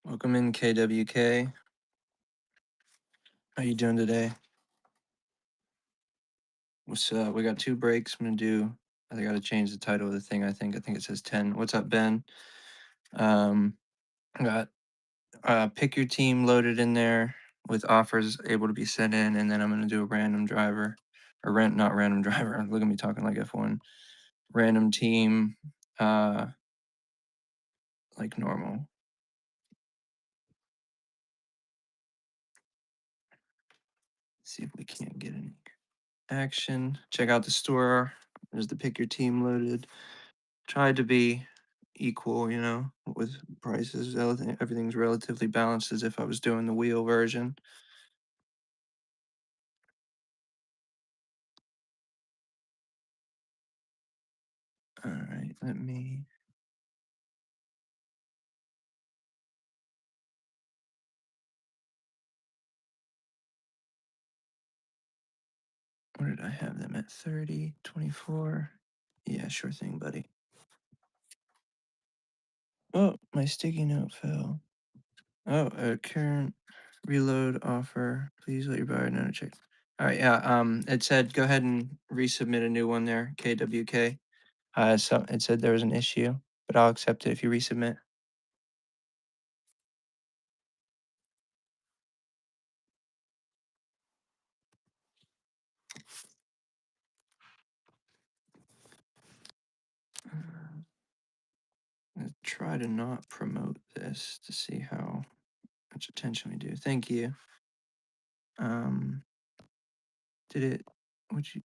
Welcome in KWK. How you doing today? What's up? We got two breaks. I'm gonna do. I gotta change the title of the thing. I think it says 10. What's up, Ben? Um, I got pick your team loaded in there with offers able to be sent in, and then I'm gonna do a random driver, or not random driver. Look at me talking like F1. Random team, uh, like normal. See if we can't get any action. Check out the store. There's the pick your team loaded. Tried to be equal, with prices. Everything's relatively balanced as if I was doing the wheel version. All right, let me. What did I have them at? 30, 24. Yeah, sure thing, buddy. Oh, my sticky note fell. Oh, current reload offer. Please let your buyer know to check. All right, yeah. It said go ahead and resubmit a new one there, KWK. So it said there was an issue, but I'll accept it if you resubmit. Try to not promote this to see how much attention we do. Thank you. Um, did it? Would you?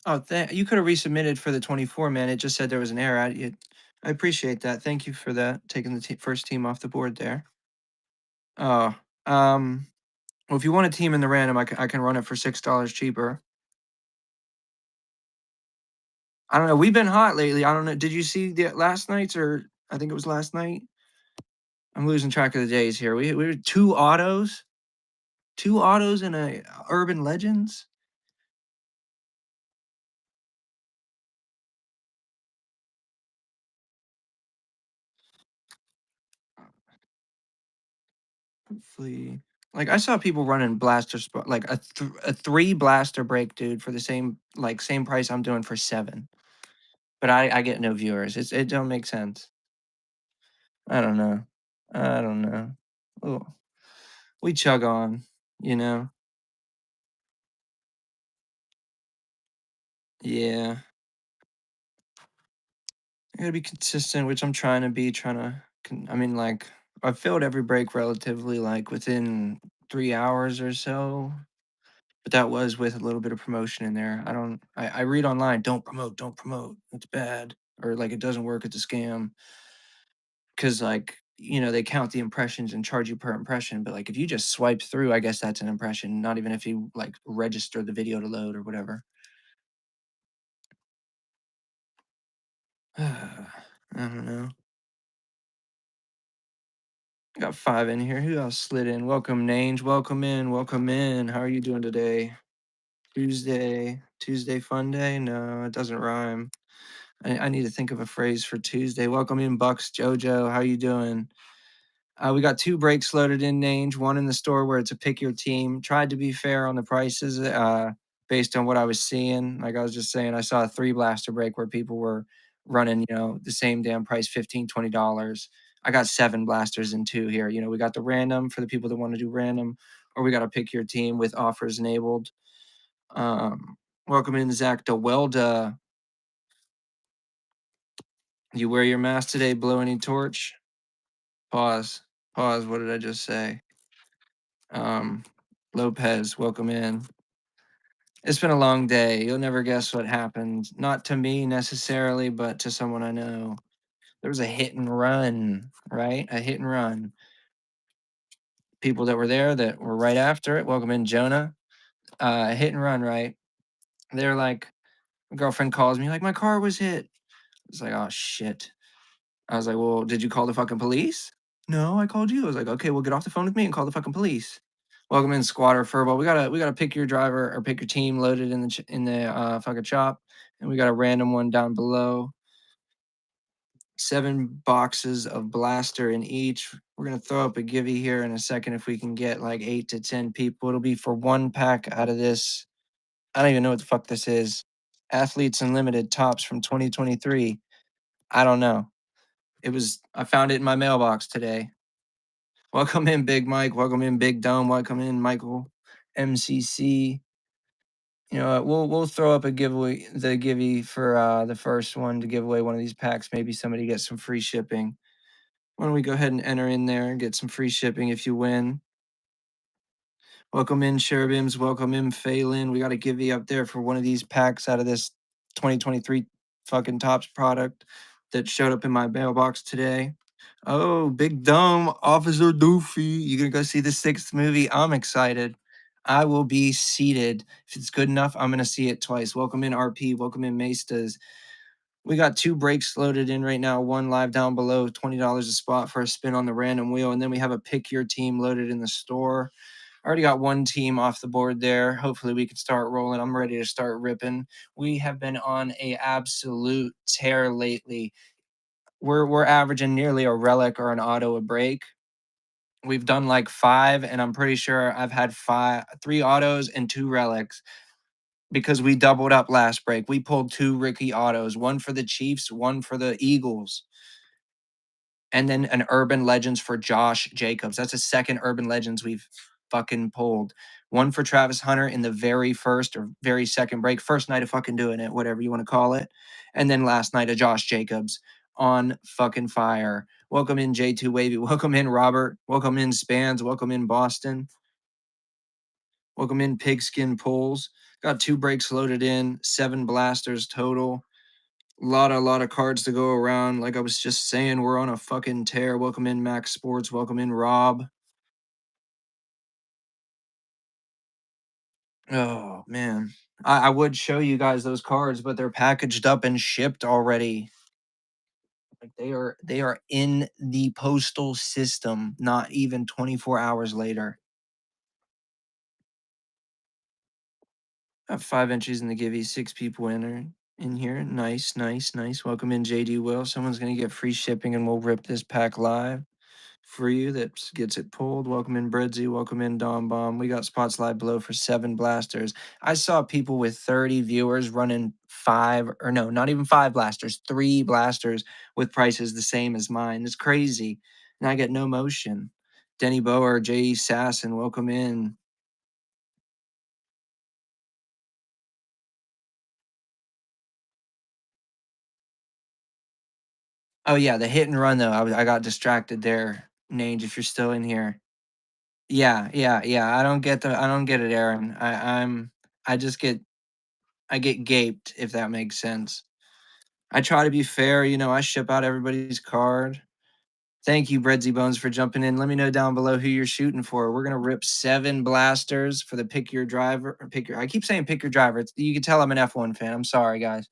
Oh, you could have resubmitted for the 24, man. It just said there was an error. I appreciate that. Thank you for that. Taking the first team off the board there. Oh, well, if you want a team in the random, I can run it for $6 cheaper. I don't know. We've been hot lately. I don't know. Did you see the last night's or I think it was last night? I'm losing track of the days here. We were two autos in a Urban Legends. Hopefully, like I saw people running blaster spot like a 3 blaster break, dude, for the same price I'm doing for 7. But I get no viewers. It don't make sense. I don't know. I don't know. Oh, we chug on, you know. Yeah, I gotta be consistent, which I'm trying to be. I mean, like I've filled every break relatively like within 3 hours or so. But that was with a little bit of promotion in there. I read online, don't promote, don't promote. It's bad. Or like it doesn't work, it's a scam. Cause like, they count the impressions and charge you per impression. But like if you just swipe through, I guess that's an impression, not even if you like register the video to load or whatever. I don't know. I got 5 in here. Who else slid in? Welcome, Nange. Welcome in. Welcome in. How are you doing today? Tuesday fun day? No, it doesn't rhyme. I need to think of a phrase for Tuesday. Welcome in, Bucks Jojo. How you doing? We got 2 breaks loaded in Nange. One in the store where it's a pick your team. Tried to be fair on the prices based on what I was seeing. Like I was just saying, I saw a 3 blaster break where people were running, the same damn price, $15, $20. I got 7 blasters in 2 here. We got the random for the people that want to do random, or we got to pick your team with offers enabled. Welcome in, Zach DeWelda. You wear your mask today, blow any torch? Pause. Pause. What did I just say? Um, Lopez, welcome in. It's been a long day. You'll never guess what happened. Not to me necessarily, but to someone I know. There was a hit and run, right? A hit and run. People that were there that were right after it. Welcome in, Jonah. Hit and run, right? They're like, my girlfriend calls me, like, my car was hit. It's like, oh shit. I was like, well, did you call the fucking police? No, I called you. I was like, okay, well, get off the phone with me and call the fucking police. Welcome in, Squatter Furball. We gotta pick your driver or pick your team loaded in the fucking shop, and we got a random one down below. 7 boxes of blaster in each. We're gonna throw up a givey here in a second if we can get like 8 to 10 people. It'll be for 1 pack out of this. I don't even know what the fuck this is. Athletes Unlimited Tops from 2023. I don't know. I found it in my mailbox today. Welcome in, Big Mike. Welcome in, Big Dome. Welcome in, Michael MCC. You know what? We'll throw up a giveaway, the givey for the first one to give away one of these packs. Maybe somebody gets some free shipping. Why don't we go ahead and enter in there and get some free shipping if you win? Welcome in, Cherubims. Welcome in, Phelan. We got a givey up there for one of these packs out of this 2023 fucking Tops product that showed up in my mailbox today. Oh, Big Dome, Officer Doofy. You gonna go see the 6th movie? I'm excited. I will be seated. If it's good enough, I'm gonna see it twice. Welcome in, RP. Welcome in, Maestas. We got 2 breaks loaded in right now. One live down below, $20 a spot for a spin on the random wheel. And then we have a pick your team loaded in the store. I already got 1 team off the board there. Hopefully we can start rolling. I'm ready to start ripping. We have been on a absolute tear lately. We're averaging nearly a relic or an auto a break. We've done like 5, and I'm pretty sure I've had 3 autos and 2 relics because we doubled up last break. We pulled 2 Ricky autos, 1 for the Chiefs, 1 for the Eagles, and then an Urban Legends for Josh Jacobs. That's a second Urban Legends we've fucking pulled. 1 for Travis Hunter in the very first or very second break. First night of fucking doing it, whatever you want to call it. And then last night of Josh Jacobs on fucking fire. Welcome in J2 Wavy. Welcome in Robert. Welcome in Spans. Welcome in Boston. Welcome in Pigskin Pulls. Got 2 breaks loaded in, 7 blasters total. Lot of cards to go around. Like I was just saying, we're on a fucking tear. Welcome in Max Sports. Welcome in Rob. Oh man. I would show you guys those cards, but they're packaged up and shipped already. Like they are in the postal system, not even 24 hours later. I have 5 entries in the givey, 6 people in here. Nice, nice, nice. Welcome in JD Will. Someone's gonna get free shipping and we'll rip this pack live for you that gets it pulled. Welcome in Breadsy. Welcome in Dom Bomb. We got spots live below for 7 blasters. I saw people with 30 viewers running 5 or no, not even 5 blasters, 3 blasters with prices the same as mine. It's crazy. And I get no motion. Denny Bower, J.E. Sasson, welcome in. Oh yeah, the hit and run though. I got distracted there. Nange, if you're still in here. Yeah, yeah, yeah. I don't get it, Aaron. I just get I get gaped, if that makes sense. I try to be fair, I ship out everybody's card. Thank you, Breadsy Bones, for jumping in. Let me know down below who you're shooting for. We're gonna rip 7 blasters for the pick your driver or pick your. I keep saying pick your driver. You can tell I'm an F1 fan. I'm sorry, guys.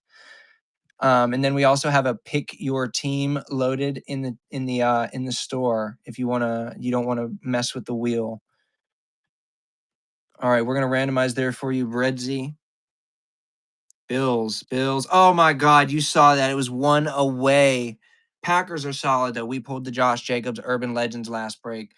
And then we also have a pick your team loaded in the store if you don't wanna mess with the wheel. All right, we're gonna randomize there for you, Breadsy. Bills. Oh my God, you saw that. It was 1 away. Packers are solid though. We pulled the Josh Jacobs Urban Legends last break.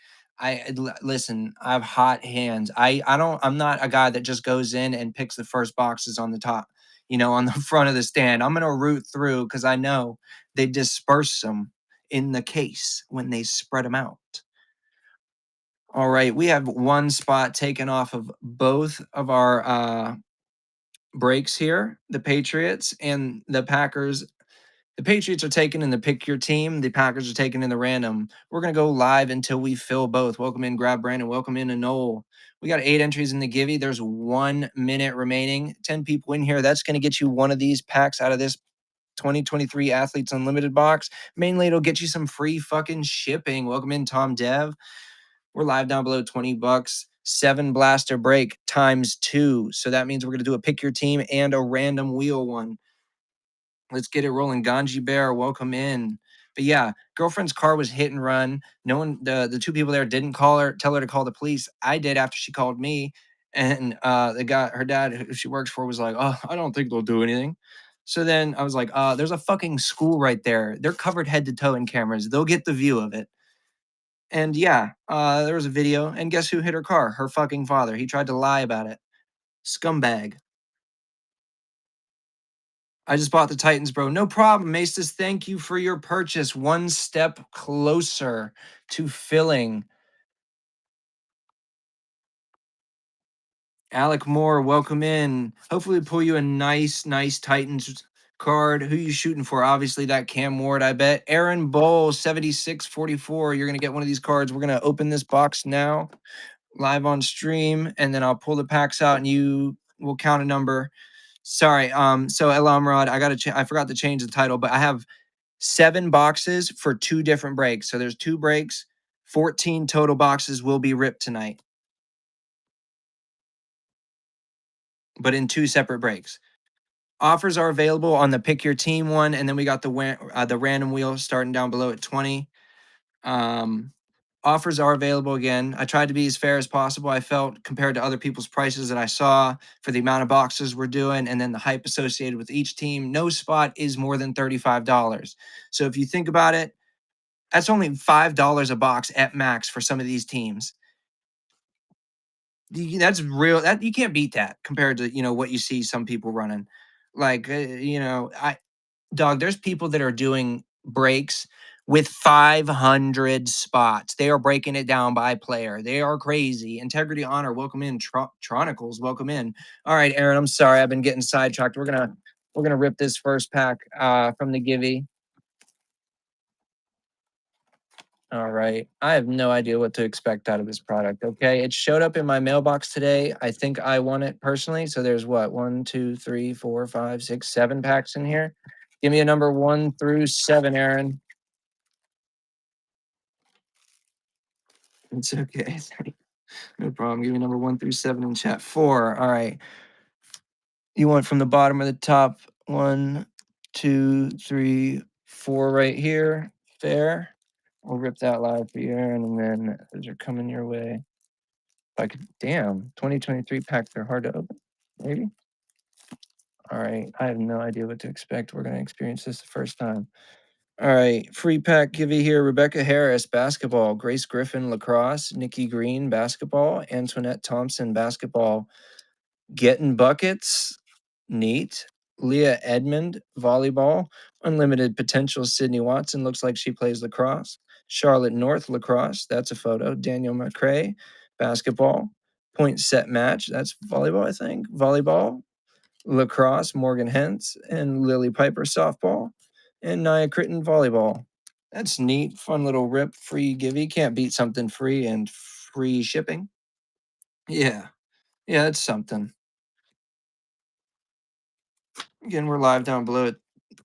Listen, I have hot hands. I'm not a guy that just goes in and picks the first boxes on the top, on the front of the stand. I'm gonna root through because I know they disperse them in the case when they spread them out. All right, we have 1 spot taken off of both of our breaks here, the Patriots and the Packers. The Patriots are taken in the pick your team. The Packers are taken in the random. We're going to go live until we fill both. Welcome in, Grab Brandon. Welcome in, Anole. We got 8 entries in the givey. There's 1 minute remaining. 10 people in here. That's going to get you one of these packs out of this 2023 Athletes Unlimited box. Mainly, it'll get you some free fucking shipping. Welcome in, Tom Dev. We're live down below, $20. 7 blaster break times 2. So that means we're going to do a pick your team and a random wheel one. Let's get it rolling. Ganji Bear, welcome in. But yeah, girlfriend's car was hit and run. No one, the 2 people there didn't tell her to call the police. I did after she called me. And the guy, her dad, who she works for, was like, "Oh, I don't think they'll do anything." So then I was like, there's a fucking school right there. They're covered head to toe in cameras. They'll get the view of it. And yeah, there was a video. And guess who hit her car? Her fucking father. He tried to lie about it. Scumbag. I just bought the Titans, bro. No problem. Maestas, thank you for your purchase. One step closer to filling. Alec Moore, welcome in. Hopefully pull you a nice Titans card. Who you shooting for? Obviously that Cam Ward, I bet. Aaron Bowl, 7644. You're going to get one of these cards. We're going to open this box now, live on stream, and then I'll pull the packs out and you will count a number. Sorry. So El Amrad, I forgot to change the title, but I have 7 boxes for 2 different breaks. So there's 2 breaks. 14 total boxes will be ripped tonight, but in 2 separate breaks. Offers are available on the pick your team one, and then we got the random wheel starting down below at 20. Um, Offers are available again. I tried to be as fair as possible. I felt compared to other people's prices that I saw for the amount of boxes we're doing, and then the hype associated with each team. No spot is more than $35. So if you think about it, that's only $5 a box at max for some of these teams. That's real. That you can't beat that compared to what you see some people running. Like I dog, there's people that are doing breaks with 500 spots. They are breaking it down by player. They are crazy. Integrity Honor, welcome in. Tronicals, welcome in. All right, Aaron, I'm sorry. I've been getting sidetracked. We're gonna rip this first pack from the Givey. All right. I have no idea what to expect out of this product. Okay. It showed up in my mailbox today. I think I want it personally. So there's what? 1, 2, 3, 4, 5, 6, 7 packs in here. Give me a number 1 through 7, Aaron. It's okay. No problem. Give me number 1 through 7 in chat. 4. All right. You want from the bottom or the top? 1, 2, 3, 4 right here. Fair. We'll rip that live for you, Aaron, and then those are coming your way. Like, damn, 2023 packs are hard to open. Maybe. All right. I have no idea what to expect. We're going to experience this the first time. All right. Free pack Givey here. Rebecca Harris, basketball. Grace Griffin, lacrosse. Nikki Green, basketball. Antoinette Thompson, basketball. Getting buckets. Neat. Leah Edmond, volleyball. Unlimited potential. Sydney Watson looks like she plays lacrosse. Charlotte North, lacrosse. That's a photo. Daniel McCrae, basketball. Point set match. That's volleyball, I think. Volleyball. Lacrosse, Morgan Hentz. And Lily Piper, softball. And Nia Critton, volleyball. That's neat. Fun little rip. Free Givey. Can't beat something free and free shipping. Yeah. Yeah, that's something. Again, we're live down below at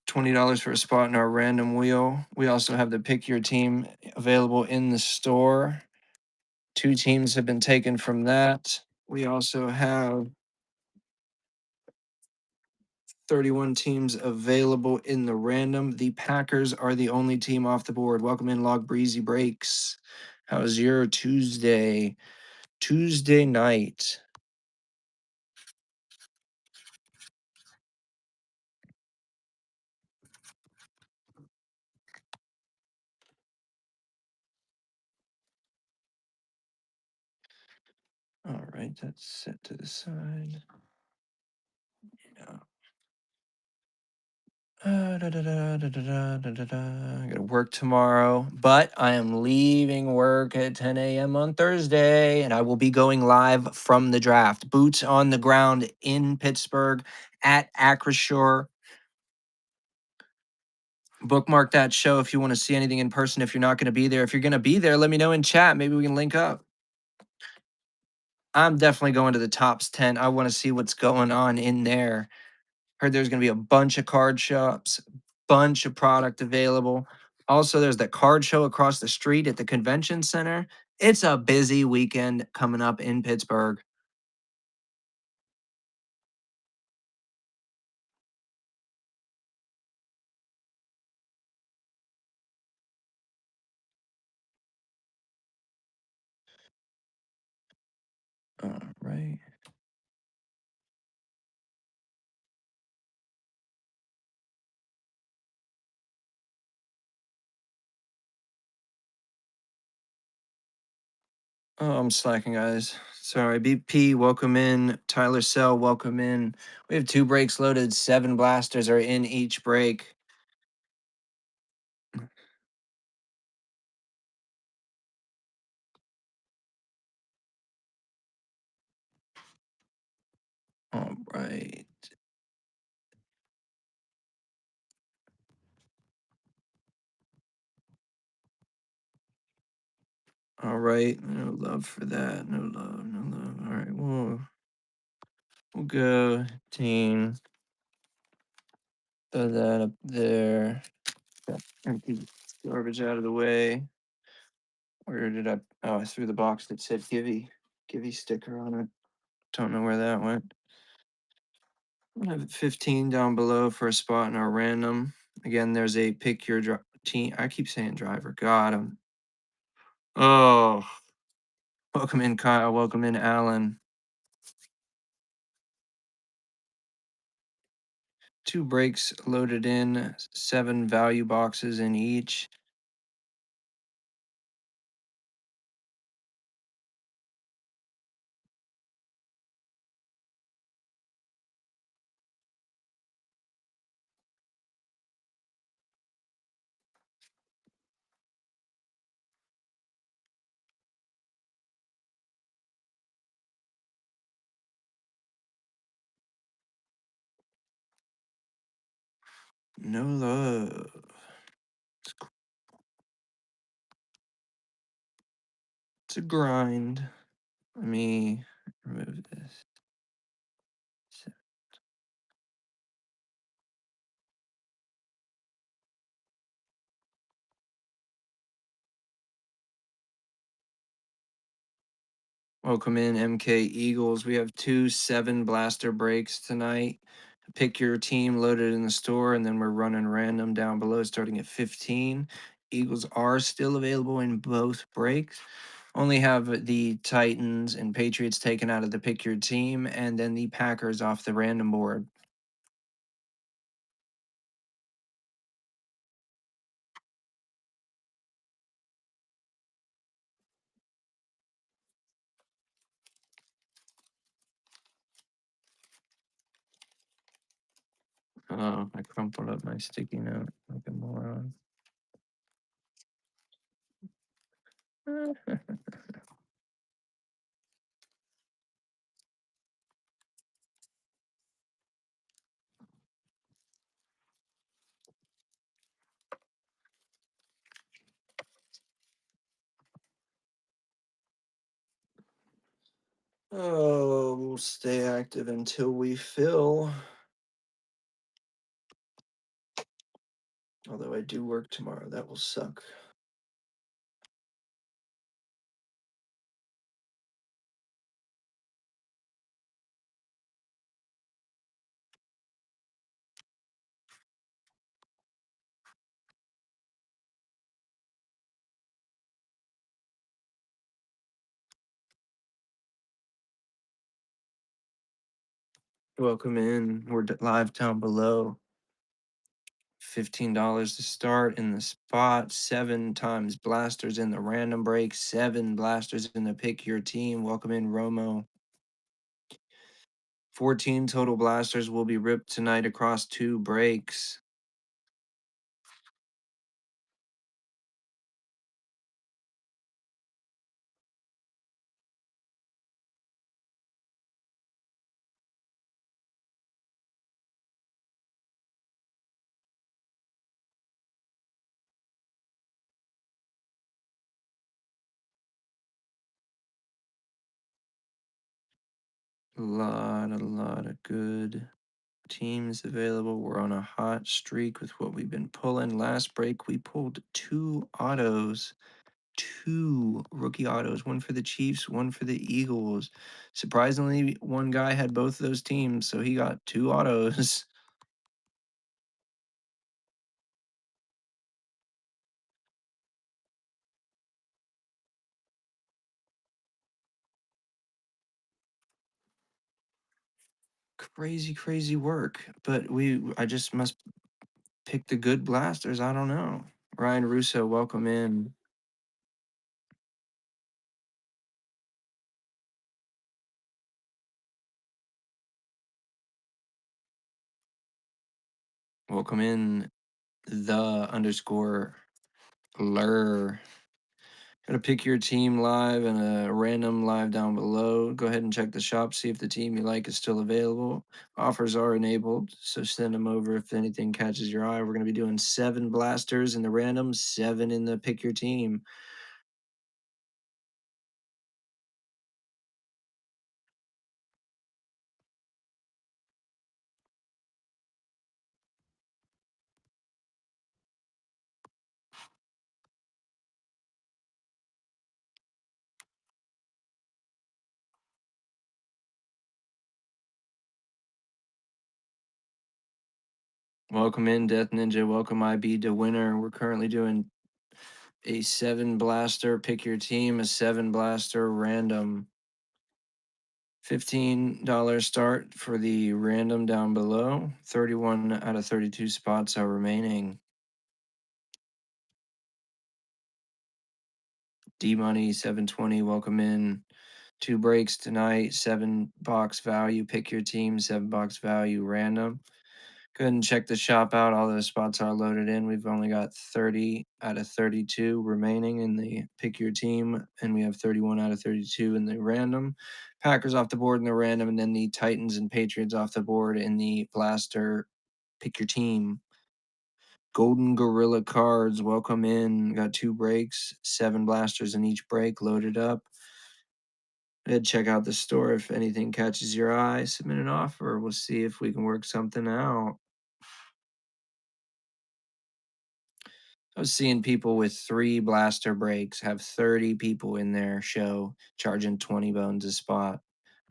$20 for a spot in our random wheel. We also have the pick your team available in the store. 2 teams have been taken from that. We also have 31 teams available in the random. The Packers are the only team off the board. Welcome in, Log Breezy Breaks. How's your Tuesday? Tuesday night. All right, that's set to the side. Yeah. I gotta work tomorrow, but I am leaving work at 10 a.m. on Thursday, and I will be going live from the draft. Boots on the ground in Pittsburgh at Acrisure. Bookmark that show if you want to see anything in person. If you're not going to be there, if you're going to be there, let me know in chat. Maybe we can link up. I'm definitely going to the Tops tent. I want to see what's going on in there. Heard there's going to be a bunch of card shops, bunch of product available. Also, there's that card show across the street at the convention center. It's a busy weekend coming up in Pittsburgh. All right. Oh, I'm slacking, guys. Sorry. BP, welcome in. Tyler Sell, welcome in. We have 2 breaks loaded. 7 blasters are in each break. All right. All right. No love for that. No love. No love. All right. We'll go team. Throw that up there. Empty garbage out of the way. Where did I? Oh, I threw the box that said Givey sticker on it. Don't know where that went. I have 15 down below for a spot in our random. Again, there's a pick your team. I keep saying driver. God, oh, welcome in, Kyle. Welcome in, Alan. 2 breaks loaded in, 7 value boxes in each. No love. It's a grind. Let me remove this. Welcome in, MK Eagles. We have 2 7 blaster breaks tonight. Pick your team loaded in the store, and then we're running random down below starting at 15. Eagles are still available in both breaks. Only have the Titans and Patriots taken out of the pick your team, and then the Packers off the random board. Oh, I crumpled up my sticky note like a moron. Oh, we'll stay active until we fill. Although I do work tomorrow, that will suck. Welcome in. We're live down below. $15 to start in the spot. 7 times blasters in the random break. 7 blasters in the pick your team. Welcome in, Romo. 14 total blasters will be ripped tonight across 2 breaks. A lot of good teams available. We're on a hot streak with what we've been pulling. Last break, we pulled 2 autos. 2 rookie autos, one for the Chiefs, one for the Eagles. Surprisingly, one guy had both those teams, so he got 2 autos. Crazy, crazy work. But I just must pick the good blasters. I don't know. Ryan Russo, welcome in. Welcome in the underscore lur. Gotta pick your team live and a random live down below. Go ahead and check the shop, see if the team you like is still available. Offers are enabled, so send them over if anything catches your eye. We're gonna be doing 7 blasters in the random, 7 in the pick your team. Welcome in, Death Ninja. Welcome, IB to winner. We're currently doing a 7 blaster, pick your team, a 7 blaster random. $15 start for the random down below. 31 out of 32 spots are remaining. D Money 720, welcome in. 2 breaks tonight, 7 box value. Pick your team, 7 box value random. Go ahead and check the shop out. All those spots are loaded in. We've only got 30 out of 32 remaining in the pick your team, and we have 31 out of 32 in the random. Packers off the board in the random, and then the Titans and Patriots off the board in the blaster pick your team. Golden Gorilla cards, welcome in. Got 2 breaks, 7 blasters in each break, loaded up. Head check out the store if anything catches your eye. Submit an offer. We'll see if we can work something out. I was seeing people with 3 blaster breaks have 30 people in their show charging 20 bones a spot.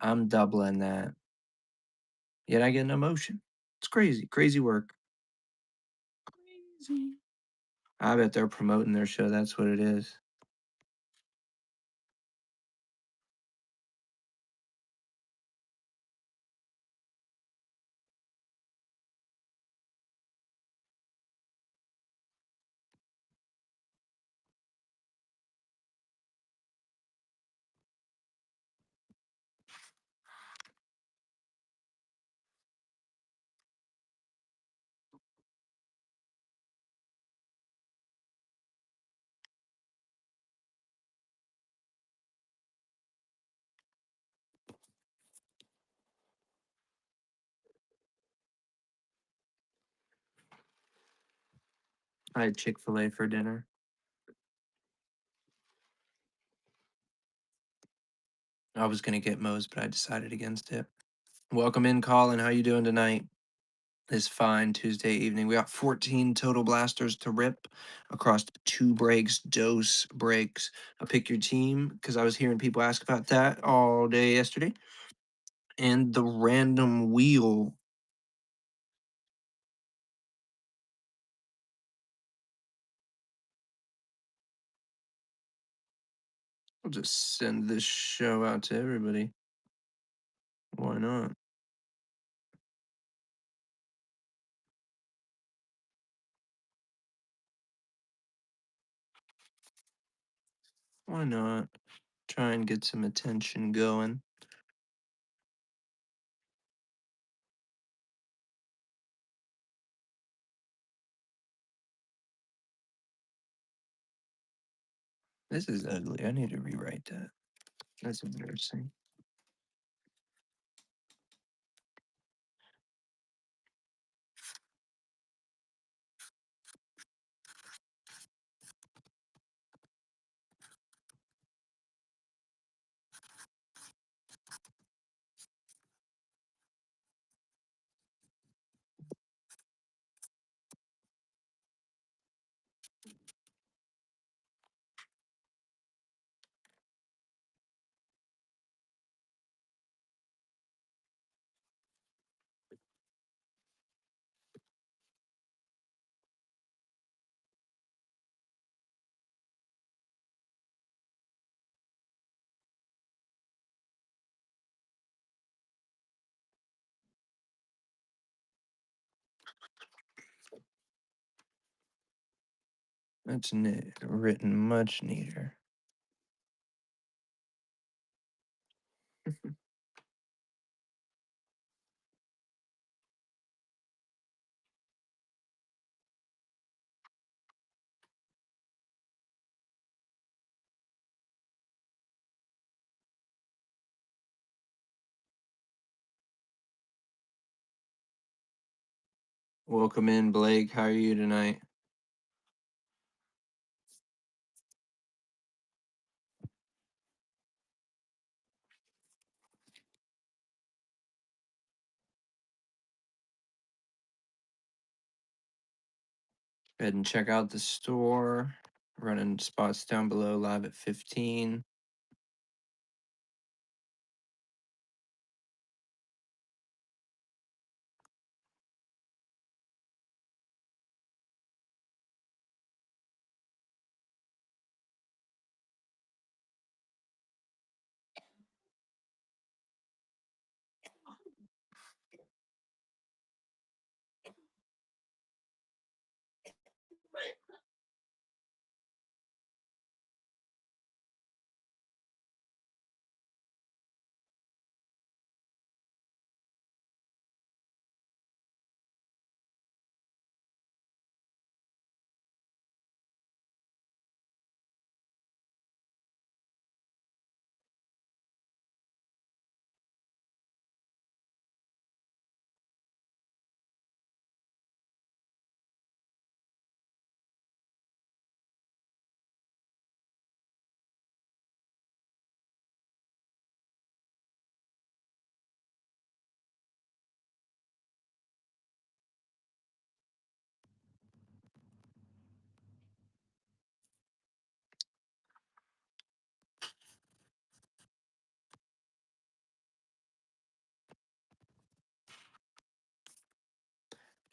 I'm doubling that. Yet I get no motion. It's crazy. Crazy work. Crazy. I bet they're promoting their show. That's what it is. I had Chick-fil-A for dinner. I was gonna get Moe's, but I decided against it. Welcome in, Colin. How you doing tonight? This fine Tuesday evening. We got 14 total blasters to rip across 2 breaks, dose breaks. I'll pick your team because I was hearing people ask about that all day yesterday. And the random wheel. I'll just send this show out to everybody. Why not? Why not? Try and get some attention going. This is ugly. I need to rewrite that. That's embarrassing. That's written much neater. Welcome in, Blake. How are you tonight? Go ahead and check out the store. Running spots down below live at 15.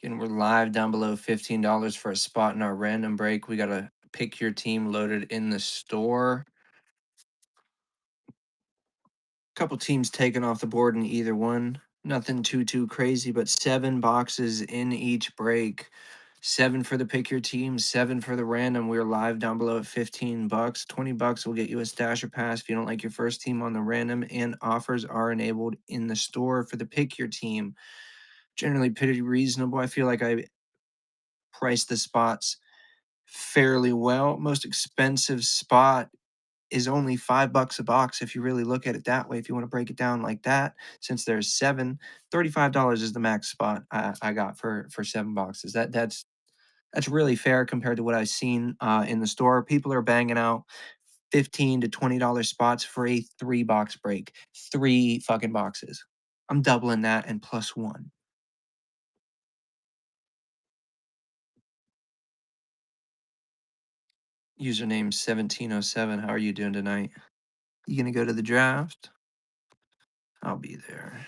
Again, we're live down below $15 for a spot in our random break. We got to pick your team loaded in the store. Couple teams taken off the board in either one. Nothing too crazy, but 7 boxes in each break. 7 for the pick your team, 7 for the random. We're live down below at $15. $20 will get you a stash or pass if you don't like your first team on the random, and offers are enabled in the store for the pick your team. Generally pretty reasonable. I feel like I priced the spots fairly well. Most expensive spot is only $5 a box if you really look at it that way. If you want to break it down like that, since there's 7, $35 is the max spot I got for 7 boxes. That's really fair compared to what I've seen in the store. People are banging out $15 to $20 spots for a 3-box break. 3 fucking boxes. I'm doubling that and plus 1. Username 1707. How are you doing tonight? You gonna go to the draft? I'll be there.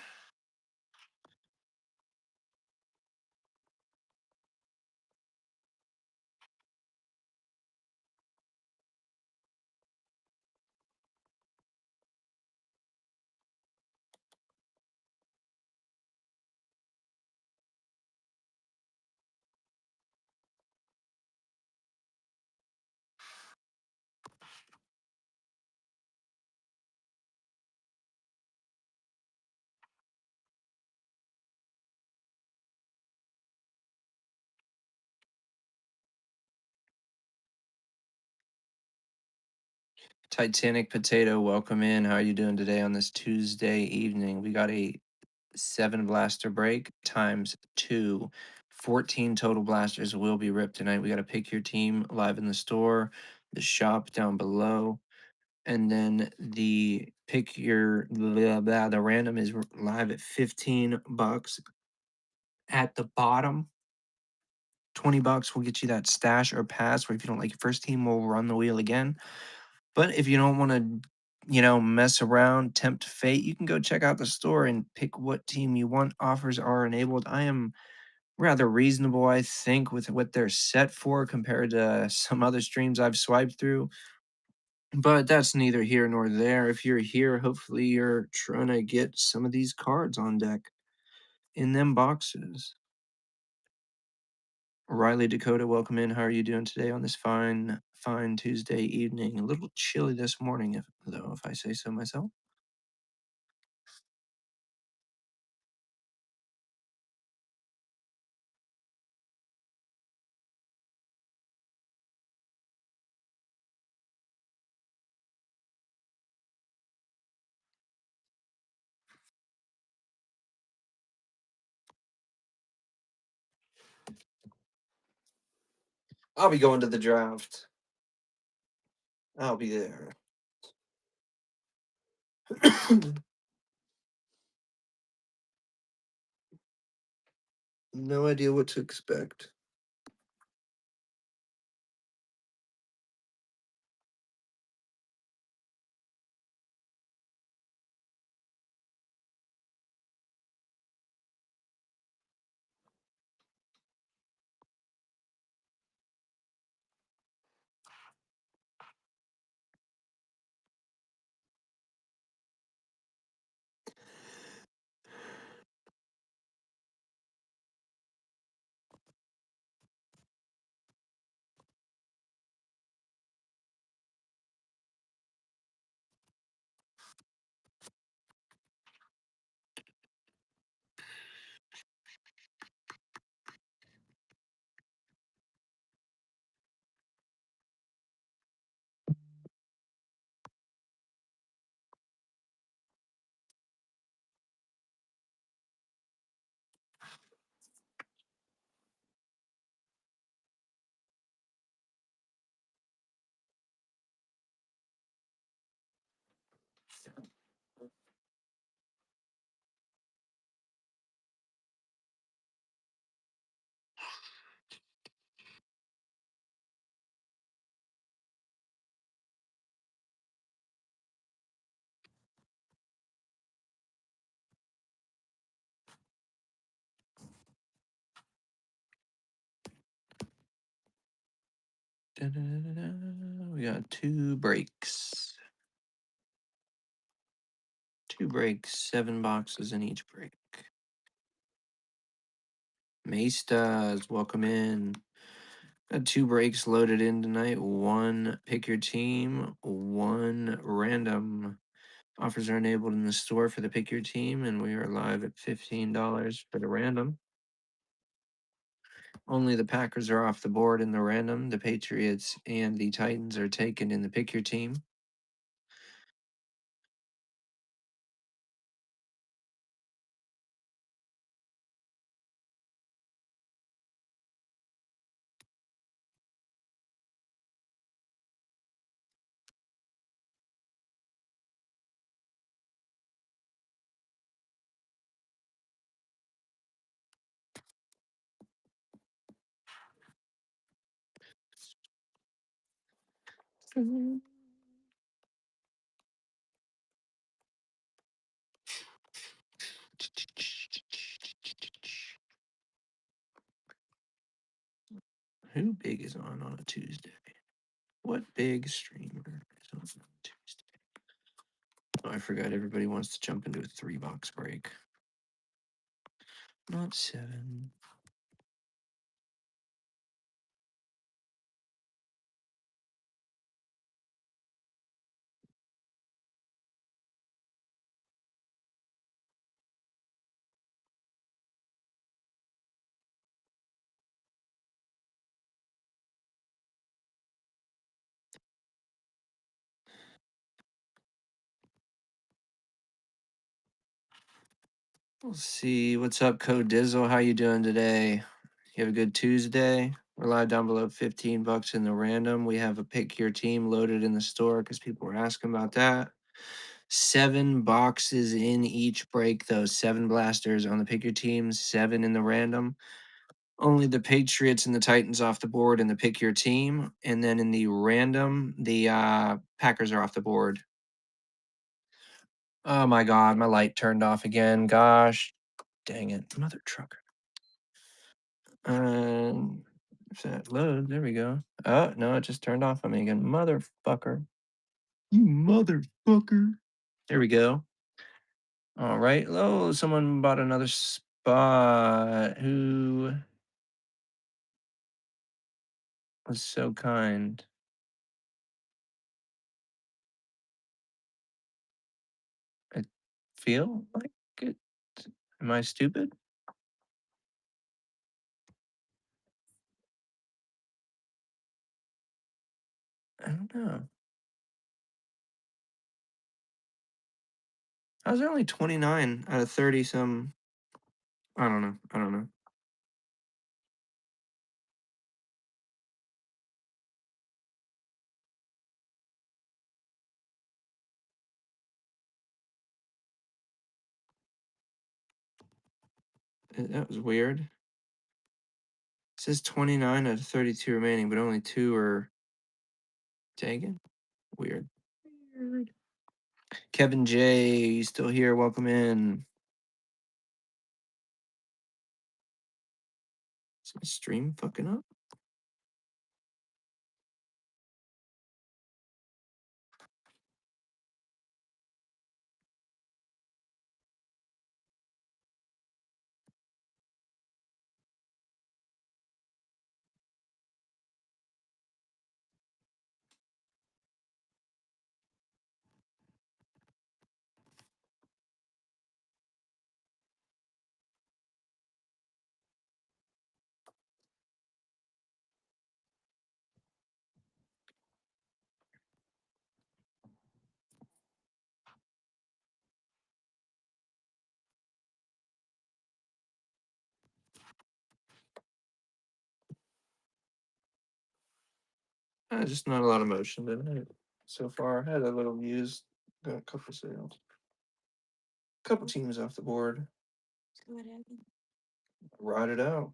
Titanic Potato, welcome in. How are you doing today on this Tuesday evening? We got a 7 blaster break times 2. 14 total blasters will be ripped tonight. We got to pick your team live in the store, the shop down below, and then the pick your blah, blah, the random is live at $15 at the bottom. $20 will get you that stash or pass, where if you don't like your first team, we'll run the wheel again. But if you don't want to, mess around, tempt fate, you can go check out the store and pick what team you want. Offers are enabled. I am rather reasonable, I think, with what they're set for compared to some other streams I've swiped through. But that's neither here nor there. If you're here, hopefully you're trying to get some of these cards on deck in them boxes. Riley Dakota, welcome in. How are you doing today on this fine Tuesday evening? A little chilly this morning, if I say so myself. I'll be going to the draft. I'll be there. No idea what to expect. We got 2 breaks. 2 breaks, 7 boxes in each break. Maestas, welcome in. Got 2 breaks loaded in tonight. 1 pick your team, 1 random. Offers are enabled in the store for the pick your team, and we are live at $15 for the random. Only the Packers are off the board in the random. The Patriots and the Titans are taken in the pick your team. Who big is on a Tuesday? What big streamer is on a Tuesday? Oh, I forgot everybody wants to jump into a 3-box break. Not 7. We'll see. What's up, Code Dizzle? How you doing today? You have a good Tuesday? We're live down below 15 bucks in the random. We have a pick your team loaded in the store because people were asking about that. 7 boxes in each break, though. 7 blasters on the pick your team, 7 in the random. Only the Patriots and the Titans off the board in the pick your team. And then in the random, the Packers are off the board. Oh my God, my light turned off again. Gosh, dang it. Mother trucker. If that loads, there we go. Oh, no, it just turned off on me again. Motherfucker. You motherfucker. There we go. All right. Oh, someone bought another spot. Who was so kind? I feel like it. Am I stupid? I don't know. How's there only 29 out of 30 some? I don't know. I don't know. That was weird. It says 29 out of 32 remaining, but only 2 are taken. Weird. Weird. Kevin J, you still here? Welcome in. Is my stream fucking up? Just not a lot of motion tonight so far. Had a little views, got a couple sales, couple teams off the board. What happened? Ride it out.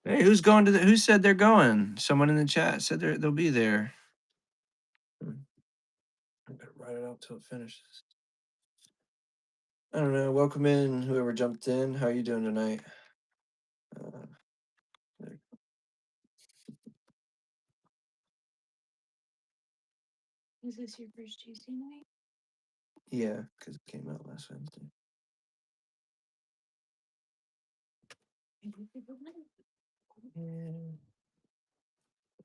Hey, who's going to the? Who said they're going? Someone in the chat said they'll be there. I better ride it out till it finishes. I don't know. Welcome in, whoever jumped in. How are you doing tonight? There- Is this your first Tuesday night? yeah, because it came out last Wednesday. Yeah.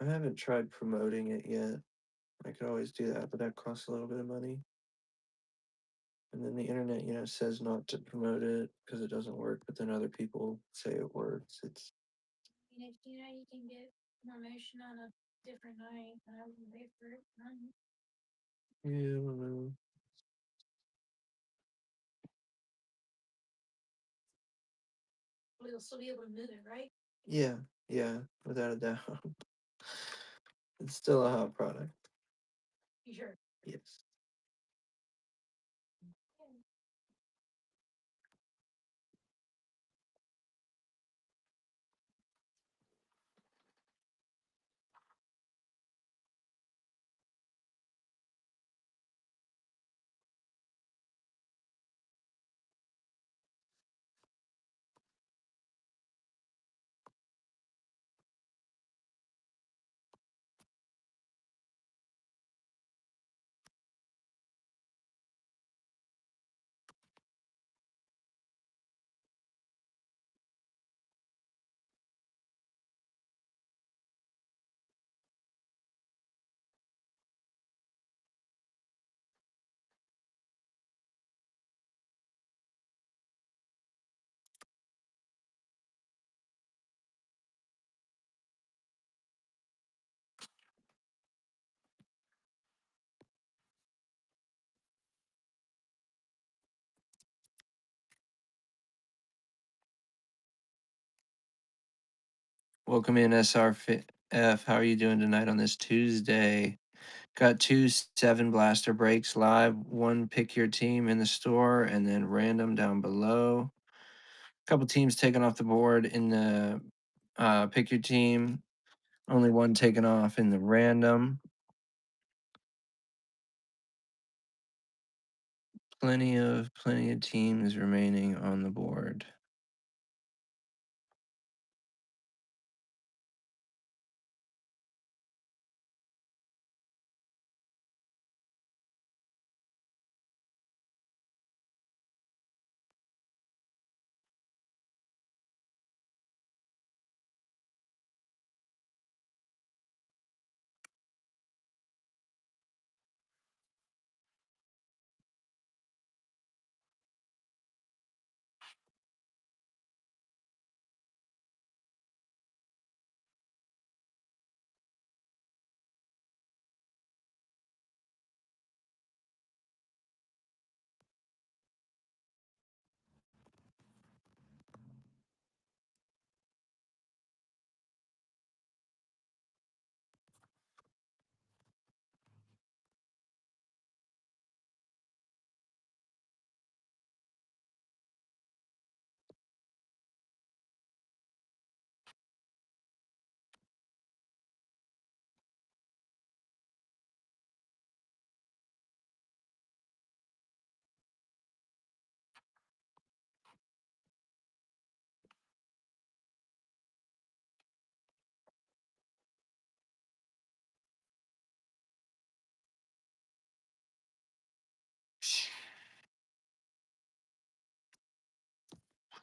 I haven't tried promoting it yet. I could always do that, but that costs a little bit of money. And then the internet, says not to promote it because it doesn't work, but then other people say it works. It's I mean, if you can get promotion on a different night, I would wait for it. yeah, I don't know. We'll still be able to move it, right? Yeah, without a doubt. It's still a hot product. You sure? Yes. Welcome in, SRF. How are you doing tonight on this Tuesday? Got 2 7 blaster breaks live. One pick your team in the store, and then random down below. A couple teams taken off the board in the pick your team. Only one taken off in the random. Plenty of teams remaining on the board.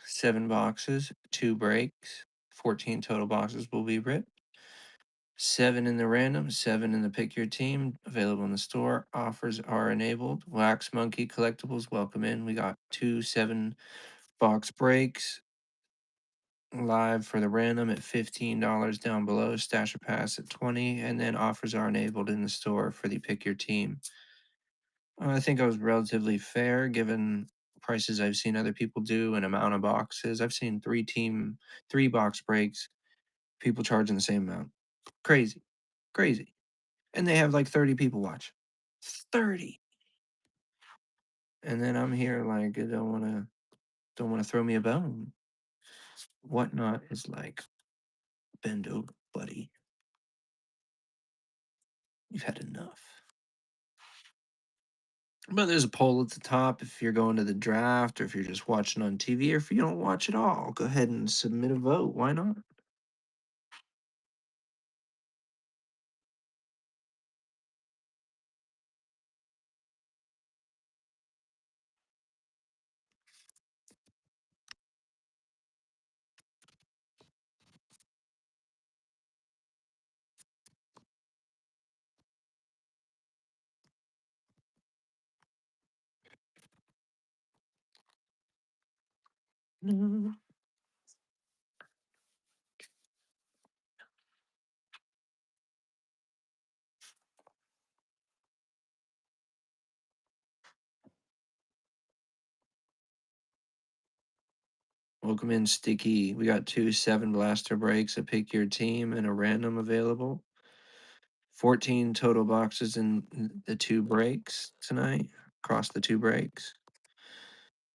7 boxes, 2 breaks, 14 total boxes will be ripped. 7 in the random, 7 in the pick your team. Available in the store. Offers are enabled. Wax Monkey collectibles, welcome in. We got 2 7 box breaks live for the random at $15 down below. Stash a pass at 20, and then offers are enabled in the store for the pick your team. I think I was relatively fair given prices I've seen other people do and amount of boxes. I've seen 3 box breaks, people charging the same amount. Crazy. Crazy. And they have like 30 people watch. 30. And then I'm here like I don't wanna throw me a bone. Whatnot is like, bend over, buddy. You've had enough. But there's a poll at the top if you're going to the draft or if you're just watching on TV or if you don't watch at all. Go ahead and submit a vote. Why not? No. Welcome in, Sticky. We got 2 7 blaster breaks, a pick your team, and a random available. 14 total boxes in the 2 breaks tonight, across the 2 breaks.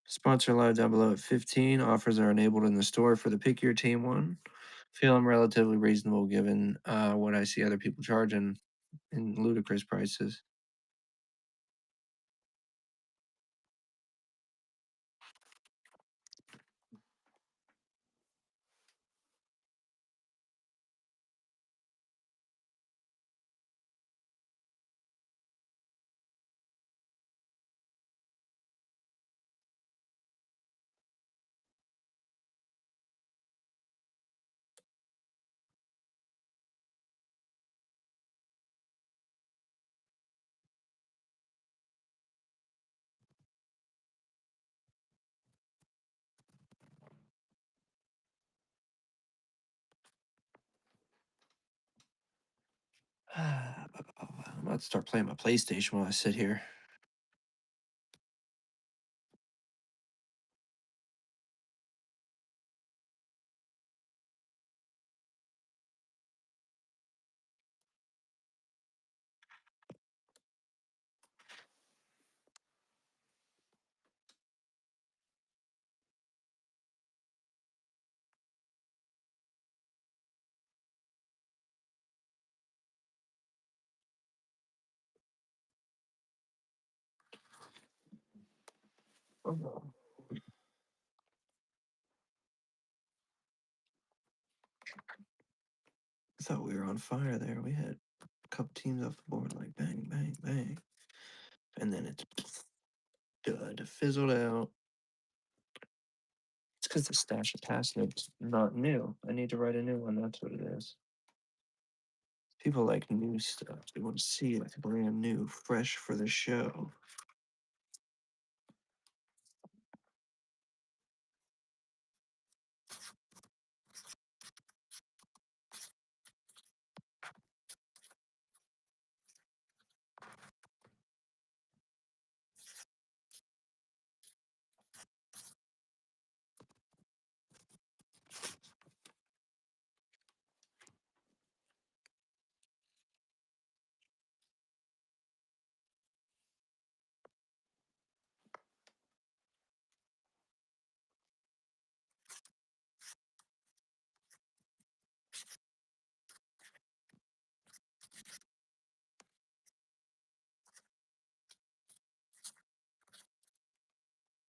Sponsor live down below at 15. Offers are enabled in the store for the pick your team one. Feel I'm relatively reasonable given what I see other people charging in ludicrous prices. I'm about to start playing my PlayStation while I sit here. I thought we were on fire there. We had a couple teams off the board, like bang, bang, bang. And then it's dud, fizzled out. It's because the stash of pass notes not new. I need to write a new one. That's what it is. People like new stuff. They want to see it brand new, fresh for the show.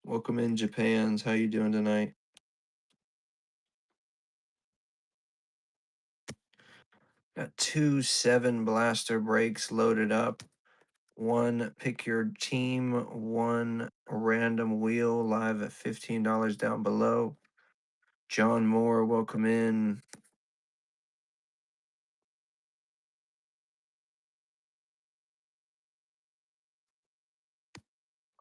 Welcome in, Japan's. How you doing tonight? Got 2 7 blaster breaks loaded up. 1 pick your team, 1 random wheel live at $15 down below. John Moore, welcome in.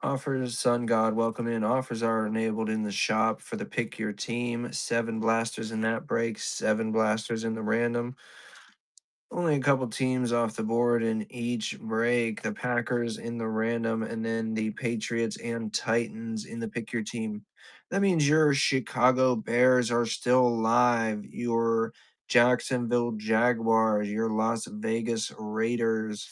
Offers, Sun God, welcome in. Offers are enabled in the shop for the pick your team. 7 blasters in that break, 7 blasters in the random. Only a couple teams off the board in each break. The Packers in the random, and then the Patriots and Titans in the pick your team. That means your Chicago Bears are still alive. Your Jacksonville Jaguars, your Las Vegas Raiders,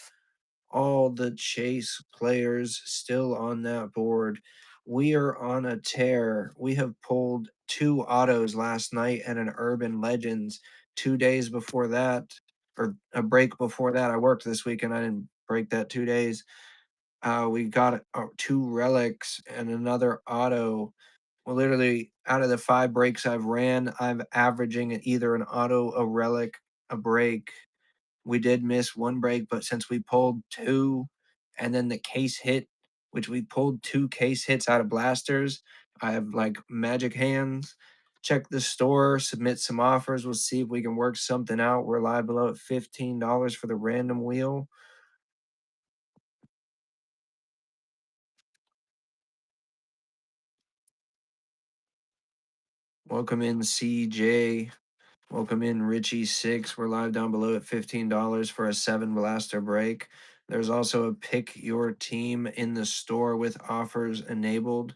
all the Chase players still on that board. We are on a tear. We have pulled 2 autos last night and an Urban Legends 2 days before that, or a break before that. I worked this week and I didn't break that 2 days. We got 2 relics and another auto. Well, literally, out of the 5 breaks I've ran, I'm averaging either an auto, a relic, a break. We did miss 1 break, but since we pulled 2 and then the case hit, which we pulled 2 case hits out of blasters, I have like magic hands. Check the store, submit some offers. We'll see if we can work something out. We're live below at $15 for the random wheel. Welcome in CJ. Welcome in Richie6. We're live down below at $15 for a 7 blaster break. There's also a pick your team in the store with offers enabled.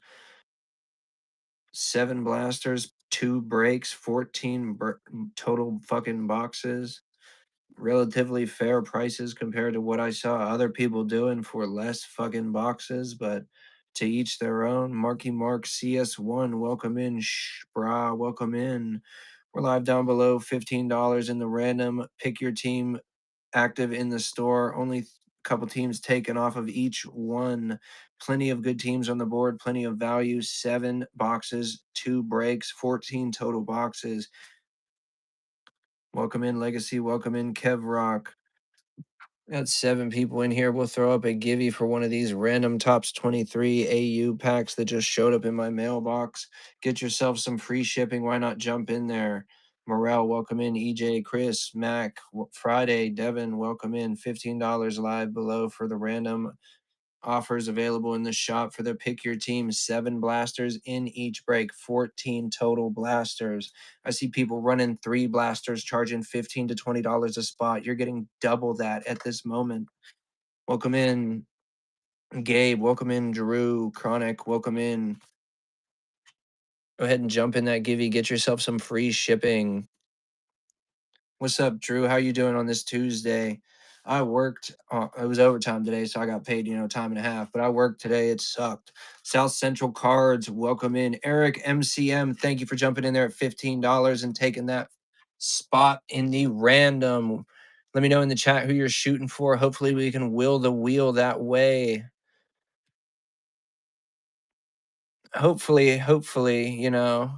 7 blasters, 2 breaks, 14 total fucking boxes. Relatively fair prices compared to what I saw other people doing for less fucking boxes, but to each their own. Marky Mark CS1, welcome in. Shbra, welcome in. We're live down below $15 in the random. Pick your team active in the store. Only a couple teams taken off of each one. Plenty of good teams on the board, plenty of value. 7 boxes, 2 breaks, 14 total boxes. Welcome in, Legacy. Welcome in, Kev Rock. Got 7 people in here. We'll throw up a givey for one of these random Tops 23 AU packs that just showed up in my mailbox. Get yourself some free shipping. Why not jump in there? Morel, welcome in. EJ, Chris, Mac, Friday, Devin, welcome in. $15 live below for the random offers available in the shop for the pick your team. 7 blasters in each break, 14 total blasters. I see people running 3 blasters charging $15 to $20 a spot. You're getting double that at this moment. Welcome in, Gabe. Welcome in, Drew. Chronic. Welcome in. Go ahead and jump in that givey. Get yourself some free shipping. What's up, Drew? How you doing on this Tuesday? I worked. It was overtime today, so I got paid, time and a half. But I worked today. It sucked. South Central Cards, welcome in. Eric MCM, thank you for jumping in there at $15 and taking that spot in the random. Let me know in the chat who you're shooting for. Hopefully, we can will the wheel that way. Hopefully, I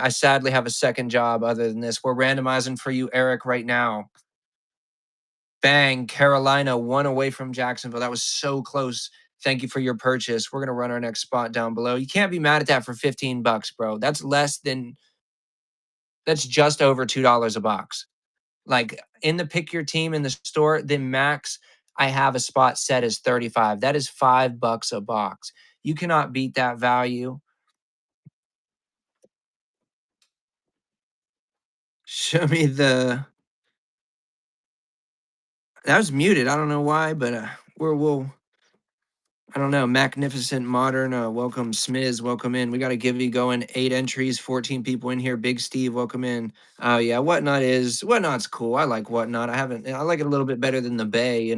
sadly have a second job other than this. We're randomizing for you, Eric, right now. Bang, Carolina, 1 away from Jacksonville. That was so close. Thank you for your purchase. We're going to run our next spot down below. You can't be mad at that for 15 bucks, bro. That's just over $2 a box. Like in the pick your team in the store, the max I have a spot set is 35. That is $5 a box. You cannot beat that value. Show me the that was muted. I don't know why, but we'll I don't know. Magnificent Modern. Welcome, Smiz. Welcome in. We got a givey going. 8 entries, 14 people in here. Big Steve, welcome in. Oh yeah, Whatnot's cool. I like Whatnot. I like it a little bit better than the Bay.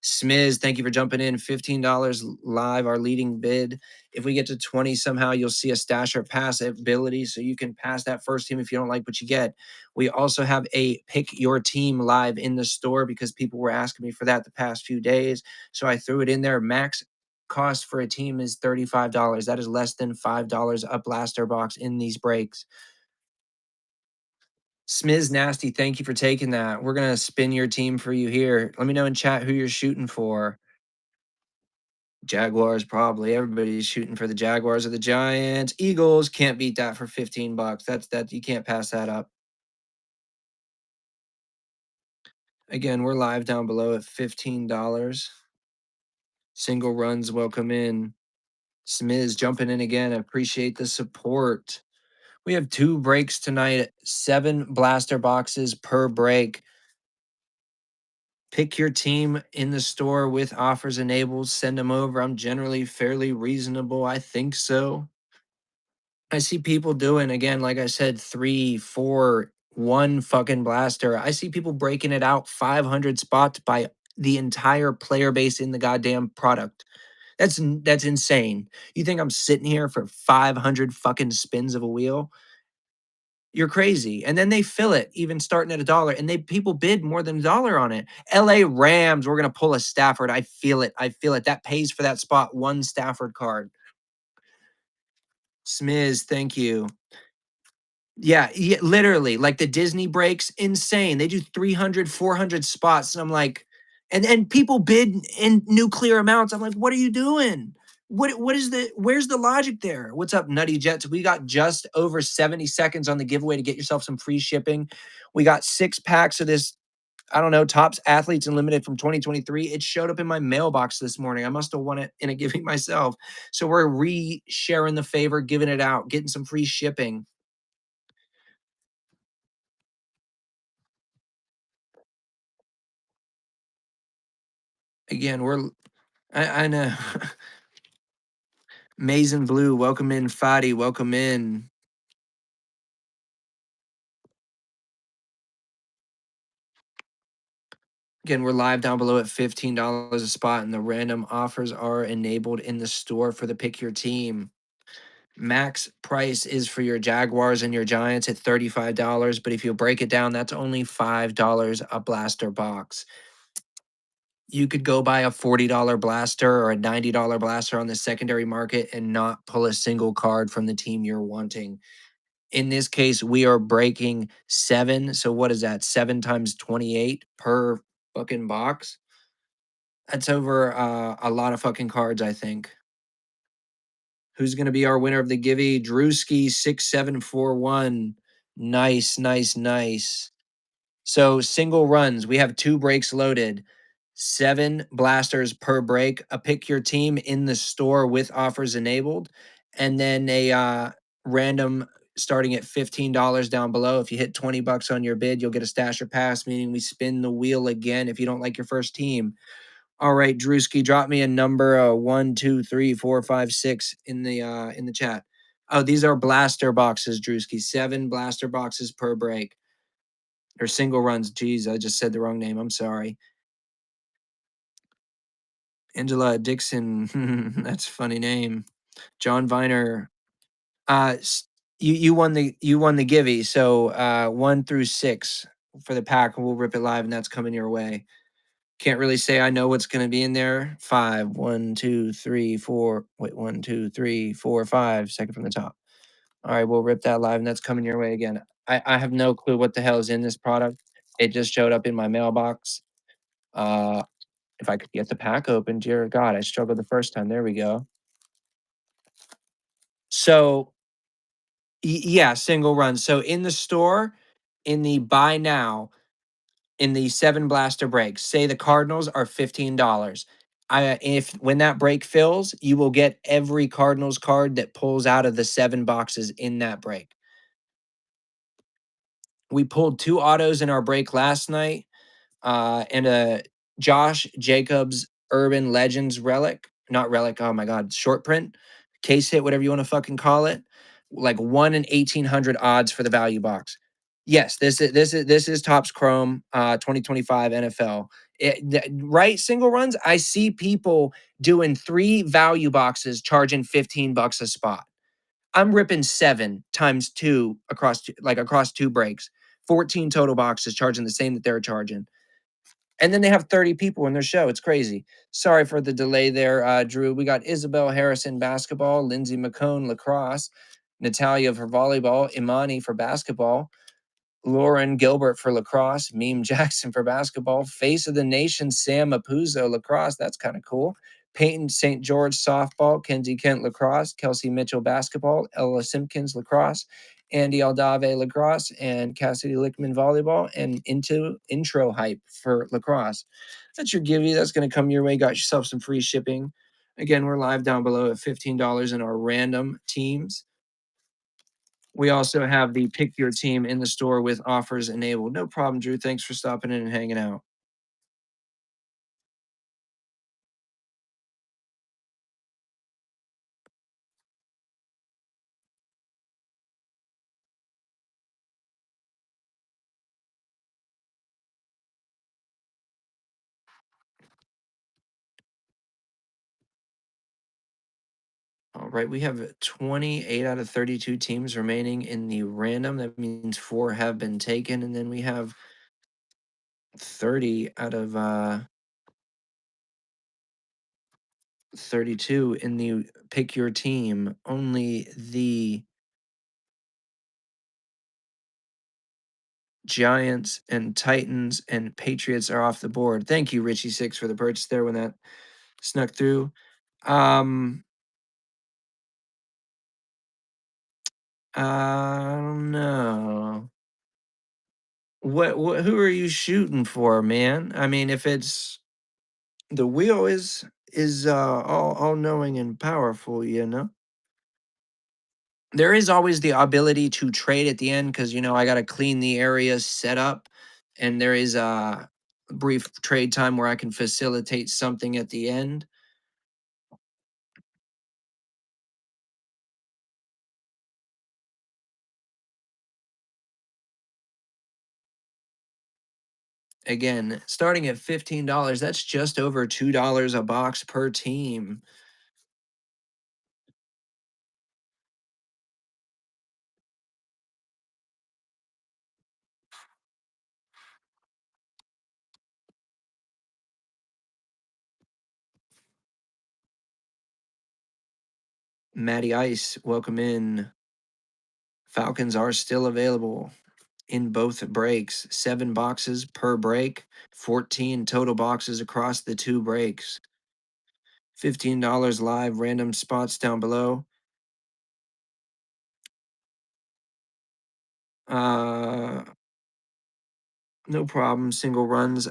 Smiz, thank you for jumping in. $15 live, our leading bid. If we get to 20 somehow, you'll see a stash or pass ability, so you can pass that first team if you don't like what you get. We also have a pick your team live in the store because people were asking me for that the past few days. So I threw it in there. Max cost for a team is $35. That is less than $5 a blaster box in these breaks. Smiz Nasty, thank you for taking that. We're going to spin your team for you here. Let me know in chat who you're shooting for. Jaguars, probably. Everybody's shooting for the Jaguars or the Giants. Eagles, can't beat that for 15 bucks. That you can't pass that up. Again, we're live down below at $15. Single runs, welcome in. Smiz jumping in again. Appreciate the support. We have 2 breaks tonight, 7 blaster boxes per break. Pick your team in the store with offers enabled. Send them over. I'm generally fairly reasonable. I think so. I see people doing, again, like I said, 3, 4, 1 fucking blaster. I see people breaking it out 500 spots by the entire player base in the goddamn product. That's insane. You think I'm sitting here for 500 fucking spins of a wheel? You're crazy. And then they fill it, even starting at $1, and people bid more than $1 on it. LA Rams, we're gonna pull a Stafford. I feel it. I feel it. That pays for that spot. 1 Stafford card. Smiz, thank you. Yeah, literally, like the Disney breaks, insane. They do 300, 400 spots, and I'm like, and people bid in nuclear amounts. I'm like, what are you doing? What is where's the logic there? What's up, Nutty Jets? We got just over 70 seconds on the giveaway to get yourself some free shipping. We got 6 packs of this, I don't know, Topps Athletes Unlimited from 2023. It showed up in my mailbox this morning. I must have won it in a giving myself. So we're re-sharing the favor, giving it out, getting some free shipping. Again, I know. Mason Blue, welcome in. Fadi, welcome in. Again, we're live down below at $15 a spot, and the random offers are enabled in the store for the pick your team. Max price is for your Jaguars and your Giants at $35, but if you break it down, that's only $5 a blaster box. You could go buy a $40 blaster or a $90 blaster on the secondary market and not pull a single card from the team you're wanting. In this case, we are breaking 7. So what is that? 7 times 28 per fucking box. That's over a lot of fucking cards, I think. Who's going to be our winner of the Givey? Drewski 6741. Nice, nice, nice. So single runs, we have 2 breaks loaded. 7 blasters per break. A pick your team in the store with offers enabled, and then a random starting at $15 down below. If you hit 20 bucks on your bid, you'll get a stasher pass, meaning we spin the wheel again if you don't like your first team. All right, Drewski, drop me a number 1, 2, 3, 4, 5, 6 in the chat. Oh, these are blaster boxes, Drewski. 7 blaster boxes per break. Or single runs. Geez, I just said the wrong name. I'm sorry. Angela Dixon. That's a funny name. John Viner. You won the Givey. So 1 through 6 for the pack, and we'll rip it live, and that's coming your way. Can't really say I know what's going to be in there. 5, 1, 2, 3, 4. Wait, 1, 2, 3, 4, 5. Second from the top. All right, we'll rip that live, and that's coming your way again. I have no clue what the hell is in this product. It just showed up in my mailbox. If I could get the pack open, dear God, I struggled the first time. There we go. So, yeah, single run. So in the store, in the buy now, in the 7 blaster breaks, say the Cardinals are $15. If when that break fills, you will get every Cardinals card that pulls out of the 7 boxes in that break. We pulled 2 autos in our break last night. And a Josh Jacobs Urban Legends relic, not relic. Oh my God, short print, case hit, whatever you want to fucking call it. Like 1 in 1,800 odds for the value box. Yes, this is Topps Chrome 2025 NFL. Right, single runs. I see people doing 3 value boxes charging 15 bucks a spot. I'm ripping 7 times 2 across 2 breaks. 14 total boxes charging the same that they're charging. And then they have 30 people in their show. It's crazy. Sorry for the delay there, Drew. We got Isabel Harrison basketball, Lindsay McCone lacrosse, Natalia for volleyball, Imani for basketball, Lauren Gilbert for lacrosse, Meme Jackson for basketball, Face of the Nation, Sam Apuzzo lacrosse. That's kind of cool. Peyton St. George softball, Kenzie Kent lacrosse, Kelsey Mitchell basketball, Ella Simpkins lacrosse, Andy Aldave lacrosse, and Cassidy Lickman volleyball, and into intro hype for lacrosse. That's your give you. That's going to come your way. Got yourself some free shipping. Again, we're live down below at $15 in our random teams. We also have the pick your team in the store with offers enabled. No problem, Drew. Thanks for stopping in and hanging out. All right, we have 28 out of 32 teams remaining in the random. That means 4 have been taken, and then we have 30 out of 32 in the pick your team. Only the Giants and Titans and Patriots are off the board. Thank you, Richie Six, for the purchase there when that snuck through. Um, I don't know. What who are you shooting for, man? I mean, if it's the wheel is all knowing and powerful, you know. There is always the ability to trade at the end because I got to clean the areas set up, and there is a brief trade time where I can facilitate something at the end. Again, starting at $15, that's just over $2 a box per team. Matty Ice, welcome in. Falcons are still available in both breaks. 7 boxes per break, 14 total boxes across the 2 breaks. $15 live, random spots down below. Uh, no problem. Single runs.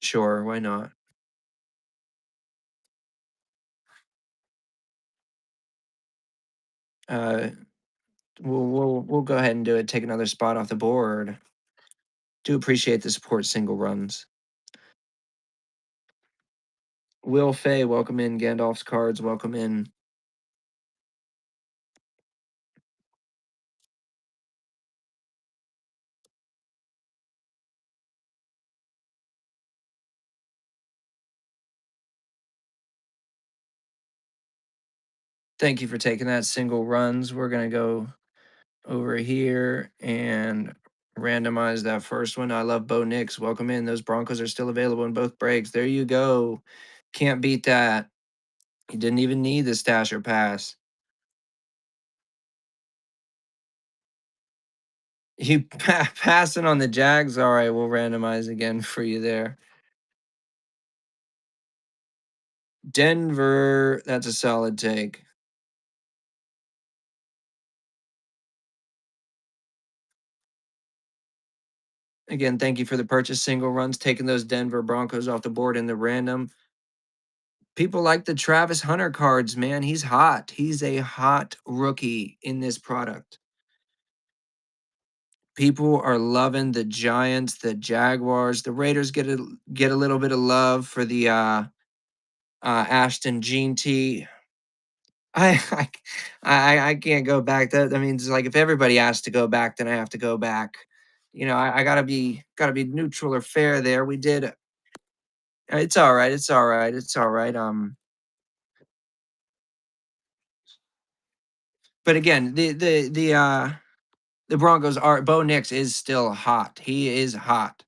Sure, why not? Uh, we'll go ahead and do it. Take another spot off the board. Do appreciate the support. Single runs. Will Fay, welcome in. Gandalf's cards, welcome in. Thank you for taking that. Single runs. We're gonna go over here and randomize that first one. I love Bo Nix. Welcome in. Those Broncos are still available in both breaks. There you go. Can't beat that. He didn't even need the stasher pass. You passing on the Jags? All right, we'll randomize again for you there. Denver, that's a solid take. Again, thank you for the purchase. Single runs, taking those Denver Broncos off the board in the random. People like the Travis Hunter cards, man. He's hot. He's a hot rookie in this product. People are loving the Giants, the Jaguars. The Raiders get a little bit of love for the Ashton Gene T. I, I can't go back. That means like if everybody has to go back, then I have to go back. I gotta be neutral or fair there. We did. It's all right. It's all right. It's all right. But again, the Broncos are Bo Nix is still hot. He is hot.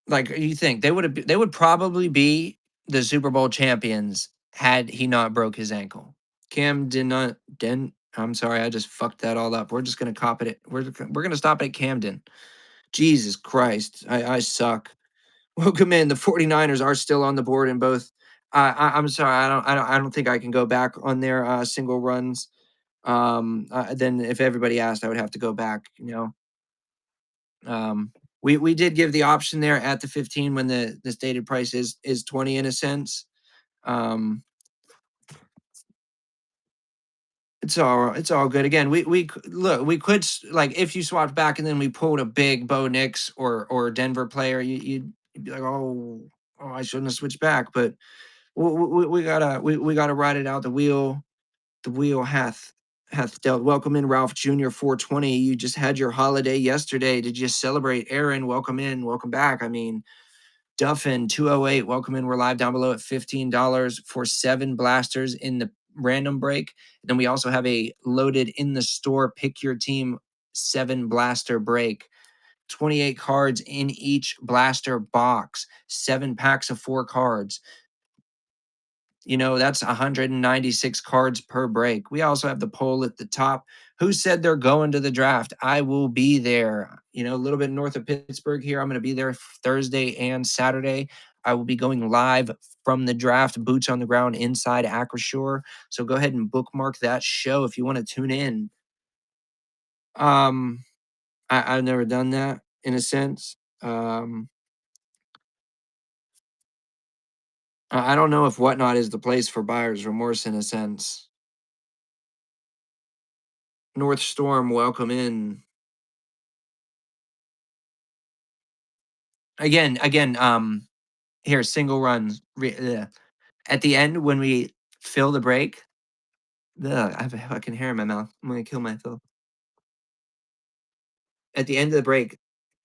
Like you think they would probably be the Super Bowl champions had he not broke his ankle. Cam did not Den I'm sorry, I just fucked that all up. We're just gonna cop it. We're gonna stop at Camden. Jesus Christ, I suck. Welcome in. The 49ers are still on the board in both. I'm sorry, I don't think I can go back on their single runs. Then if everybody asked, I would have to go back. We did give the option there at the 15 when the stated price is 20 in a sense. Um, it's all good. Again, look, we could like if you swapped back and then we pulled a big Bo Nix or Denver player, you'd be like, oh, I shouldn't have switched back. But we gotta ride it out. The wheel hath dealt. Welcome in, Ralph Jr. 420. You just had your holiday yesterday. Did you celebrate? Aaron, welcome in. Welcome back. I mean, Duffin 208. Welcome in. We're live down below at $15 for 7 blasters in the random break. And then we also have a loaded in the store pick your team 7 blaster break. 28 cards in each blaster box, 7 packs of 4 cards. That's 196 cards per break. We also have the poll at the top. Who said they're going to the draft? I will be there. A little bit north of Pittsburgh here. I'm going to be there Thursday and Saturday. I will be going live from the draft, boots on the ground inside Acrisure. So go ahead and bookmark that show if you want to tune in. I've never done that in a sense. I don't know if Whatnot is the place for buyer's remorse in a sense. North Storm, welcome in. Again, here, single runs. At the end, when we fill the break, I have a fucking hair in my mouth. I'm gonna kill myself. At the end of the break,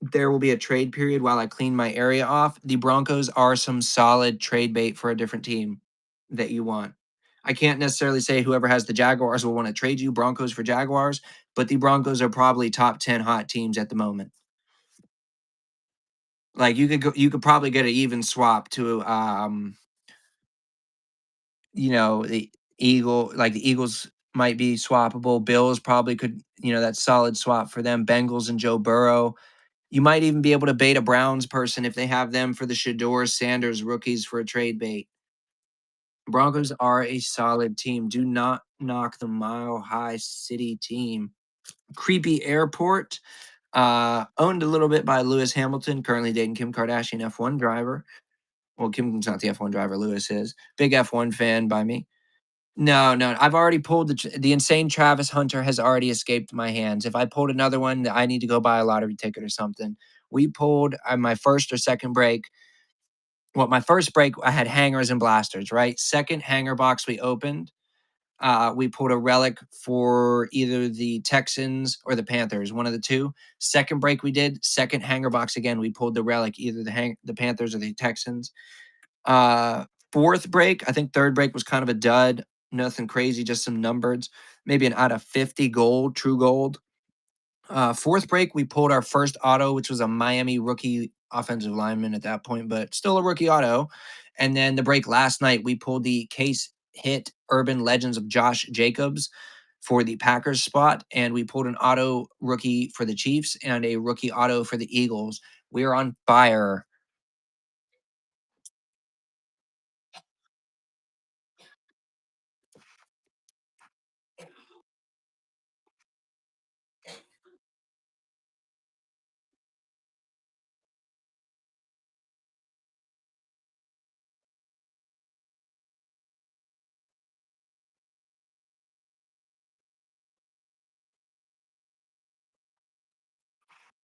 there will be a trade period while I clean my area off. The Broncos are some solid trade bait for a different team that you want. I can't necessarily say whoever has the Jaguars will want to trade you Broncos for Jaguars, but the Broncos are probably top 10 hot teams at the moment. Like you could probably get an even swap to the the Eagles might be swappable. Bills probably could, that's solid swap for them. Bengals and Joe Burrow. You might even be able to bait a Browns person if they have them for the Shador Sanders rookies for a trade bait. Broncos are a solid team. Do not knock the Mile High City team. Creepy Airport, owned a little bit by Lewis Hamilton, currently dating Kim Kardashian F1 driver. Well, Kim's not the F1 driver, Lewis is. Big F1 fan by me. No, no, I've already pulled the insane Travis Hunter has already escaped my hands. If I pulled another one, I need to go buy a lottery ticket or something. We pulled on my first or second break. Well, my first break, I had hangers and blasters, right? Second hanger box we opened, we pulled a relic for either the Texans or the Panthers, one of the two. Second break we did, second hanger box again, we pulled the relic, either the Panthers or the Texans. Fourth break, I think third break was kind of a dud. Nothing crazy, just some numbers. Maybe an out of 50 gold, true gold. Fourth break, we pulled our first auto, which was a Miami rookie offensive lineman at that point, but still a rookie auto. And then the break last night, we pulled the case hit Urban Legends of Josh Jacobs for the Packers spot, and we pulled an auto rookie for the Chiefs and a rookie auto for the Eagles. We are on fire.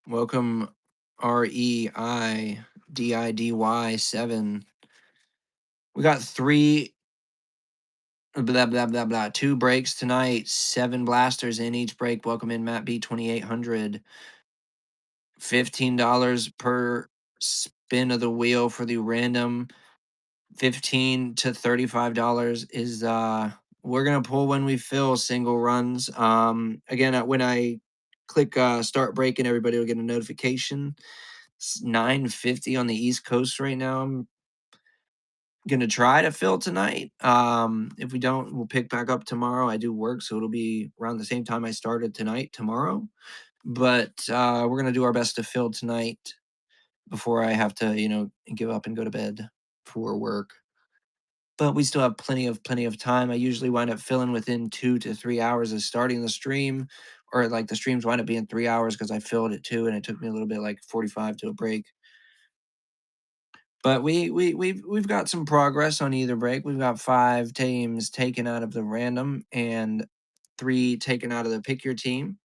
Welcome, REIDIDY7. We got blah blah blah blah 2 breaks tonight, 7 blasters in each break. Welcome in, Matt B 2800. $15 per spin of the wheel for the random. 15 to $35 is we're gonna pull when we fill single runs. Again, when I click start breaking, everybody will get a notification. It's 9:50 on the East Coast right now. Gonna try to fill tonight. If we don't, we'll pick back up tomorrow. I do work, so it'll be around the same time I started tonight tomorrow. But we're gonna do our best to fill tonight before I have to, give up and go to bed for work. But we still have plenty of time. I usually wind up filling within 2 to 3 hours of starting the stream, or like the streams wind up being 3 hours because I filled it too, and it took me a little bit like 45 to a break. But we've got some progress on either break. We've got 5 teams taken out of the random and 3 taken out of the pick your team.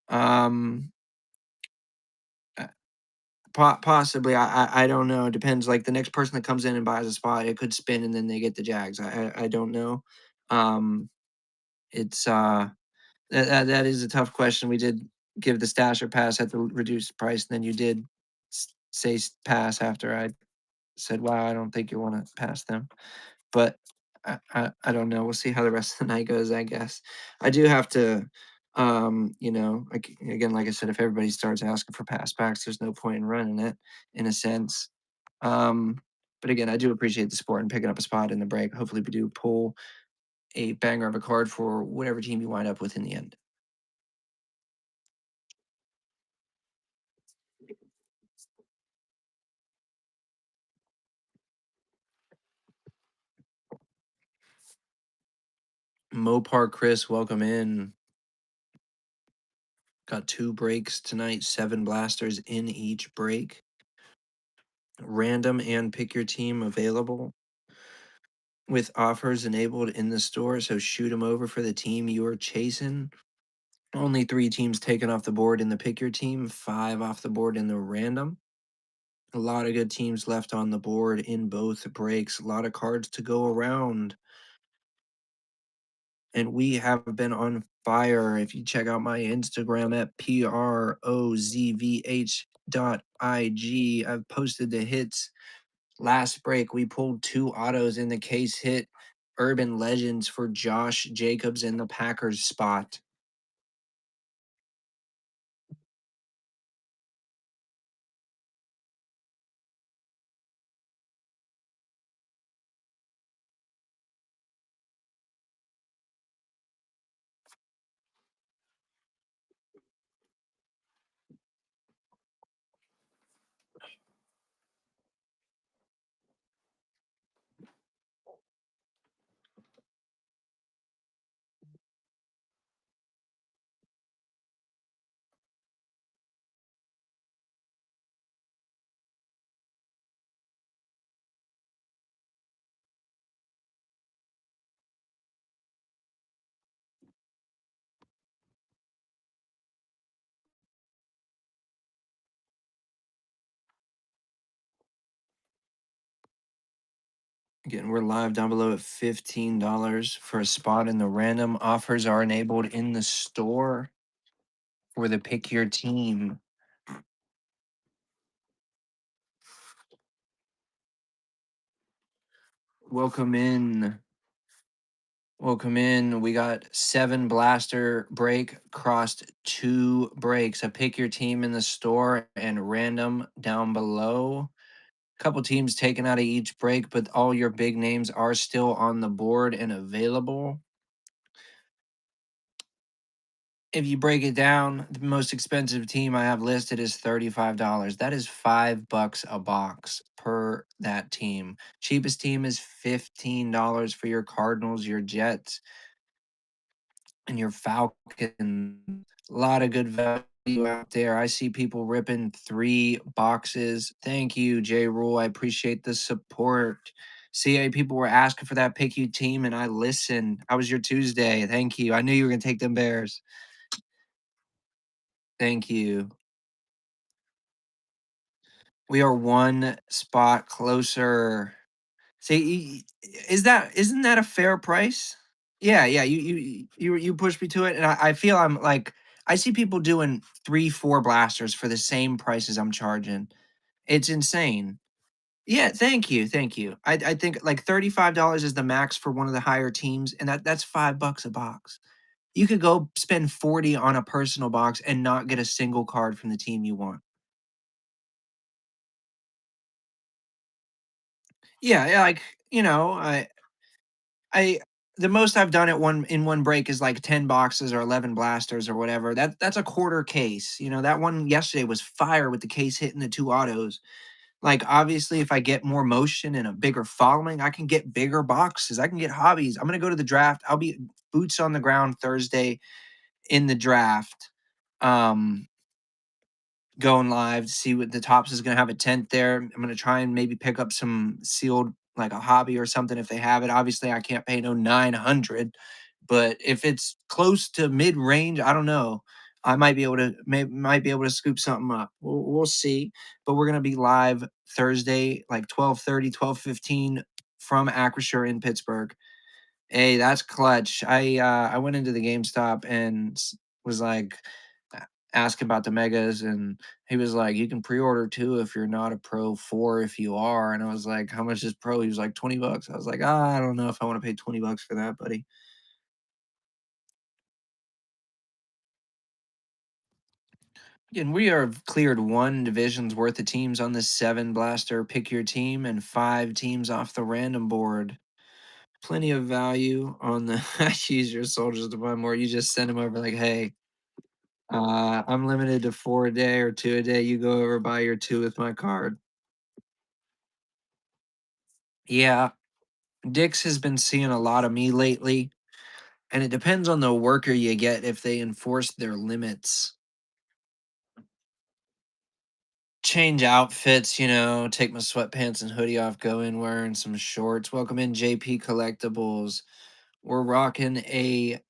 Um, uh, possibly, I don't know. It depends. Like the next person that comes in and buys a spot, it could spin and then they get the Jags. I don't know. Um, it's that is a tough question. We did give the stasher pass at the reduced price, and then you did say pass after I said, "Wow, I don't think you want to pass them." But I don't know. We'll see how the rest of the night goes, I guess. I do have to, like again, like I said, if everybody starts asking for pass backs, there's no point in running it, in a sense. Um, but again, I do appreciate the support and picking up a spot in the break. Hopefully, we do pull a banger of a card for whatever team you wind up with in the end. Mopar Chris, welcome in. Got 2 breaks tonight, 7 blasters in each break. Random and pick your team available with offers enabled in the store. So shoot them over for the team you're chasing. Only 3 teams taken off the board in the pick your team, 5 off the board in the random. A lot of good teams left on the board in both breaks. A lot of cards to go around. And we have been on fire. If you check out my Instagram at PROZVH.IG, I've posted the hits. Last break, we pulled 2 autos in the case hit Urban Legends for Josh Jacobs in the Packers spot. Again, we're live down below at $15 for a spot in the random. Offers are enabled in the store for the pick your team. Welcome in. Welcome in. We got 7 blaster break, crossed 2 breaks. A pick your team in the store and random down below. Couple teams taken out of each break, but all your big names are still on the board and available. If you break it down, the most expensive team I have listed is $35. That is $5 a box per that team. Cheapest team is $15 for your Cardinals, your Jets, and your Falcons. A lot of good value out there. I see people ripping 3 boxes. Thank you, J Rule. I appreciate the support. CA people were asking for that pick you team, and I listened. How was your Tuesday? Thank you. I knew you were gonna take them Bears. Thank you. We are 1 spot closer. See, isn't that a fair price? Yeah, yeah, you pushed me to it, and I feel I'm like I see people doing 3, 4 blasters for the same prices I'm charging. It's insane. Yeah, thank you, thank you. I think like $35 is the max for one of the higher teams, and that's $5 a box. You could go spend 40 on a personal box and not get a single card from the team you want. Yeah, yeah, like, I the most I've done at one break is like 10 boxes or 11 blasters or whatever. That's a quarter case. That one yesterday was fire with the case hitting the two autos. Like, obviously, if I get more motion and a bigger following, I can get bigger boxes. I can get hobbies. I'm gonna go to the draft. I'll be boots on the ground Thursday in the draft. Um, Going live to see what the Tops is gonna have a tent there. I'm gonna try and maybe pick up some sealed, like a hobby or something if they have it. Obviously, I can't pay no 900, but if it's close to mid range, I don't know. I might be able to might be able to scoop something up. We'll see. But we're gonna be live Thursday, like 12:30, 12:15 from Acrisure in Pittsburgh. Hey, that's clutch. I went into the GameStop and was like asking about the megas, and he was like, "You can pre-order 2 if you're not a pro, 4 if you are." And I was like, "How much is pro?" He was like, "$20." I was like, I don't know if I want to pay $20 for that, buddy." And we are cleared 1 division's worth of teams on this 7 blaster pick your team and 5 teams off the random board. Plenty of value on the use your soldiers to buy more. You just send them over like, "Hey, I'm limited to 4 a day or 2 a day. You go over, buy your 2 with my card." Yeah, Dix has been seeing a lot of me lately, and it depends on the worker you get if they enforce their limits. Change outfits, take my sweatpants and hoodie off, go in wearing some shorts. Welcome in JP Collectibles. We're rocking a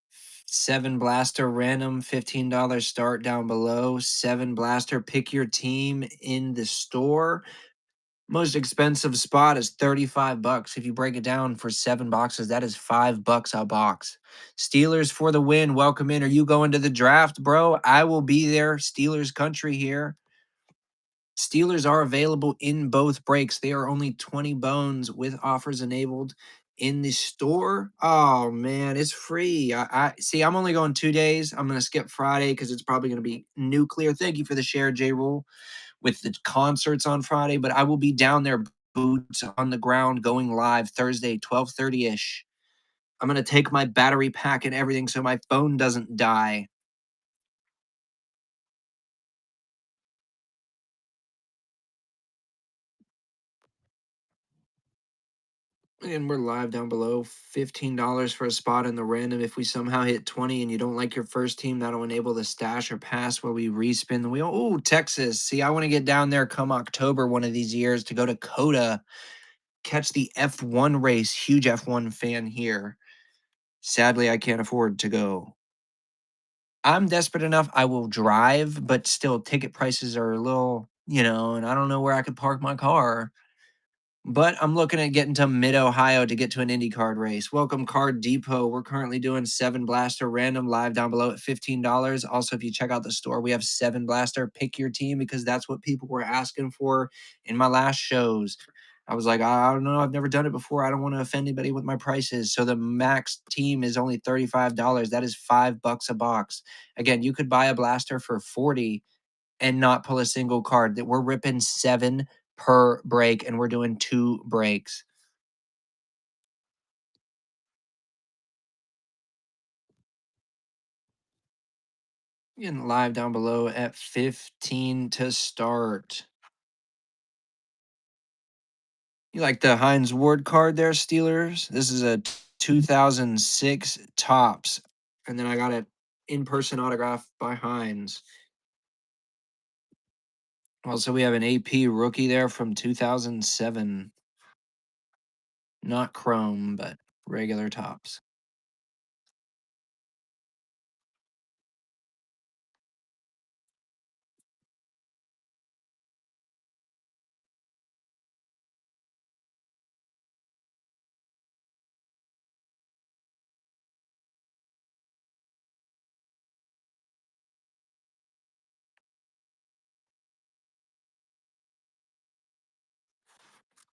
7 blaster random $15 start down below. 7 blaster, pick your team in the store. Most expensive spot is 35 bucks. If you break it down for 7 boxes, that is $5 a box. Steelers for the win. Welcome in. Are you going to the draft, bro? I will be there. Steelers country here. Steelers are available in both breaks. They are only 20 bones with offers enabled in the store. Oh man, it's free. I see. I'm only going 2 days. I'm gonna skip Friday because it's probably gonna be nuclear. Thank you for the share, J Rule, with the concerts on Friday, but I will be down there, boots on the ground, going live Thursday, 12:30 ish. I'm gonna take my battery pack and everything so my phone doesn't die. And we're live down below. $15 for a spot in the random. If we somehow hit 20 and you don't like your first team, that'll enable the stash or pass where we respin the wheel. Oh, Texas. See, I want to get down there come October one of these years to go to Coda, catch the F1 race. Huge F1 fan here. Sadly, I can't afford to go. I'm desperate enough. I will drive, but still, ticket prices are a little, and I don't know where I could park my car. But I'm looking at getting to Mid Ohio to get to an Indy card race. Welcome, Card Depot. We're currently doing 7 Blaster random live down below at $15. Also, if you check out the store, we have 7 Blaster. Pick your team because that's what people were asking for in my last shows. I was like, I don't know. I've never done it before. I don't want to offend anybody with my prices. So the max team is only $35. That is $5 a box. Again, you could buy a blaster for 40 and not pull a single card. That we're ripping 7 per break and we're doing 2 breaks. Getting live down below at 15 to start. You like the Heinz Ward card there, Steelers? This is a 2006 Tops. And then I got it in person autograph by Heinz. Also, we have an AP rookie there from 2007. Not chrome, but regular Tops.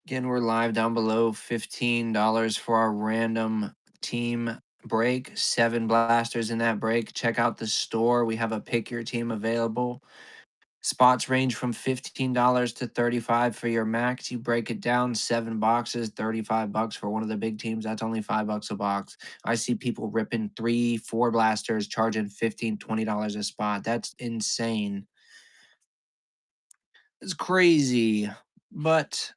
Again, we're live down below. $15 for our random team break. 7 blasters in that break. Check out the store. We have a pick your team available. Spots range from $15 to 35 for your max. You break it down, 7 boxes, 35 bucks for one of the big teams. That's only $5 a box. I see people ripping 3, 4 blasters, charging 15, $20 a spot. That's insane. It's crazy. But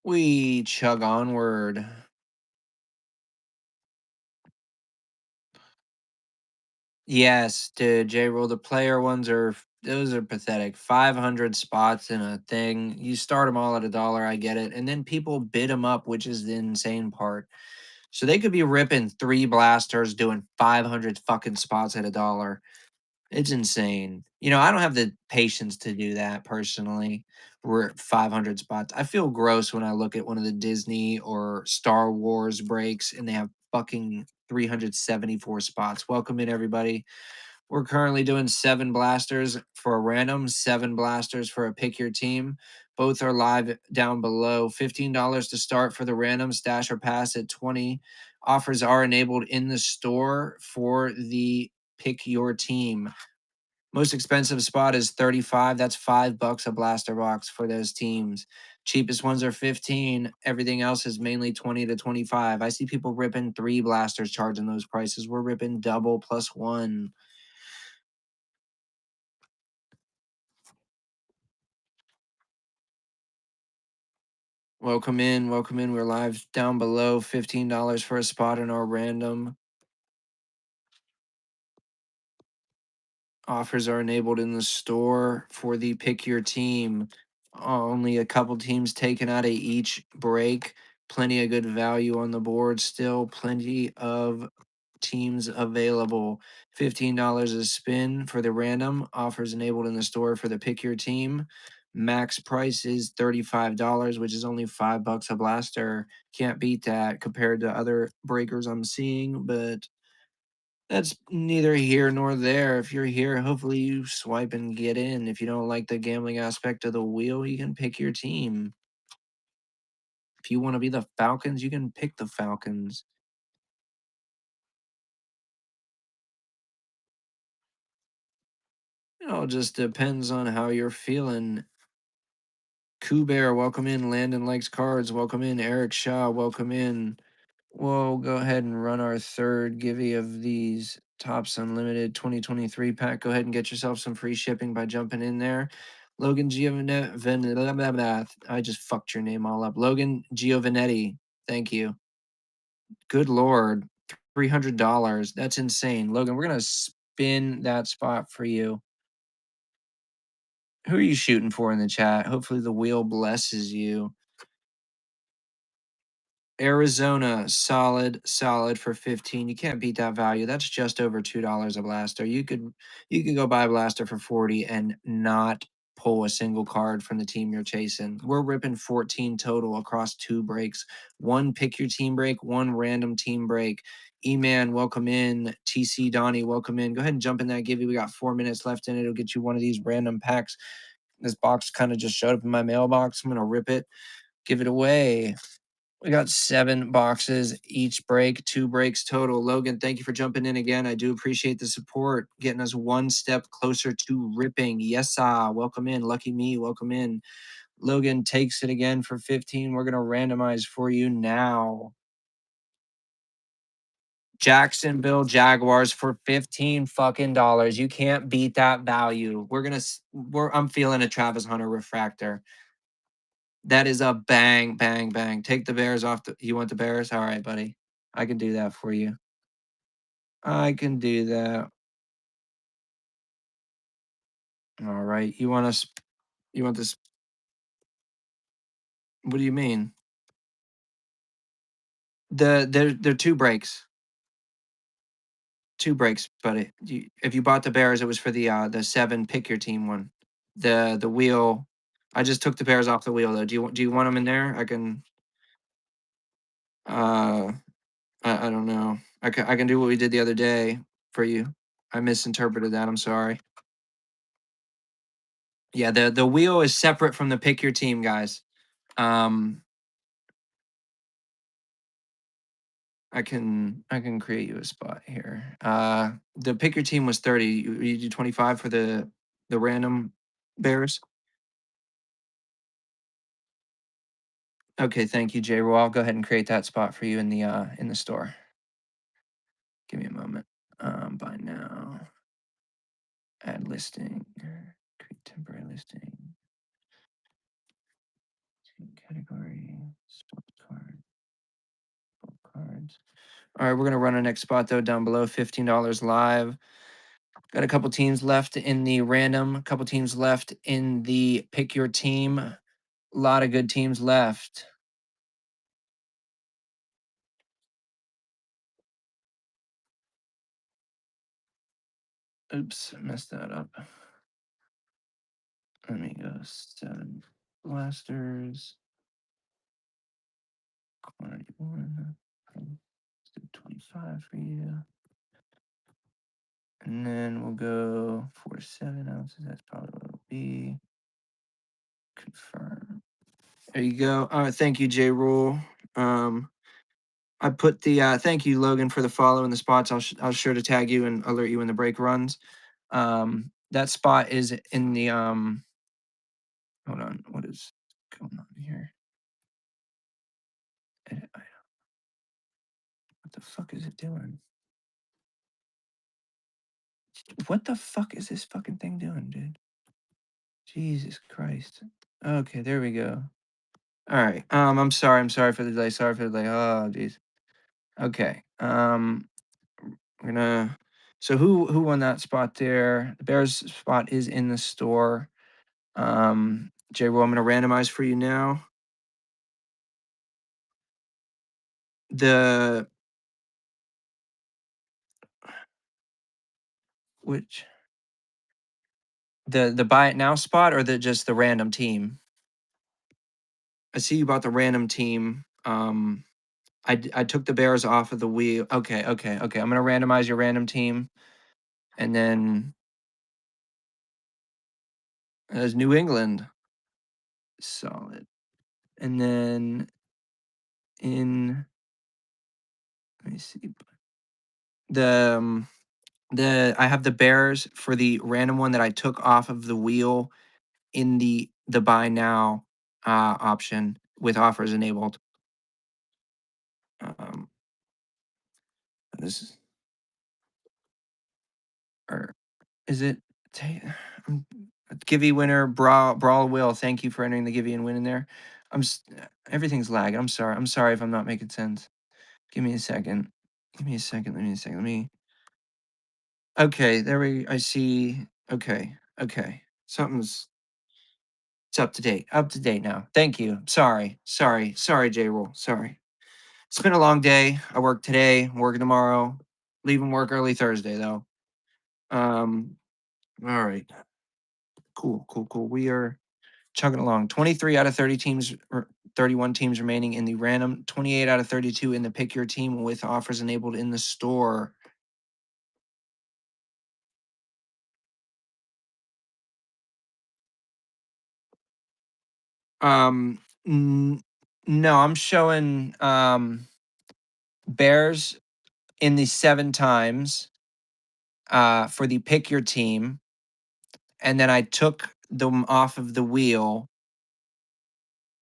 we chug onward. Yes, dude, J-Roll, the player ones are those are pathetic. 500 spots in a thing. You start them all at a dollar, I get it. And then people bid them up, which is the insane part. So they could be ripping 3 blasters doing 500 fucking spots at a dollar. It's insane. I don't have the patience to do that personally. We're at 500 spots. I feel gross when I look at one of the Disney or Star Wars breaks and they have fucking 374 spots. Welcome in, everybody. We're currently doing 7 blasters for a random, 7 blasters for a pick your team. Both are live down below. $15 to start for the random stash or pass at 20. Offers are enabled in the store for the pick your team. Most expensive spot is 35. That's $5 a blaster box for those teams. Cheapest ones are 15. Everything else is mainly 20 to 25. I see people ripping 3 blasters charging those prices. We're ripping double plus 1. Welcome in, welcome in. We're live down below. $15 for a spot in our random. Offers are enabled in the store for the pick your team. Only a couple teams taken out of each break. Plenty of good value on the board still. Plenty of teams available. $15 a spin for the random. Offers enabled in the store for the pick your team. Max price is $35, which is only $5 a blaster. Can't beat that compared to other breakers I'm seeing, but that's neither here nor there. If you're here, hopefully you swipe and get in. If you don't like the gambling aspect of the wheel, you can pick your team. If you want to be the Falcons, you can pick the Falcons. It all just depends on how you're feeling. Koo Bear, welcome in. Landon likes cards. Welcome in. Eric Shaw, welcome in. We'll go ahead and run our third giveaway of these Topps Unlimited 2023 pack. Go ahead and get yourself some free shipping by jumping in there. Logan Giovanetti, I just fucked your name all up. Logan Giovanetti, thank you. Good lord, $300. That's insane. Logan, we're gonna spin that spot for you. Who are you shooting for in the chat? Hopefully the wheel blesses you. Arizona, solid for 15. You can't beat that value. That's just over $2 a blaster. You could go buy a blaster for 40 and not pull a single card from the team you're chasing. We're ripping 14 total across 2 breaks. One pick your team break, one random team break. E-Man, welcome in. TC Donnie, welcome in. Go ahead and jump in that giveaway. We got 4 minutes left in it. It'll get you one of these random packs. This box kind of just showed up in my mailbox. I'm gonna rip it, give it away. We got 7 boxes each break, 2 breaks total. Logan, thank you for jumping in again. I do appreciate the support, getting us one step closer to ripping. Yes, welcome in. Lucky me, welcome in. Logan takes it again for 15. We're going to randomize for you now. Jacksonville Jaguars for 15 fucking dollars. You can't beat that value. I'm feeling a Travis Hunter refractor. That is a bang, bang, bang. Take the Bears off. You want the Bears? All right, buddy. I can do that for you. I can do that. All right. You want this? What do you mean? They're 2 breaks. 2 breaks, buddy. If you bought the Bears, it was for the 7 pick your team one. The wheel. I just took the Bears off the wheel though. Do you want them in there? I can. Uh, I don't know. I can do what we did the other day for you. I misinterpreted that. I'm sorry. Yeah, the wheel is separate from the pick your team, guys. Um, I can create you a spot here. The pick your team was 30. You do 25 for the random bears. Okay, thank you, Jay. Well, I'll go ahead and create that spot for you in the store. Give me a moment. Buy now. Add listing. Create temporary listing. Category. Sports card. Cards. All right, we're gonna run our next spot though down below, $15 live. Got a couple teams left in the random, a couple teams left in the pick your team. A lot of good teams left. Oops, I messed that up. Let me go 7 blasters. Quantity 1. Let's do 25 for you. And then we'll go 4 to 7 ounces. That's probably what it'll be. Confirm. There you go. All right, thank you, J Rule. I put the thank you, Logan, for the follow in the spots. I'll sure to tag you and alert you when the break runs. That spot is in the hold on, what is going on here? Edit item. What the fuck is it doing? What the fuck is this fucking thing doing, dude? Jesus Christ. Okay, there we go. All right. I'm sorry. I'm sorry for the delay. Sorry for the delay. Oh, jeez. Okay. We're gonna. So who won that spot there? The Bears spot is in the store. Jay, well, I'm gonna randomize for you now. The which the buy it now spot or the random team? I see you bought the random team. I took the Bears off of the wheel. Okay, okay, okay. I'm gonna randomize your random team, and then as New England, solid, and then in let me see the I have the Bears for the random one that I took off of the wheel in the buy now option with offers enabled. Um, this is or is it? Um, Givey winner brawl will. Thank you for entering the Givey and winning there. Everything's lagging. I'm sorry. I'm sorry if I'm not making sense. Give me a second. Give me a second. Let me a second. Let me. Okay, there we. I see. Okay. Okay. Something's. It's up to date. Up to date now. Thank you. Sorry. Sorry. Sorry, J Rule. Sorry. It's been a long day. I work today. I'm working tomorrow. Leaving work early Thursday though. Um. All right. Cool. Cool. Cool. We are chugging along. 23 out of 30 teams, or 31 teams remaining in the random. 28 out of 32 in the pick your team with offers enabled in the store. Um. No, I'm showing Bears in the 7 times for the pick your team, and then I took them off of the wheel,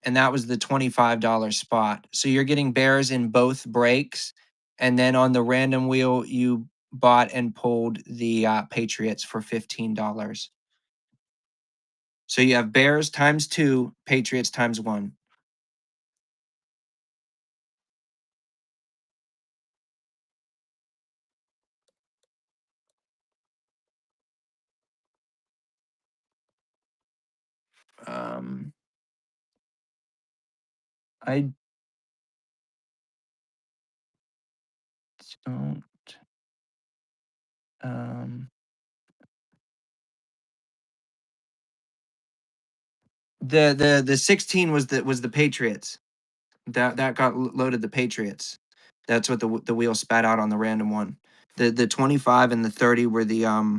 and that was the $25 spot. So you're getting Bears in both breaks, and then on the random wheel you bought and pulled the Patriots for $15. So you have Bears times 2, Patriots times 1. Um, I don't. Um, the 16 was the Patriots. That got loaded the Patriots. That's what the wheel spat out on the random one. The 25 and the 30 were the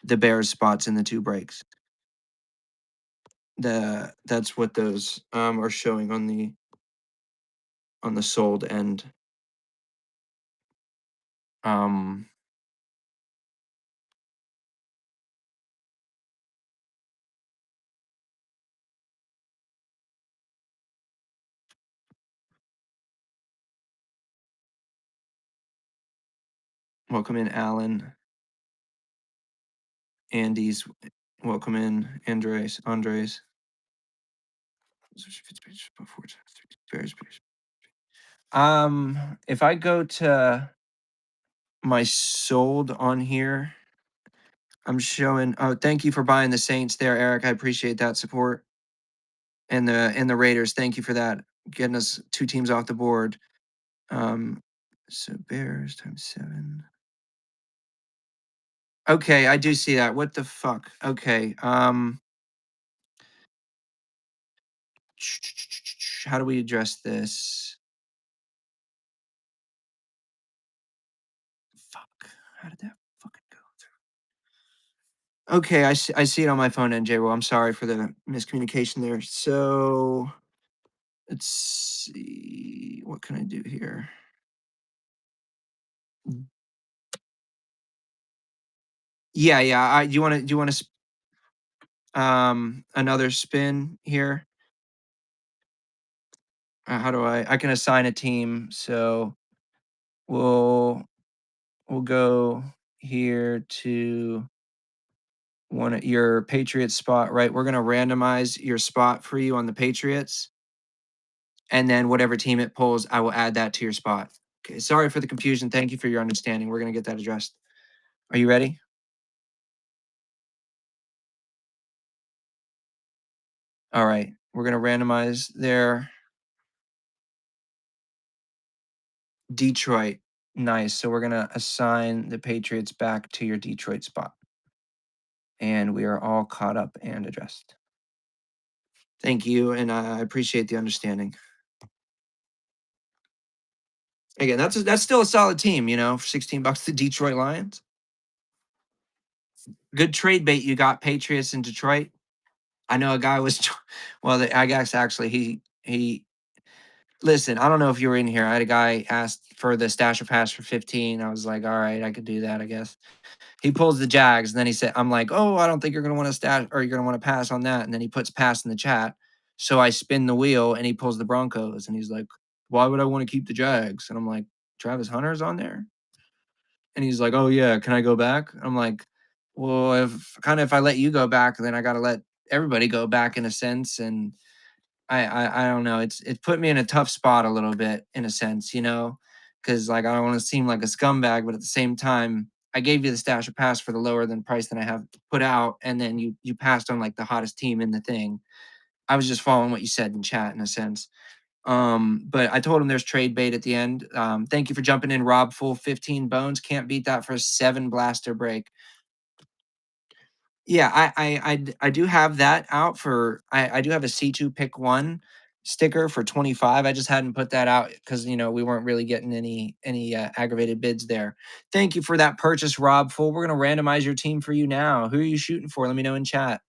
Bears spots in the 2 breaks. That's what those are showing on the sold end. Um, welcome in, Alan. Andy's welcome in, Andres. If I go to my sold on here, I'm showing. Oh, thank you for buying the Saints there, Eric. I appreciate that support. And the Raiders, thank you for that, getting us 2 teams off the board. So Bears times 7. Okay, I do see that. What the fuck? Okay. How do we address this? Fuck. How did that fucking go through? Okay, I see it on my phone, NJ. Well, I'm sorry for the miscommunication there. So let's see. What can I do here? Yeah, yeah. Do you want to another spin here? How do I can assign a team. So we'll we'll go here to one at your Patriots spot, right? We're gonna randomize your spot for you on the Patriots, and then whatever team it pulls, I will add that to your spot. Okay, sorry for the confusion. Thank you for your understanding. We're gonna get that addressed. Are you ready? All right. We're gonna randomize their Detroit. Nice. So we're gonna assign the Patriots back to your Detroit spot. And we are all caught up and addressed. Thank you, and I appreciate the understanding. Again, that's still a solid team, for 16 bucks, the Detroit Lions. Good trade bait you got, Patriots in Detroit. I know a guy was well, I guess actually he listen, I don't know if you were in here. I had a guy asked for the stash of pass for 15. I was like, all right, I could do that, I guess. He pulls the Jags, and then he said, I'm like, oh, I don't think you're gonna want to stash or you're gonna want to pass on that. And then he puts pass in the chat. So I spin the wheel and he pulls the Broncos, and he's like, why would I want to keep the Jags? And I'm like, Travis Hunter's on there. And he's like, "Oh yeah, can I go back?" I'm like, "Well, if I let you go back, then I got to let everybody go back in a sense." And I don't know. It's put me in a tough spot a little bit in a sense, because like I don't want to seem like a scumbag, but at the same time, I gave you the stash of pass for the lower than price that I have put out, and then you passed on like the hottest team in the thing. I was just following what you said in chat in a sense. But I told him there's trade bait at the end. Thank you for jumping in, Rob. Full 15 bones. Can't beat that for a 7 blaster break. Yeah, I do have that out for I do have a C2 pick one sticker for 25. I just hadn't put that out because we weren't really getting any aggravated bids there. Thank you for that purchase, Rob. Full. We're gonna randomize your team for you now. Who are you shooting for? Let me know in chat.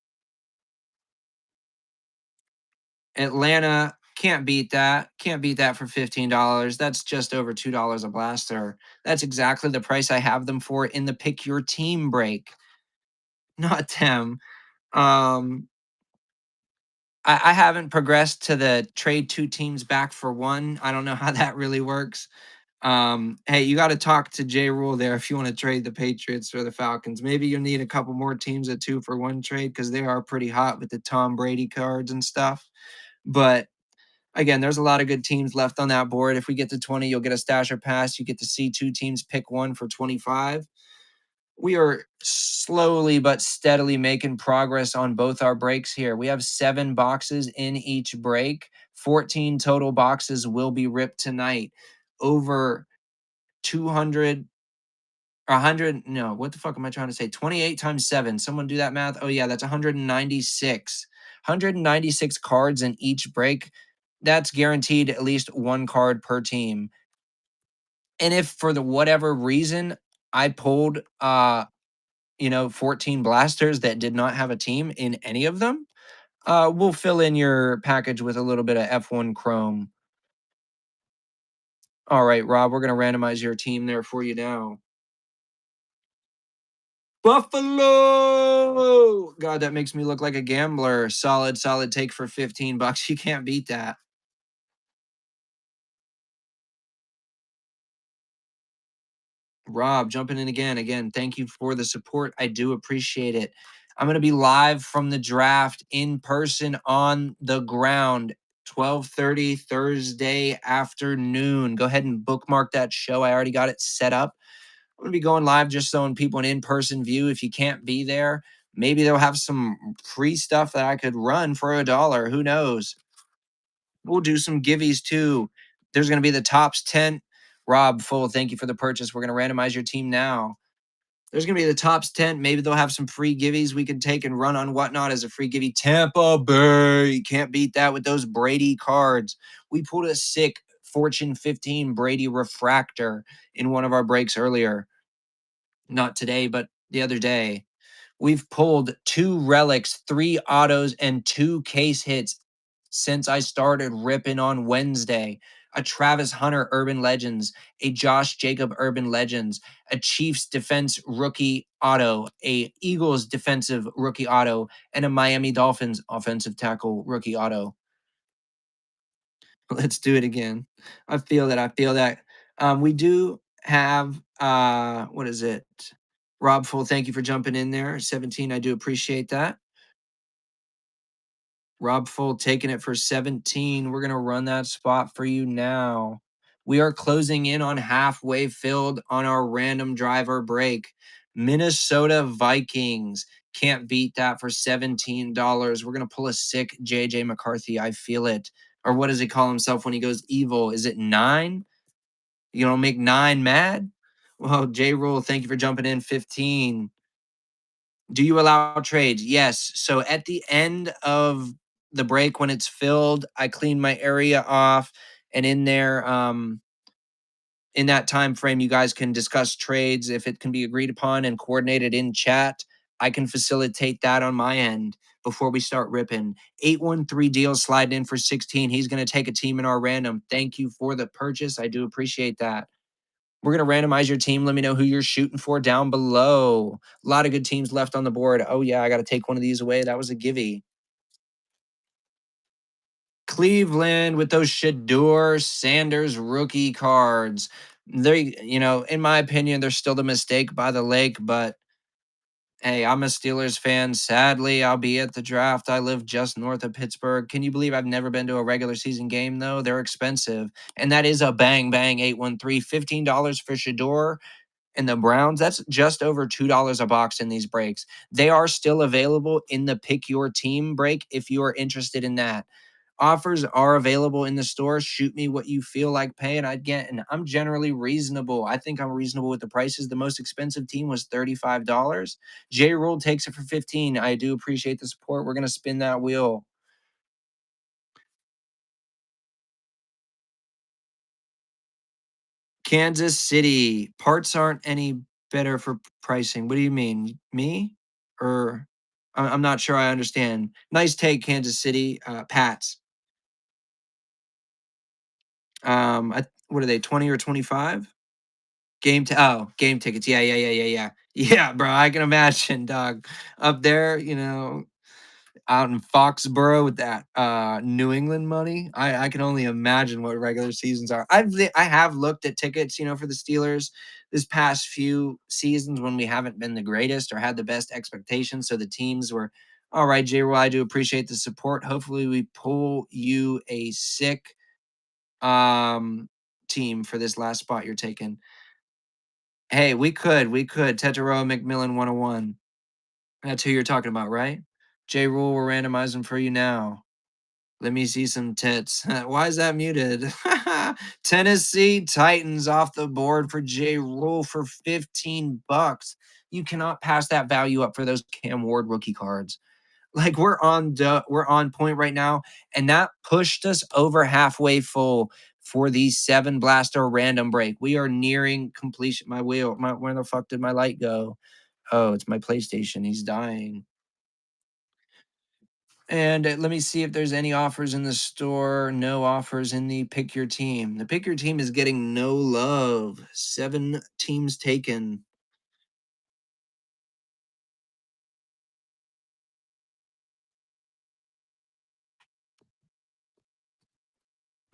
Atlanta can't beat that. Can't beat that for $15. That's just over $2 a blaster. That's exactly the price I have them for in the pick your team break. Not them. Um, I haven't progressed to the trade 2 teams back for 1. I don't know how that really works. Hey, you got to talk to J Rule there if you want to trade the Patriots or the Falcons. Maybe you need a couple more teams at 2 for 1 trade because they are pretty hot with the Tom Brady cards and stuff. But again, there's a lot of good teams left on that board. If we get to 20, you'll get a stash or pass. You get to see 2 teams pick 1 for 25. We are slowly but steadily making progress on both our breaks here. We have 7 boxes in each break. 14 total boxes will be ripped tonight. Over 200 100, no, what the fuck am I trying to say? 28 times 7. Someone do that math. Oh yeah, that's 196. 196 cards in each break. That's guaranteed at least 1 card per team. And if for the whatever reason I pulled 14 blasters that did not have a team in any of them, we'll fill in your package with a little bit of F1 Chrome. All right, Rob, we're going to randomize your team there for you now. Buffalo. God, that makes me look like a gambler. Solid, solid take for 15 bucks. You can't beat that. Rob, jumping in again. Again, thank you for the support. I do appreciate it. I'm going to be live from the draft in person on the ground 12:30 Thursday afternoon. Go ahead and bookmark that show. I already got it set up. I'm going to be going live just showing people an in-person view. If you can't be there, maybe they'll have some free stuff that I could run for $1. Who knows? We'll do some givvies too. There's going to be the tops 10. Rob, full, thank you for the purchase. We're going to randomize your team now. There's going to be the tops 10. Maybe they'll have some free givvies we can take and run on whatnot as a free givvy. Tampa Bay. You can't beat that with those Brady cards. We pulled a sick Fortune 15 Brady refractor in one of our breaks earlier. Not today, but the other day. We've pulled 2 relics, 3 autos, and 2 case hits since I started ripping on Wednesday. A Travis Hunter Urban Legends, a Josh Jacob Urban Legends, a Chiefs defense rookie auto, a Eagles defensive rookie auto, and a Miami Dolphins offensive tackle rookie auto. Let's do it again. I feel that. I feel that. We do have what is it? Rob Full, thank you for jumping in there. 17, I do appreciate that. Rob Full taking it for 17. We're gonna run that spot for you now. We are closing in on halfway filled on our random driver break. Minnesota Vikings. Can't beat that for $17. We're gonna pull a sick JJ McCarthy. I feel it. Or what does he call himself when he goes evil? Is it 9? You know, make 9 mad? Well, J Rule, thank you for jumping in. 15. Do you allow trades? Yes. So at the end of the break, when it's filled, I clean my area off, and in there, in that time frame, you guys can discuss trades if it can be agreed upon and coordinated in chat. I can facilitate that on my end before we start ripping. 813 deals sliding in for 16. He's going to take a team in our random. Thank you for the purchase. I do appreciate that. We're going to randomize your team. Let me know who you're shooting for down below. A lot of good teams left on the board. Oh, yeah, I got to take one of these away. That was a givey. Cleveland with those Shador Sanders rookie cards. They, in my opinion, they're still the mistake by the lake, but hey, I'm a Steelers fan. Sadly, I'll be at the draft. I live just north of Pittsburgh. Can you believe I've never been to a regular season game, though? They're expensive. And that is a bang, bang 813. $15 for Shador and the Browns, that's just over $2 a box in these breaks. They are still available in the pick your team break if you are interested in that. Offers are available in the store. Shoot me what you feel like paying. I'd get, and I'm generally reasonable. I think I'm reasonable with the prices. The most expensive team was $35. J Rule takes it for 15. I do appreciate the support. We're gonna spin that wheel. Kansas City. Parts aren't any better for pricing. What do you mean? Me? Or I'm not sure I understand. Nice take, Kansas City. Pats. What are they, 20 or 25? Game tickets. Yeah, yeah, yeah, yeah, yeah. Yeah, bro. I can imagine, dog. Up there, out in Foxborough with that New England money. I can only imagine what regular seasons are. I have looked at tickets, for the Steelers this past few seasons when we haven't been the greatest or had the best expectations. So the teams were all right, J. Well, I do appreciate the support. Hopefully we pull you a sick team for this last spot you're taking. Hey, we could. Tetaroa McMillan 101. That's who you're talking about, right? J. Rule, we're randomizing for you now. Let me see some tits. Why is that muted? Tennessee Titans off the board for J. Rule for 15 bucks. You cannot pass that value up for those Cam Ward rookie cards. Like we're on point right now, and that pushed us over halfway full for the 7 blaster random break. We are nearing completion. Where the fuck did my light go? Oh, it's my PlayStation. He's dying. And let me see if there's any offers in the store. No offers in the pick your team. The pick your team is getting no love. 7 teams taken.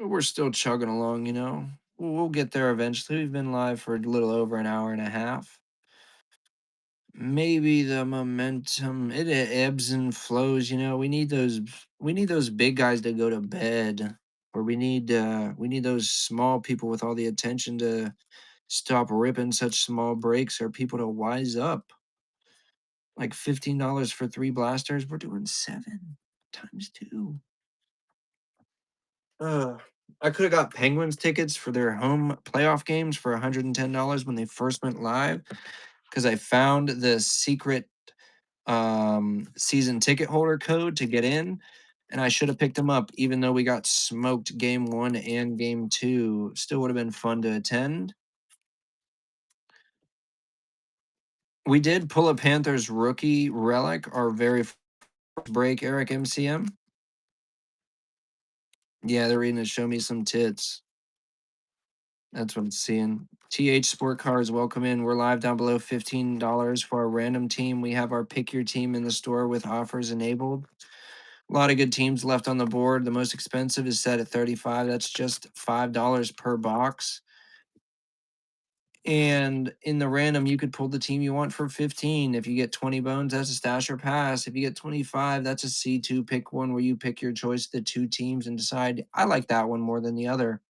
We're still chugging along, you know. We'll get there eventually. We've been live for a little over an hour and a half. Maybe the momentum it ebbs and flows, you know. We need those big guys to go to bed. Or we need those small people with all the attention to stop ripping such small breaks, or people to wise up. Like $15 for 3 blasters, we're doing 7 times 2. Ugh. I coulda got Penguins tickets for their home playoff games for $110 when they first went live, because I found the secret, season ticket holder code to get in, and I should have picked them up even though we got smoked game 1 and game 2. Still would have been fun to attend. We did pull a Panthers rookie relic, our very first break, Eric MCM. Yeah, they're reading to show me some tits. That's what I'm seeing. TH Sport Cars, welcome in. We're live down below $15 for our random team. We have our pick your team in the store with offers enabled. A lot of good teams left on the board. The most expensive is set at 35. That's just $5 per box. And in the random, you could pull the team you want for 15. If you get 20 bones, that's a stash or pass. If you get 25, that's a C2 pick one where you pick your choice of the two teams and decide, I like that one more than the other.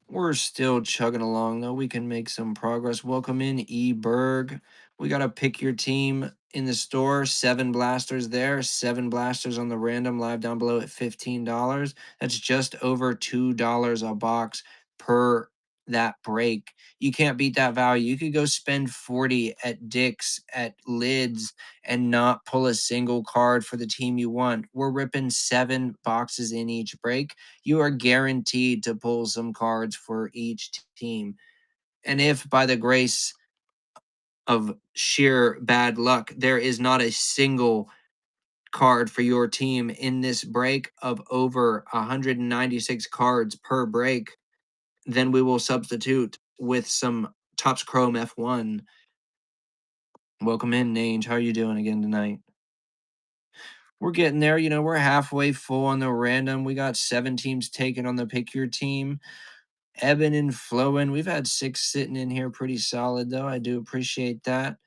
We're still chugging along, though. We can make some progress. Welcome in, E. Berg. We got to pick your team in the store. 7 blasters there, 7 blasters on the random live down below at $15. That's just over $2 a box per that break. You can't beat that value. You could go spend 40 at Dick's, at Lids, and not pull a single card for the team you want. We're ripping 7 boxes in each break. You are guaranteed to pull some cards for each team. And if by the grace of sheer bad luck, there is not a single card for your team in this break of over 196 cards per break, then we will substitute with some Topps Chrome F1. Welcome in, Nange. How are you doing again tonight? We're getting there. You know, we're halfway full on the random. We got 7 teams taken on the pick your team. Ebbing and flowing. We've had 6 sitting in here pretty solid, though. I do appreciate that.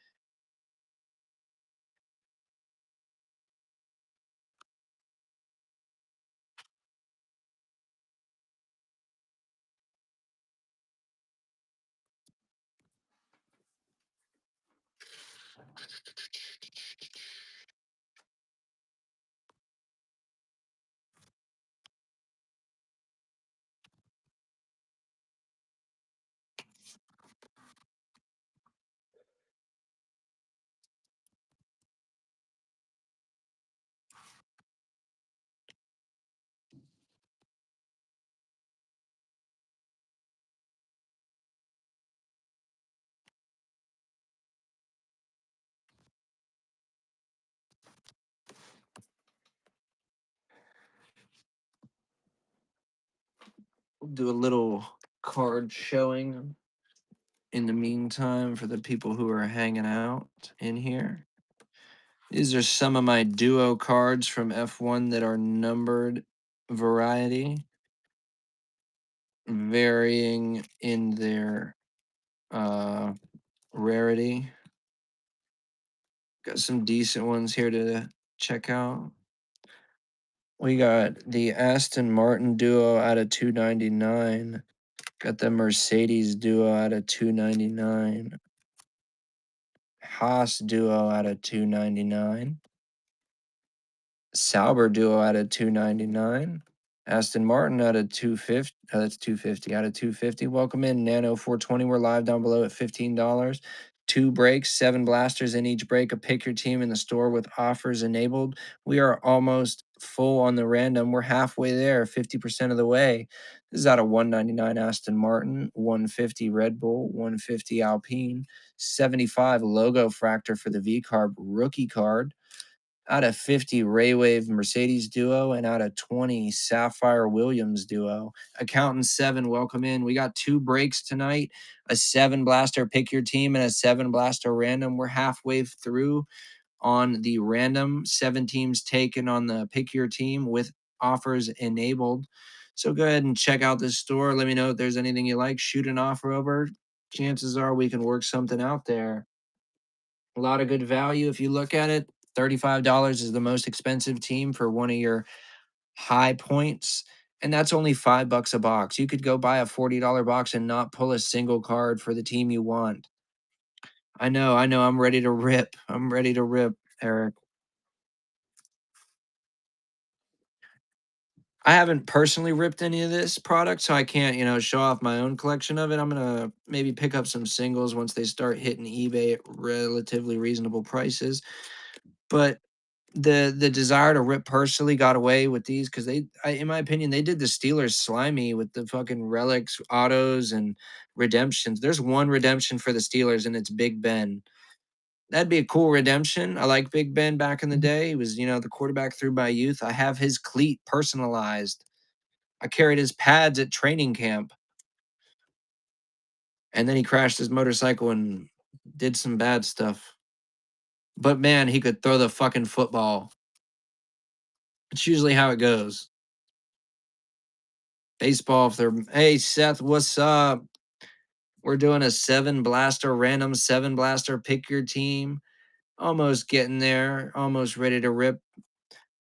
We'll do a little card showing in the meantime for the people who are hanging out in here. These are some of my duo cards from F1 that are numbered variety, varying in their uh, rarity. Got some decent ones here to check out. We got the Aston Martin duo out of 299. Got the Mercedes duo out of 299. Haas duo out of 299. Sauber duo out of 299. Aston Martin out of 250. That's 250 out of 250. Welcome in, Nano 420. We're live down below at $15. 2 breaks, 7 blasters in each break. A pick your team in the store with offers enabled. We are almost full on the random. We're halfway there, 50% of the way. This is out of 199 Aston Martin, 150 Red Bull, 150 Alpine, 75 logo fractor for the V Carb rookie card, out of 50 Raywave Mercedes duo, and out of 20 Sapphire Williams duo. Accountant 7, welcome in. We got 2 breaks tonight, a 7 blaster pick your team and a 7 blaster random. We're halfway through. on the random 7 teams taken on the pick your team with offers enabled. So go ahead and check out this store. Let me know if there's anything you like. Shoot an offer over. Chances are we can work something out there. A lot of good value if you look at it. $35 is the most expensive team for one of your high points. And that's only $5 a box. You could go buy a $40 box and not pull a single card for the team you want. I know. I'm ready to rip. I'm ready to rip, Eric. I haven't personally ripped any of this product, so I can't, show off my own collection of it. I'm gonna maybe pick up some singles once they start hitting eBay at relatively reasonable prices. But the desire to rip personally got away with these because in my opinion, they did the Steelers slimy with the fucking relics, autos, and redemptions. There's one redemption for the Steelers, and it's Big Ben. That'd be a cool redemption. I like Big Ben back in the day. He was, the quarterback through my youth. I have his cleat personalized. I carried his pads at training camp. And then he crashed his motorcycle and did some bad stuff. But man, he could throw the fucking football. It's usually how it goes. Baseball, if they're, hey, Seth, what's up? We're doing a 7 blaster, random 7 blaster, pick your team. Almost getting there, almost ready to rip.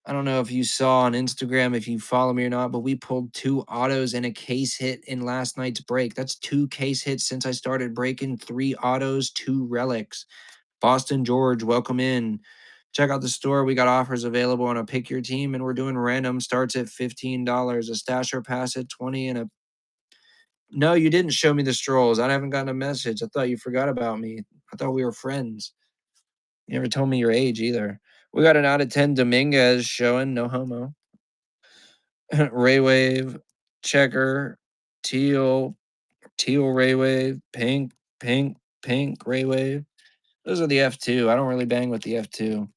I don't know if you saw on Instagram, if you follow me or not, but we pulled 2 autos and a case hit in last night's break. That's 2 case hits since I started breaking, 3 autos, 2 relics. Boston George, welcome in. Check out the store. We got offers available on a pick your team, and we're doing random starts at $15, a stash or pass at 20, and a no, you didn't show me the strolls. I haven't gotten a message. I thought you forgot about me. I thought we were friends. You never told me your age either. We got an out of 10 Dominguez showing, no homo. Ray Wave, Checker, Teal, Teal Ray Wave, Pink, Pink, Pink, Ray Wave. Those are the F2. I don't really bang with the F2.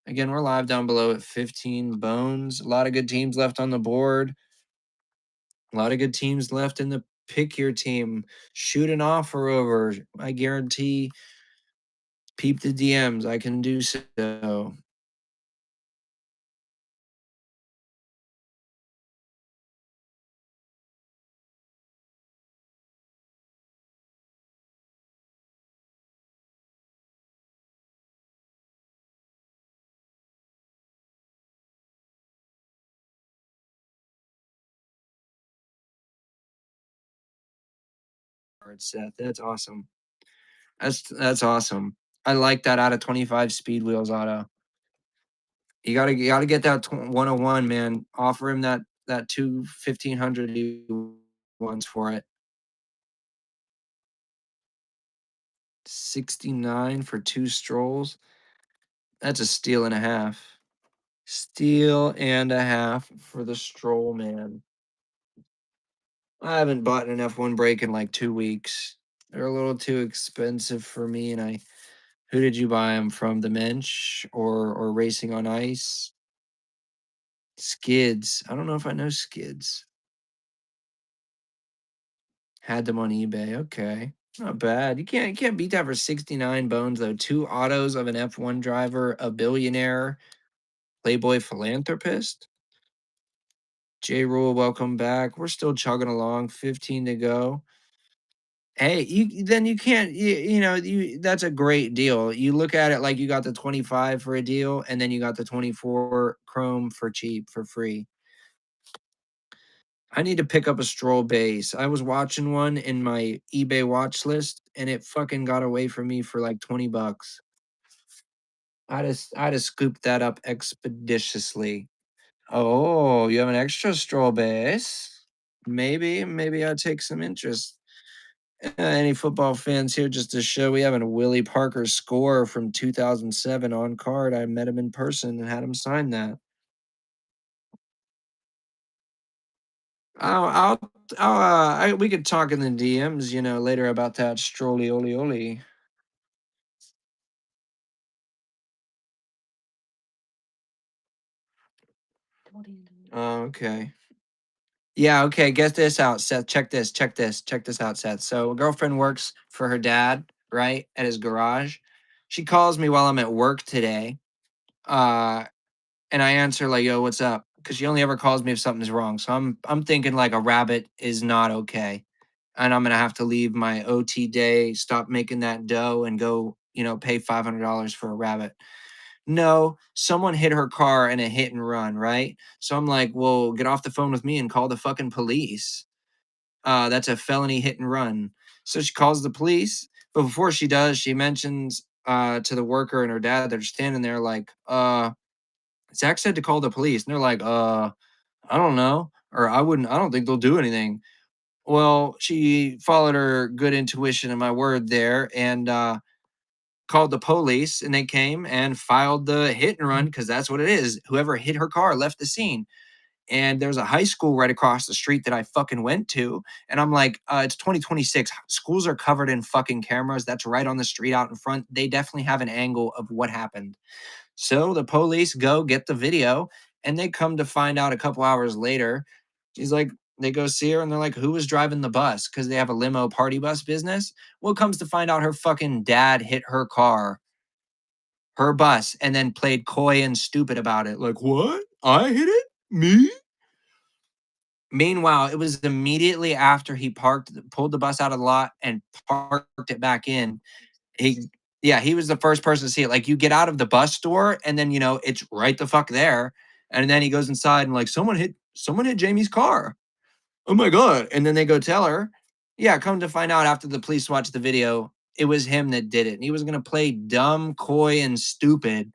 Again, we're live down below at 15 bones. A lot of good teams left on the board. A lot of good teams left in the pick your team. Shoot an offer over. I guarantee peep the DMs. I can do so. Seth, that's awesome. That's awesome. I like that out of 25 speed wheels auto. You gotta get that 101, man. Offer him that two 1500 he wants for it. 69 for 2 strolls. That's a steal and a half. Steal and a half for the stroll, man. I haven't bought an F1 break in like 2 weeks. They're a little too expensive for me, and I who did you buy them from? The Mensch or Racing on Ice? Skids. I don't know if I know Skids. Had them on eBay. Okay. Not bad. You can't beat that for 69 bones though. 2 autos of an F1 driver, a billionaire, Playboy philanthropist. J Rule, welcome back. We're still chugging along. 15 to go. Hey, you can't that's a great deal. You look at it like you got the 25 for a deal, and then you got the 24 chrome for cheap for free. I need to pick up a stroll base. I was watching one in my eBay watch list, and it fucking got away from me for like $20. I just scooped that up expeditiously. Oh, you have an extra stroll base? Maybe I'll take some interest. Any football fans here just to show we have a Willie Parker score from 2007 on card. I met him in person and had him sign that. I'll, we could talk in the DMs, later about that strolly oli oli. Oh, okay. Yeah, okay. Get this out, Seth. Check this out, Seth. So, a girlfriend works for her dad, right, at his garage. She calls me while I'm at work today. Uh, and I answer like, "Yo, what's up?" Because she only ever calls me if something's wrong. So I'm thinking like a rabbit is not okay, and I'm gonna have to leave my OT day, stop making that dough, and go, pay $500 for a rabbit. No, someone hit her car in a hit and run, right? So I'm like, well, get off the phone with me and call the fucking police. That's a felony hit and run. So she calls the police, but before she does, she mentions to the worker and her dad that are standing there like, Zach said to call the police. And they're like, I don't know. Or I don't think they'll do anything. Well, she followed her good intuition and my word there and called the police and they came and filed the hit and run because that's what it is. Whoever hit her car left the scene. And there's a high school right across the street that I fucking went to. And I'm like, it's 2026. Schools are covered in fucking cameras. That's right on the street out in front. They definitely have an angle of what happened. So the police go get the video and they come to find out a couple hours later. She's like, they go see her and they're like, who was driving the bus? Because they have a limo party bus business. Well, comes to find out her fucking dad hit her car, her bus, and then played coy and stupid about it. Like, what? I hit it? Me? Meanwhile, it was immediately after he pulled the bus out of the lot and parked it back in. He Yeah, he was the first person to see it. Like, you get out of the bus store and then, it's right the fuck there. And then he goes inside and like, someone hit Jamie's car. Oh my god. And then they go tell her. Yeah, come to find out after the police watched the video, it was him that did it. And he was gonna play dumb, coy, and stupid.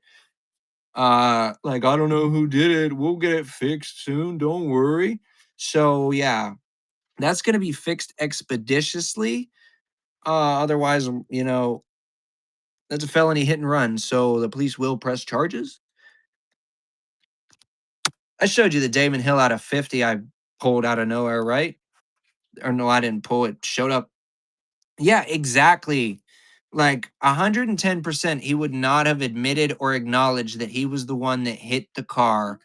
Like, I don't know who did it. We'll get it fixed soon. Don't worry. So yeah, that's gonna be fixed expeditiously. Otherwise, that's a felony hit and run, so the police will press charges. I showed you the Damon Hill out of 50 I pulled out of nowhere, right? Or no, I didn't pull it. Showed up. Yeah, exactly. Like 110%, he would not have admitted or acknowledged that he was the one that hit the car.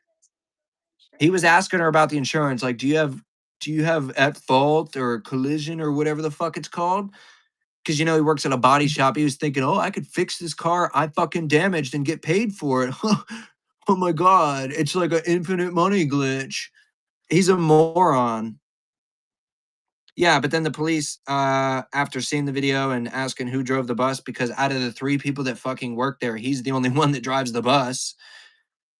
He was asking her about the insurance, like, do you have at fault or collision or whatever the fuck it's called? Because he works at a body shop. He was thinking, "Oh, I could fix this car I fucking damaged and get paid for it." Oh my god, it's like an infinite money glitch. He's a moron. Yeah, but then the police, after seeing the video and asking who drove the bus, because out of the 3 people that fucking work there, he's the only one that drives the bus.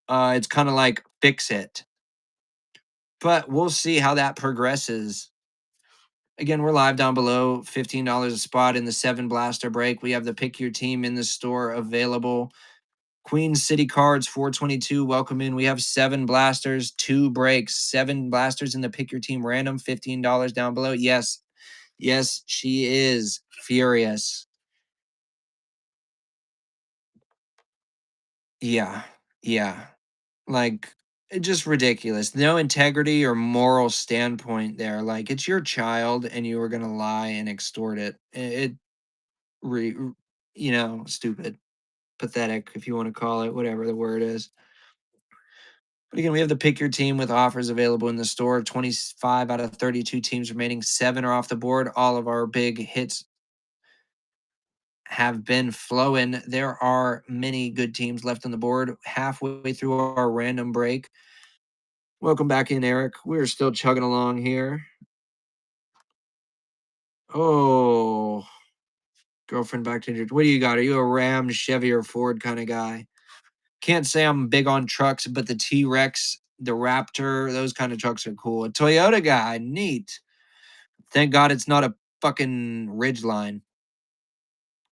It's kinda like, fix it. But we'll see how that progresses. Again, we're live down below, $15 a spot in the 7 blaster break. We have the pick your team in the store available. Queen City Cards 422. Welcome in. We have 7 blasters, 2 breaks, 7 blasters in the pick your team random, $15 down below. Yes. Yes, she is furious. Yeah. Yeah. Like, just ridiculous. No integrity or moral standpoint there. Like, it's your child and you were going to lie and extort it. It re, stupid, pathetic, if you want to call it, whatever the word is. But again, we have the pick your team with offers available in the store. 25 out of 32 teams remaining. 7 are off the board. All of our big hits have been flowing. There are many good teams left on the board. Halfway through our random break. Welcome back in, Eric. We're still chugging along here. Oh, girlfriend back to what do you got? Are you a Ram, Chevy, or Ford kind of guy? Can't say I'm big on trucks, but the T Rex, the Raptor, those kind of trucks are cool. A Toyota guy, neat. Thank God it's not a fucking Ridgeline.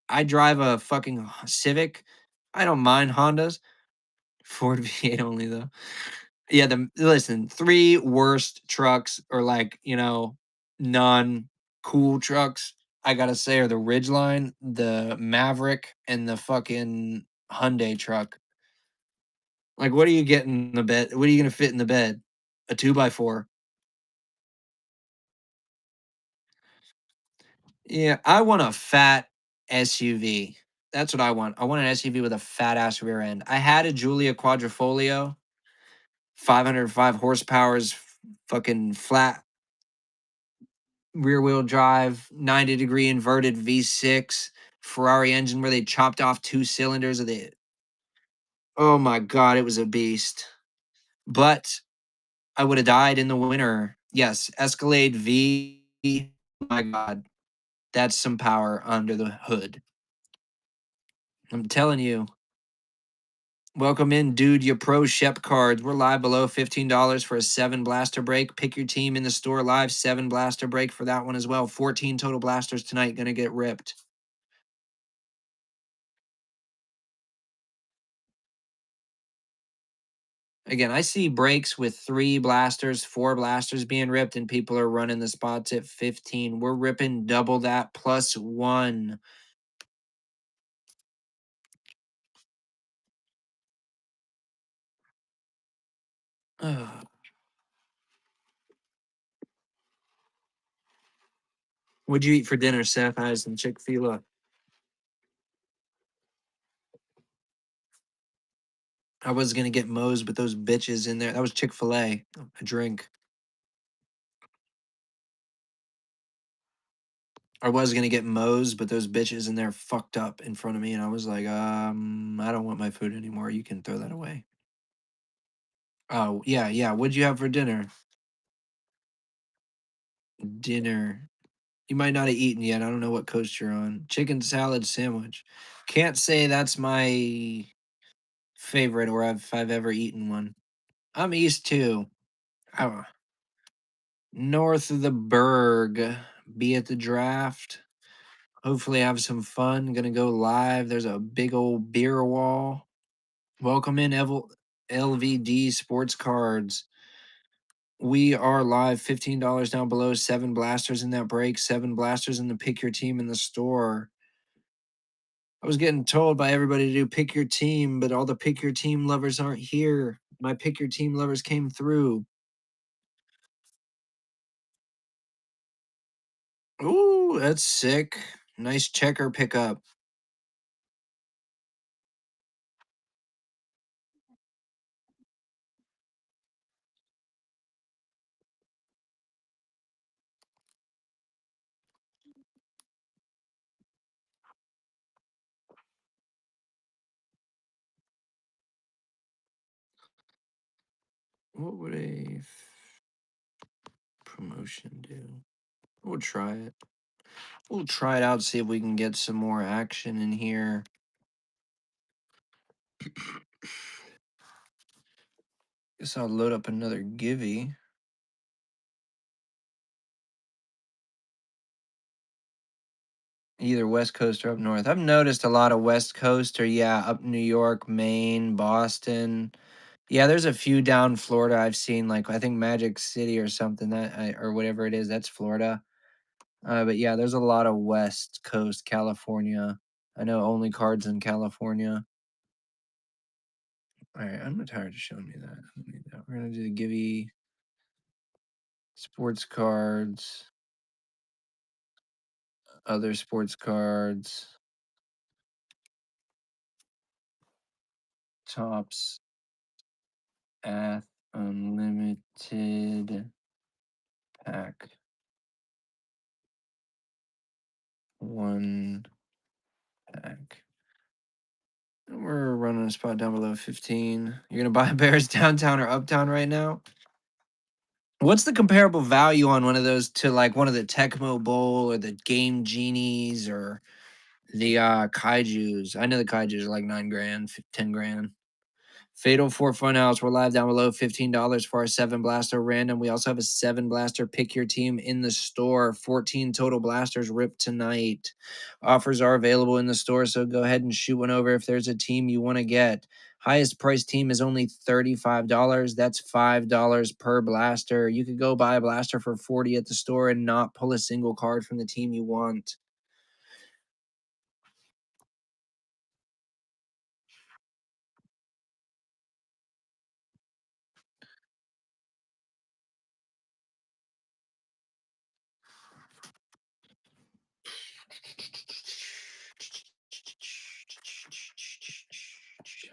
I drive a fucking Civic. I don't mind Hondas. Ford V8 only though. Yeah, listen, 3 worst trucks or like, non cool trucks, I gotta say are the Ridgeline, the Maverick, and the fucking Hyundai truck. Like, what are you getting in the bed? What are you gonna fit in the bed? A 2 by 4. Yeah, I want a fat SUV. That's what I want. I want an SUV with a fat ass rear end. I had a Giulia Quadrifoglio, 505 horsepowers, fucking flat rear wheel drive, 90-degree inverted V6, Ferrari engine where they chopped off 2 cylinders of the. Oh my god, it was a beast. But I would have died in the winter. Yes, Escalade V. My god, that's some power under the hood. I'm telling you. Welcome in, dude. Your pro Shep cards. We're live below $15 for a 7 blaster break. Pick your team in the store live. 7 blaster break for that one as well. 14 total blasters tonight. Gonna get ripped. Again, I see breaks with 3 blasters, 4 blasters being ripped, and people are running the spots at 15. We're ripping double that plus 1. Ugh. What'd you eat for dinner, Seth? I had some Chick-fil-A. I was gonna get Moe's, but those bitches in there. That was Chick-fil-A. A drink. I was gonna get Moe's, but those bitches in there fucked up in front of me, and I was like, I don't want my food anymore. You can throw that away. Oh, yeah, yeah. What'd you have for dinner? Dinner. You might not have eaten yet. I don't know what coast you're on. Chicken salad sandwich. Can't say that's my favorite or if I've ever eaten one. I'm east too. Oh, north of the Berg. Be at the draft. Hopefully have some fun. Gonna go live. There's a big old beer wall. Welcome in LVD Sports Cards. We are live. $15 down below. 7 blasters in that break. 7 blasters in the pick your team in the store. I was getting told by everybody to do pick your team, but all the pick your team lovers aren't here. My pick your team lovers came through. Ooh, that's sick. Nice checker pickup. What would a promotion do? We'll try it. We'll try it out, see if we can get some more action in here. Guess I'll load up another Givey. Either West Coast or up north. I've noticed a lot of West Coast or yeah, up New York, Maine, Boston. Yeah, there's a few down Florida I've seen, like I think Magic City or something or whatever it is. That's Florida. But yeah, there's a lot of West Coast California. I know only cards in California. All right, I'm tired of showing me that. I don't need that. We're gonna do the Givey sports cards, other sports cards, tops, Ath Unlimited pack 1 pack. We're running a spot down below 15. You're gonna buy Bears downtown or uptown right now? What's the comparable value on one of those to like one of the Tecmo Bowl or the Game Genies or the Kaijus? I know the Kaijus are like 9 grand, 10 grand. Fatal 4 Funhouse. We're live down below. $15 for our 7 blaster random. We also have a 7 blaster pick your team in the store. 14 total blasters ripped tonight. Offers are available in the store, so go ahead and shoot one over if there's a team you want to get. Highest price team is only $35. That's $5 per blaster. You could go buy a blaster for 40 at the store and not pull a single card from the team you want.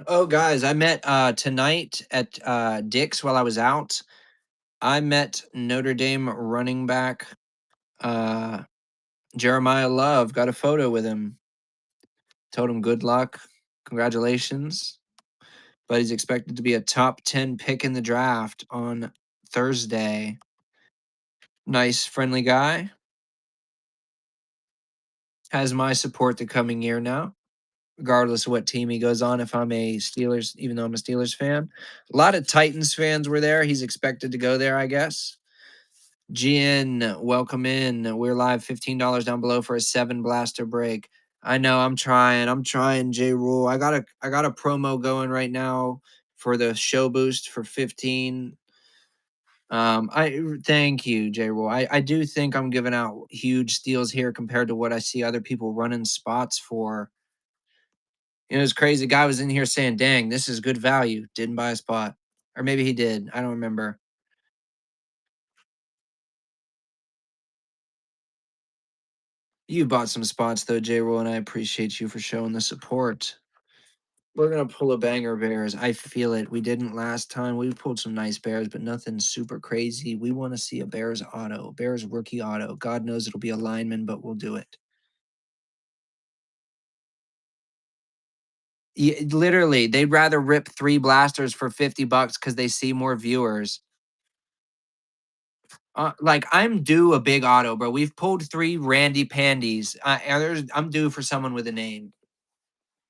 Oh, guys, I met tonight at Dick's while I was out. I met Notre Dame running back Jeremiah Love. Got a photo with him. Told him good luck. Congratulations. But he's expected to be a top 10 pick in the draft on Thursday. Nice, friendly guy. Has my support the coming year now, regardless of what team he goes on. If I'm a Steelers, even though I'm a Steelers fan, a lot of Titans fans were there. He's expected to go there, I guess. GN, welcome in. We're live. $15 down below for a 7 blaster break. I know. I'm trying. J Rule. I got a promo going right now for the show boost for 15. I thank you, J Rule. I do think I'm giving out huge steals here compared to what I see other people running spots for. It was crazy. Guy was in here saying, "Dang, this is good value." Didn't buy a spot, or maybe he did. I don't remember. You bought some spots though, J Rule, and I appreciate you for showing the support. We're gonna pull a banger bears. I feel it. We didn't last time. We pulled some nice bears, but nothing super crazy. We want to see a Bears auto, Bears rookie auto. God knows it'll be a lineman, but we'll do it. Yeah, literally, they'd rather rip 3 blasters for $50 because they see more viewers. Like I'm due a big auto, bro. We've pulled 3 Randy Pandies. I'm due for someone with a name.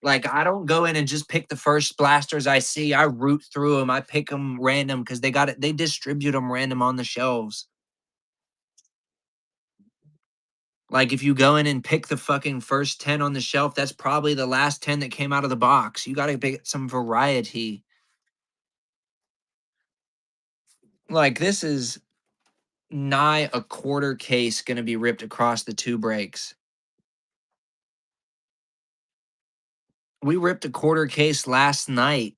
Like I don't go in and just pick the first blasters I see. I root through them. I pick them random because they got it. They distribute them random on the shelves. Like if you go in and pick the fucking first 10 on the shelf, that's probably the last 10 that came out of the box. You got to pick some variety. Like this is nigh a quarter case going to be ripped across the 2 breaks. We ripped a quarter case last night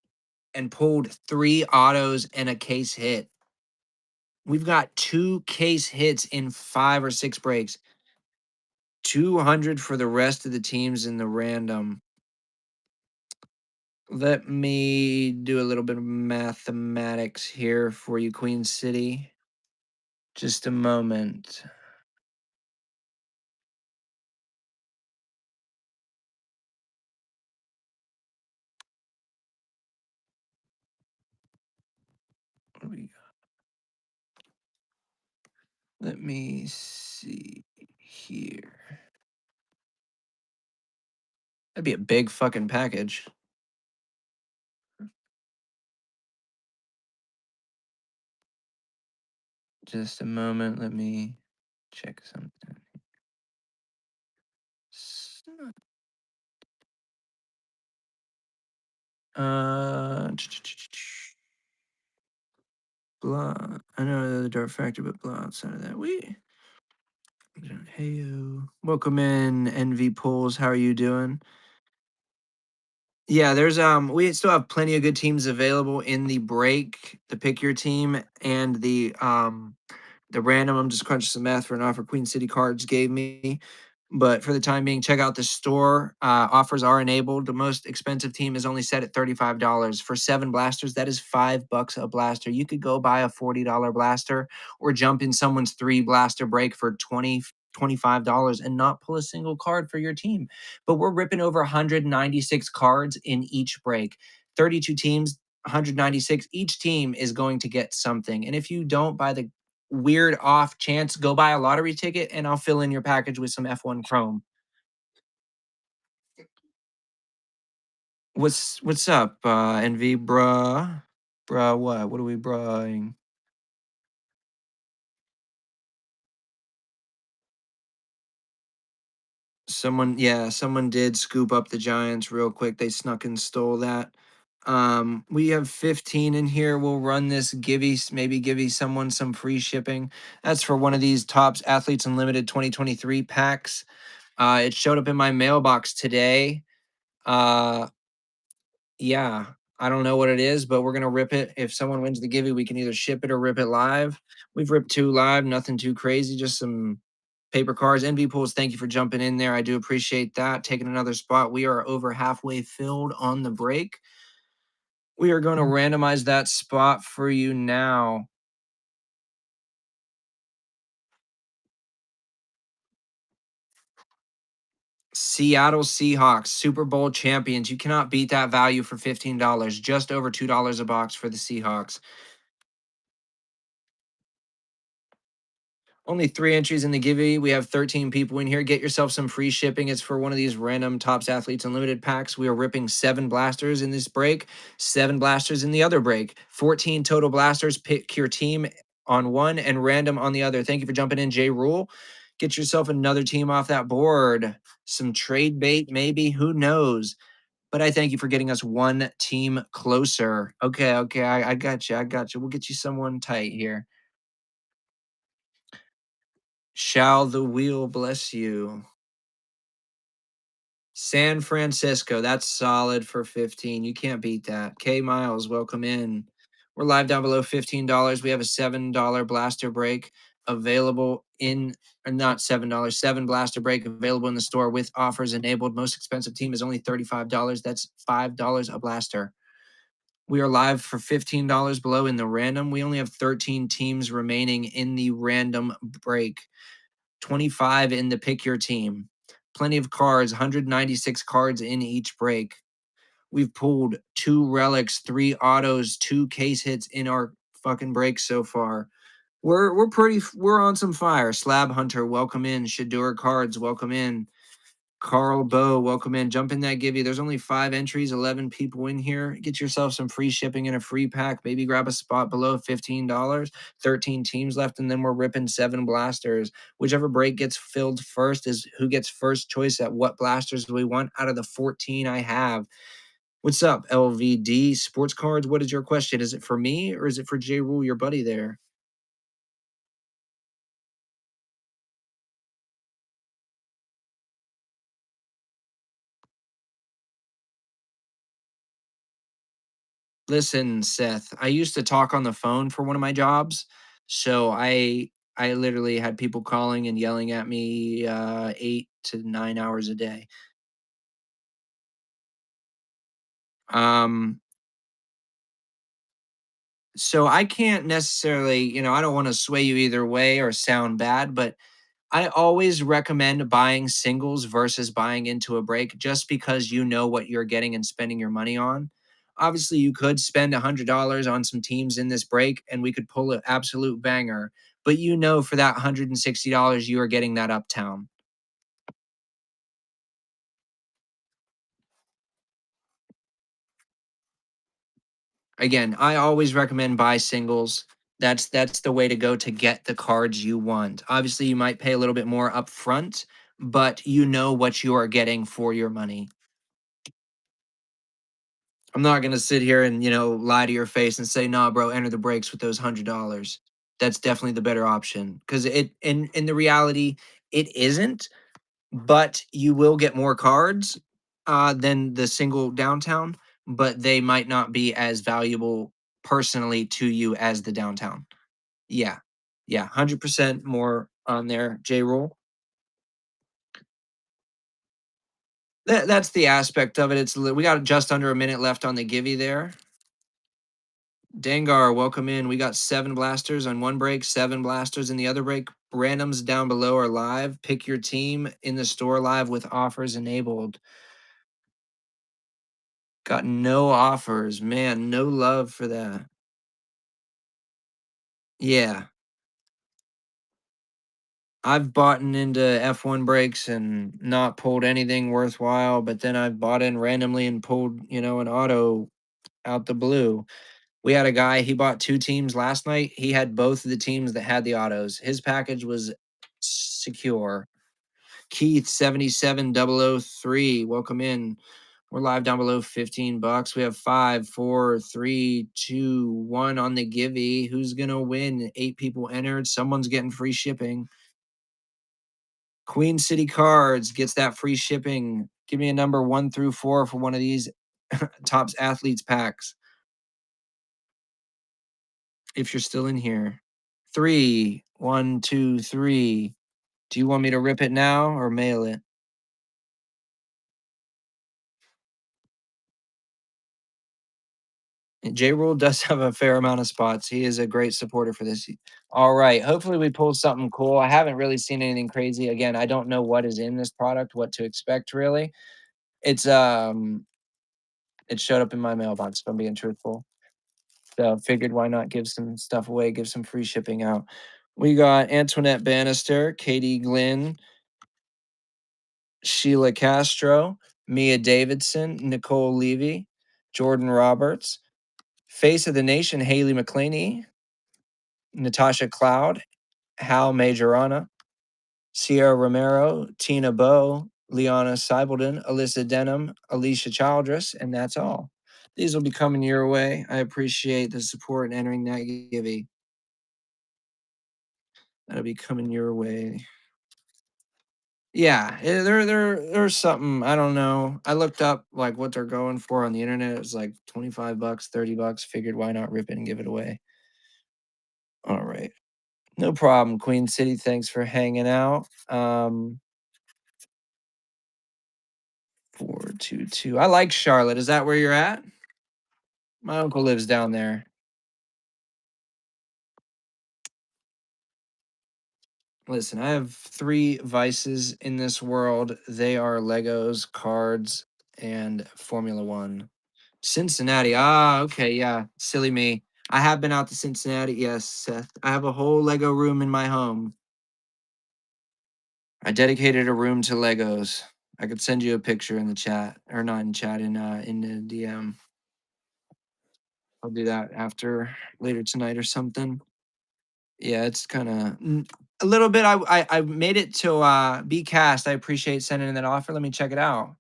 and pulled 3 autos and a case hit. We've got 2 case hits in 5 or 6 breaks. 200 for the rest of the teams in the random. Let me do a little bit of mathematics here for you, Queen City. Just a moment. What do we got? Let me see here. That'd be a big fucking package. Just a moment. Let me check something. Uh, blah. I know the Dart Factory, but blah outside of that. Hey, welcome in, NV Pools. How are you doing? Yeah, there's we still have plenty of good teams available in the break, the pick your team and the random. I'm just crunching some math for an offer Queen City Cards gave me. But for the time being, check out the store. Offers are enabled. The most expensive team is only set at $35 for 7 blasters. That is $5 a blaster. You could go buy a $40 blaster or jump in someone's 3 blaster break for $25 and not pull a single card for your team. But we're ripping over 196 cards in each break. 32 teams, 196. Each team is going to get something. And if you don't, by the weird off chance, go buy a lottery ticket and I'll fill in your package with some F1 Chrome. What's up, NV bruh? Bruh, what? What are we bruhing? Someone did scoop up the Giants real quick. They snuck and stole that. We have 15 in here. We'll run this maybe give someone some free shipping. That's for one of these Tops Athletes Unlimited 2023 packs. It showed up in my mailbox today. Yeah, I don't know what it is, but we're gonna rip it. If someone wins the giveaway, we can either ship it or rip it live. We've ripped 2 live, nothing too crazy, just some paper cards. NV Pools, thank you for jumping in there. I do appreciate that. Taking another spot. We are over halfway filled on the break. We are going to randomize that spot for you now. Seattle Seahawks, Super Bowl champions. You cannot beat that value for $15. Just over $2 a box for the Seahawks. Only 3 entries in the giveaway. We have 13 people in here. Get yourself some free shipping. It's for one of these random Topps Athletes Unlimited packs. We are ripping 7 blasters in this break, 7 blasters in the other break. 14 total blasters. Pick your team on one and random on the other. Thank you for jumping in, J Rule. Get yourself another team off that board. Some trade bait, maybe. Who knows? But I thank you for getting us one team closer. Okay. I got you. I got you. We'll get you someone tight here. Shall the wheel bless you? San Francisco, that's solid for 15. You can't beat that. K Miles, welcome in. We're live down below $15. We have a $7 blaster break available in, or not $7, 7 blaster break available in the store with offers enabled. Most expensive team is only $35. That's $5 a blaster. We are live for $15 below in the random. We only have 13 teams remaining in the random break. 25 in the pick your team. Plenty of cards, 196 cards in each break. We've pulled 2 relics, 3 autos, 2 case hits in our fucking break so far. We're on some fire. Slab Hunter, welcome in. Shadur Cards, welcome in. Carl Bow, welcome in. Jump in that give you. There's only 5 entries, 11 people in here. Get yourself some free shipping and a free pack. Maybe grab a spot below $15. 13 teams left, and then we're ripping 7 blasters. Whichever break gets filled first is who gets first choice at what blasters we want out of the 14 I have. What's up, LVD Sports Cards? What is your question? Is it for me or is it for J Rule, your buddy there? Listen, Seth, I used to talk on the phone for one of my jobs. So I literally had people calling and yelling at me 8 to 9 hours a day. Um so I can't necessarily, I don't want to sway you either way or sound bad, but I always recommend buying singles versus buying into a break just because you know what you're getting and spending your money on. Obviously, you could spend $100 on some teams in this break and we could pull an absolute banger, but you know for that $160 you are getting that uptown. Again, I always recommend buy singles. That's the way to go to get the cards you want. Obviously, you might pay a little bit more upfront, but you know what you are getting for your money. I'm not gonna sit here and, lie to your face and say, "Nah, bro, enter the breaks with those $100." That's definitely the better option because it in the reality, it isn't, but you will get more cards than the single downtown, but they might not be as valuable personally to you as the downtown. Yeah, yeah, 100% more on there. J Rule. That's the aspect of it. We got just under a minute left on the givey there. Dangar, welcome in. We got 7 blasters on one break, 7 blasters in the other break. Randoms down below are live. Pick your team in the store live with offers enabled. Got no offers. Man, no love for that. Yeah. I've bought into F1 breaks and not pulled anything worthwhile, but then I've bought in randomly and pulled, an auto out the blue. We had a guy, he bought 2 teams last night. He had both of the teams that had the autos. His package was secure. Keith 77003, welcome in. We're live down below 15 bucks. We have 5, 4, 3, 2, 1 on the givey. Who's gonna win? 8 people entered. Someone's getting free shipping. Queen City Cards gets that free shipping. Give me a number 1 through 4 for one of these Topps Athletes packs. If you're still in here. 3, 1, 2, 3. Do you want me to rip it now or mail it? J Rule does have a fair amount of spots. He is a great supporter for this. All right. Hopefully we pull something cool. I haven't really seen anything crazy. Again, I don't know what is in this product, what to expect really. It's it showed up in my mailbox, if I'm being truthful. So figured why not give some stuff away, give some free shipping out. We got Antoinette Bannister, Katie Glynn, Sheila Castro, Mia Davidson, Nicole Levy, Jordan Roberts, Face of the Nation, Haley McClaney, Natasha Cloud, Hal Majorana, Sierra Romero, Tina Bow, Liana Seibolden, Alyssa Denham, Alicia Childress, and that's all. These will be coming your way. I appreciate the support and entering that givey. That'll be coming your way. Yeah, there's something I don't know. I looked up like what they're going for on the internet. It was like 25 bucks, 30 bucks. Figured why not rip it and give it away. All right. No problem, Queen City. Thanks for hanging out. 422. I like Charlotte. Is that where you're at? My uncle lives down there. Listen, I have three vices in this world. They are Legos, cards, and Formula One. Cincinnati. Ah, okay, yeah. Silly me. I have been out to Cincinnati. Yes, Seth. I have a whole Lego room in my home. I dedicated a room to Legos. I could send you a picture in the chat, or not in chat, in the DM. I'll do that after later tonight or something. Yeah, it's kind of a little bit. I made it to B cast. I appreciate sending in that offer. Let me check it out.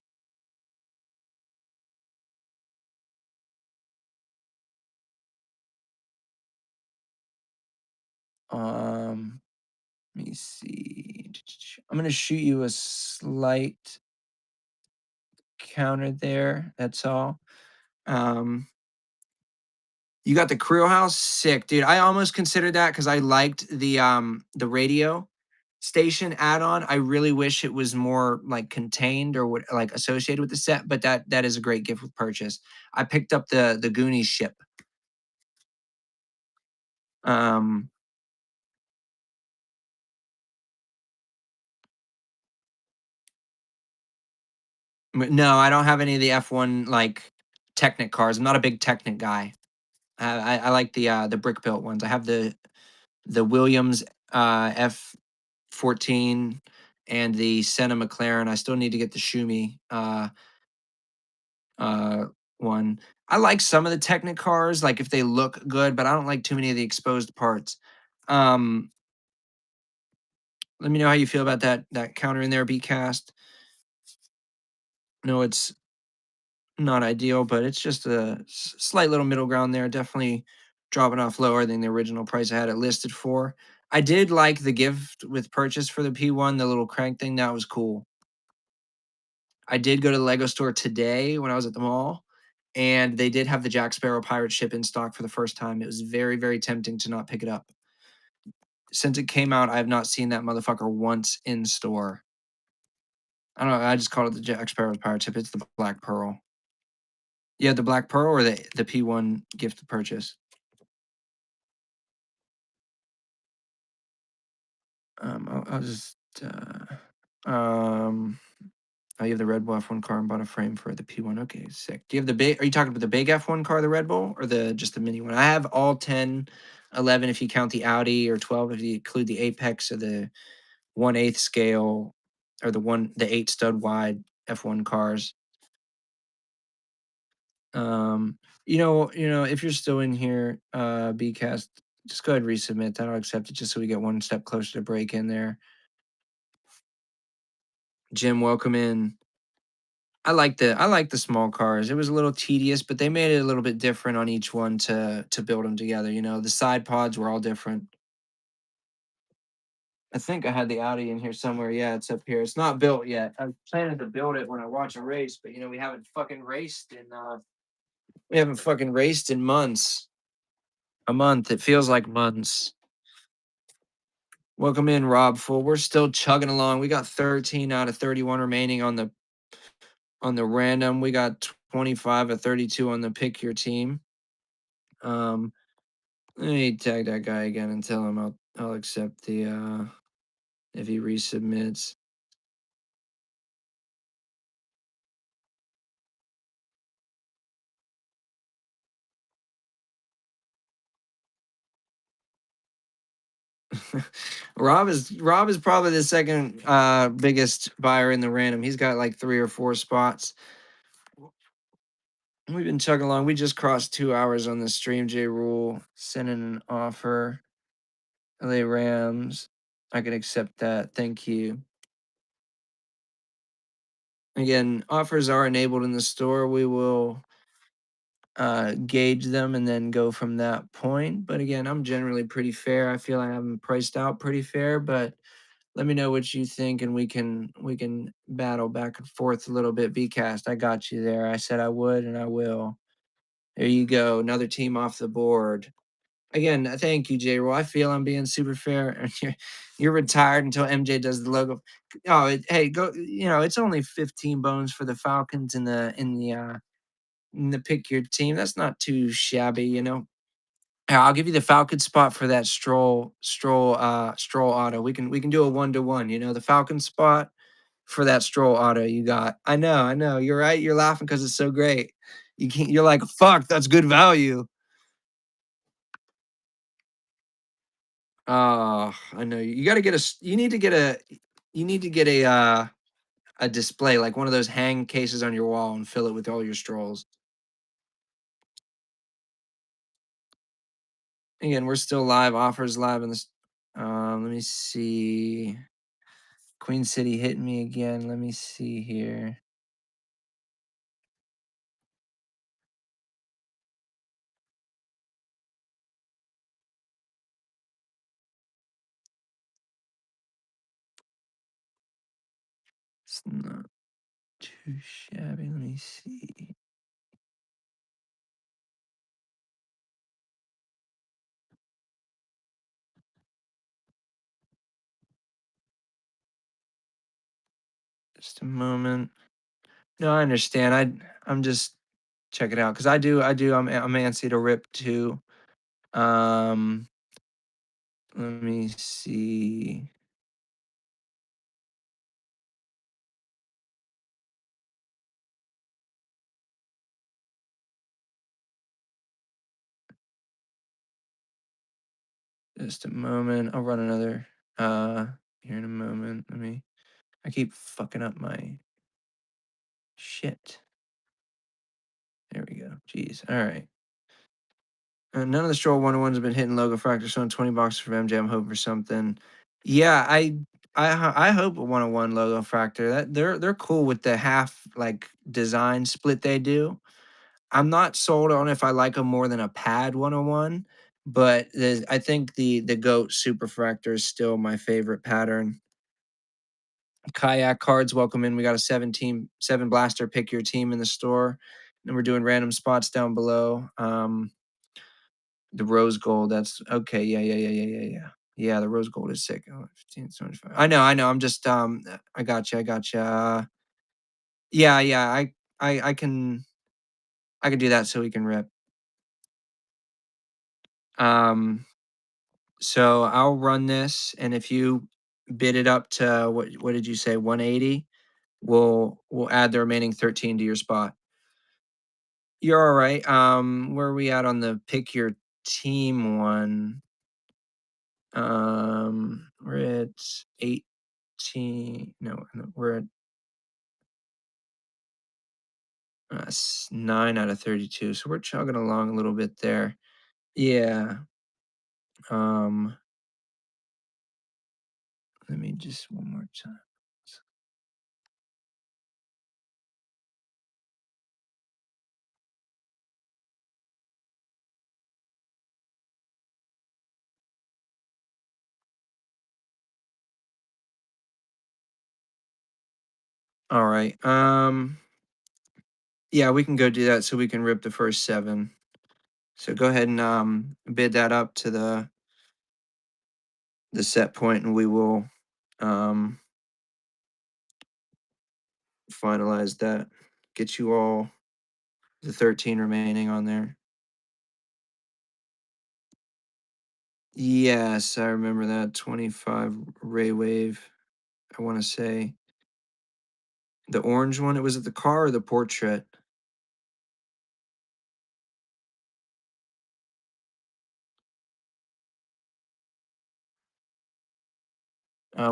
Let me see. I'm gonna shoot you a slight counter there. That's all. Um, you got the Creel House, sick, dude. I almost considered that because I liked the radio station add-on. I really wish it was more like contained or what like associated with the set, but that is a great gift with purchase. I picked up the Goonies ship. Um, no, I don't have any of the F1 like Technic cars. I'm not a big Technic guy. I like the brick built ones. I have the Williams F14 and the Senna McLaren. I still need to get the Schumi uh one. I like some of the Technic cars, like if they look good, but I don't like too many of the exposed parts. Um, let me know how you feel about that counter in there, Bcast. No, it's not ideal, but it's just a slight little middle ground there. Definitely dropping off lower than the original price I had it listed for. I did like the gift with purchase for the P1, the little crank thing. That was cool. I did go to the Lego store today when I was at the mall, and they did have the Jack Sparrow pirate ship in stock for the first time. It was very, very tempting to not pick it up. Since it came out, I have not seen that motherfucker once in store. I don't know. I just called it the Jack Sparrow's pirate ship. It's the Black Pearl. Yeah, the Black Pearl or the P1 gift purchase. I'll just oh, you have the Red Bull F1 car and bought a frame for the P1. Okay, sick. Do you have the big? Are you talking about the big F1 car, the Red Bull, or the just the mini one? I have all 10, 11 if you count the Audi, or 12 if you include the Apex or the 1/8 scale, or the 8 stud wide F1 cars. Um, if you're still in here, Bcast, just go ahead and resubmit. That'll accept it just so we get one step closer to break in there. Jim, welcome in. I like the small cars. It was a little tedious, but they made it a little bit different on each one to build them together. The side pods were all different. I think I had the Audi in here somewhere. Yeah, it's up here. It's not built yet. I'm planning to build it when I watch a race, but we haven't fucking raced in months. A month. It feels like months. Welcome in, Rob Full. We're still chugging along. We got 13 out of 31 remaining on the random. We got 25 or 32 on the pick your team. Um, Let me tag that guy again and tell him I'll accept the if he resubmits. Rob is probably the second biggest buyer in the random. He's got like 3 or 4 spots. We've been chugging along. We just crossed 2 hours on the stream. J Rule sending an offer. LA Rams. I can accept that. Thank you. Again, offers are enabled in the store. We will gauge them and then go from that point. But again, I'm generally pretty fair. I feel like I'm priced out pretty fair, but let me know what you think and we can battle back and forth a little bit. Bcast, I got you there. I said I would and I will. There you go. Another team off the board. Again, thank you, J. Roll. I feel I'm being super fair. And you're retired until MJ does the logo. Oh, hey, go. It's only 15 bones for the Falcons in the pick your team. That's not too shabby. Here, I'll give you the Falcon spot for that stroll auto. We can do a 1-to-1. The Falcon spot for that stroll auto you got. I know. You're right. You're laughing because it's so great. You're like, fuck, that's good value. Oh, I know. You got to get a display, like one of those hang cases on your wall and fill it with all your strolls. Again, we're still live. Offers live in this. Let me see. Queen City hitting me again. Let me see here. It's not too shabby. Let me see. Just a moment. No, I understand. I'm just checking out because I do. I'm antsy to rip too. Um, Let me see. Just a moment. I'll run another here in a moment. I keep fucking up my shit. There we go. Jeez. All right. None of the stroll 101s have been hitting logo fractor, so 20 boxes for MJ. I'm hoping for something. Yeah, I hope a 101 logo fractor. That they're cool with the half like design split they do. I'm not sold on if I like them more than a pad 101, but I think the goat super fractor is still my favorite pattern. Kayak cards, welcome in. We got a 7 blaster pick your team in the store. And we're doing random spots down below. The rose gold, that's okay. Yeah. Yeah, the rose gold is sick. Oh, 15, 75. I know. I'm just I got you. I got you. Yeah. I can do that so we can rip. Um so I'll run this and if you bid it up to what did you say 180, we'll add the remaining 13 to your spot. You're all right. Where are we at on the pick your team one? We're at 18. No, we're at 9 out of 32. So we're chugging along a little bit there. Yeah. Um, Let me just one more time. All right. Yeah, we can go do that so we can rip the first 7. So go ahead and bid that up to the set point and we will um finalize that. Get you all the 13 remaining on there. Yes, I remember that 25 Ray Wave. I want to say the orange one. It was it the car or the portrait?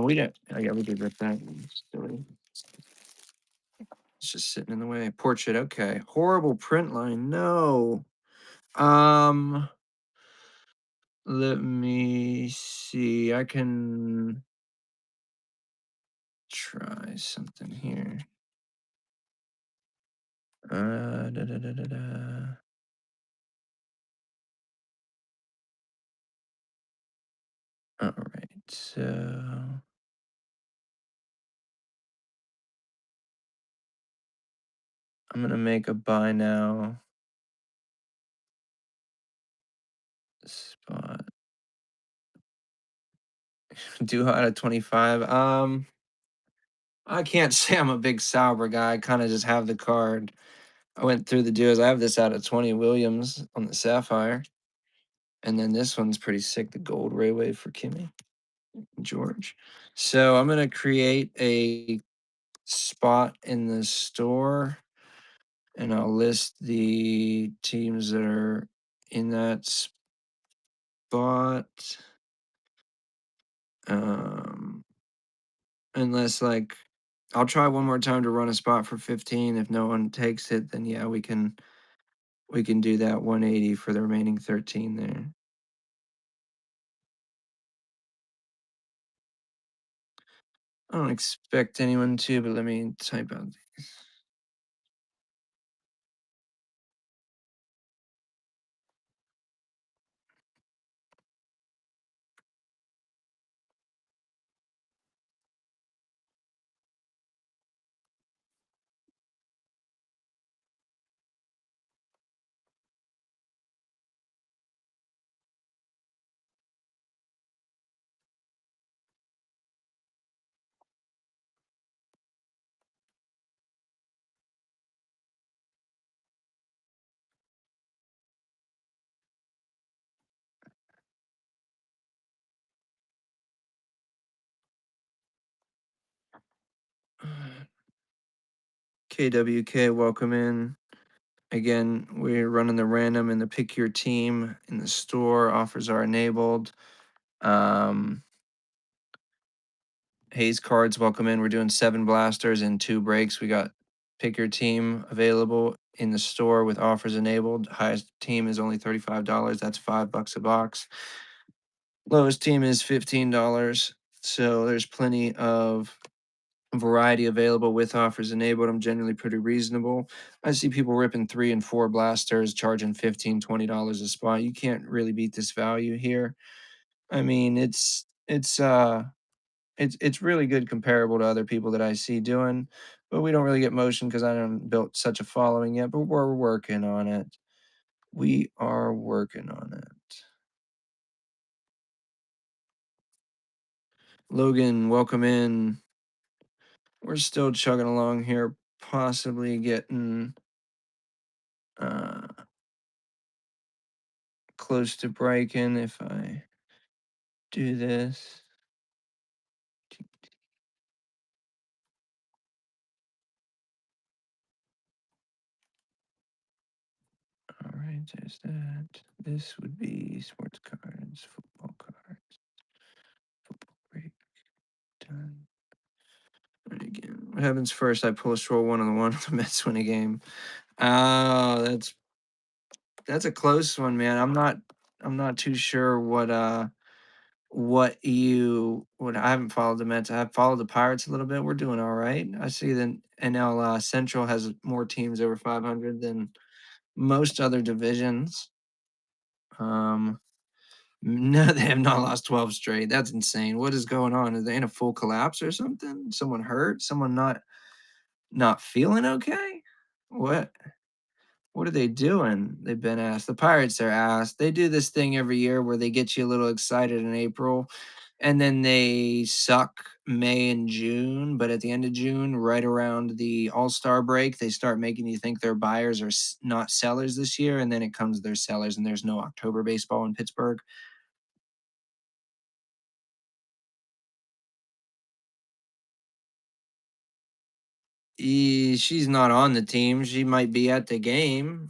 We didn't. Oh, yeah, we did rip that. Silly. It's just sitting in the way. Portrait. Okay. Horrible print line. No. Um. Let me see. I can try something here. Da, da, da, da, da. All right. So I'm gonna make a buy now spot. Do out of 25. I can't say I'm a big Sauber guy. I kind of just have the card. I went through the duos. I have this out of 20 Williams on the Sapphire. And then this one's pretty sick, the gold Ray Wave for Kimmy George. So I'm gonna create a spot in the store and I'll list the teams that are in that spot. Um, unless like I'll try one more time to run a spot for 15. If no one takes it, then yeah, we can do that 180 for the remaining 13 there. I don't expect anyone to, but let me type out these. KWK, welcome in. Again, we're running the random and the pick your team in the store. Offers are enabled. Hayes cards, welcome in. We're doing 7 blasters and 2 breaks. We got pick your team available in the store with offers enabled. Highest team is only $35. That's $5 a box. Lowest team is $15. So there's plenty of variety available with offers enabled. I'm generally pretty reasonable. I see people ripping 3 and 4 blasters, charging $15, $20 a spot. You can't really beat this value here. I mean, it's really good comparable to other people that I see doing, but we don't really get motion because I haven't built such a following yet. But we're working on it. We are working on it. Logan, welcome in. We're still chugging along here, possibly getting uh, close to breaking if I do this. All right, there's that. This would be sports cards, football cards, football break done. And again, what happens first? I pull a short one on the one. The Mets win a game. Oh, that's a close one, man. I'm not too sure what I haven't followed the Mets. I've followed the Pirates a little bit. We're doing all right. I see that NL Central has more teams over 500 than most other divisions. Um, no, they have not lost 12 straight. That's insane. What is going on? Are they in a full collapse or something? Someone hurt? Someone not feeling okay? What? What are they doing? They've been asked. The Pirates are asked. They do this thing every year where they get you a little excited in April and then they suck May and June. But at the end of June, right around the All Star break, they start making you think their buyers are not sellers this year. And then it comes their sellers, and there's no October baseball in Pittsburgh. She's not on the team. She might be at the game.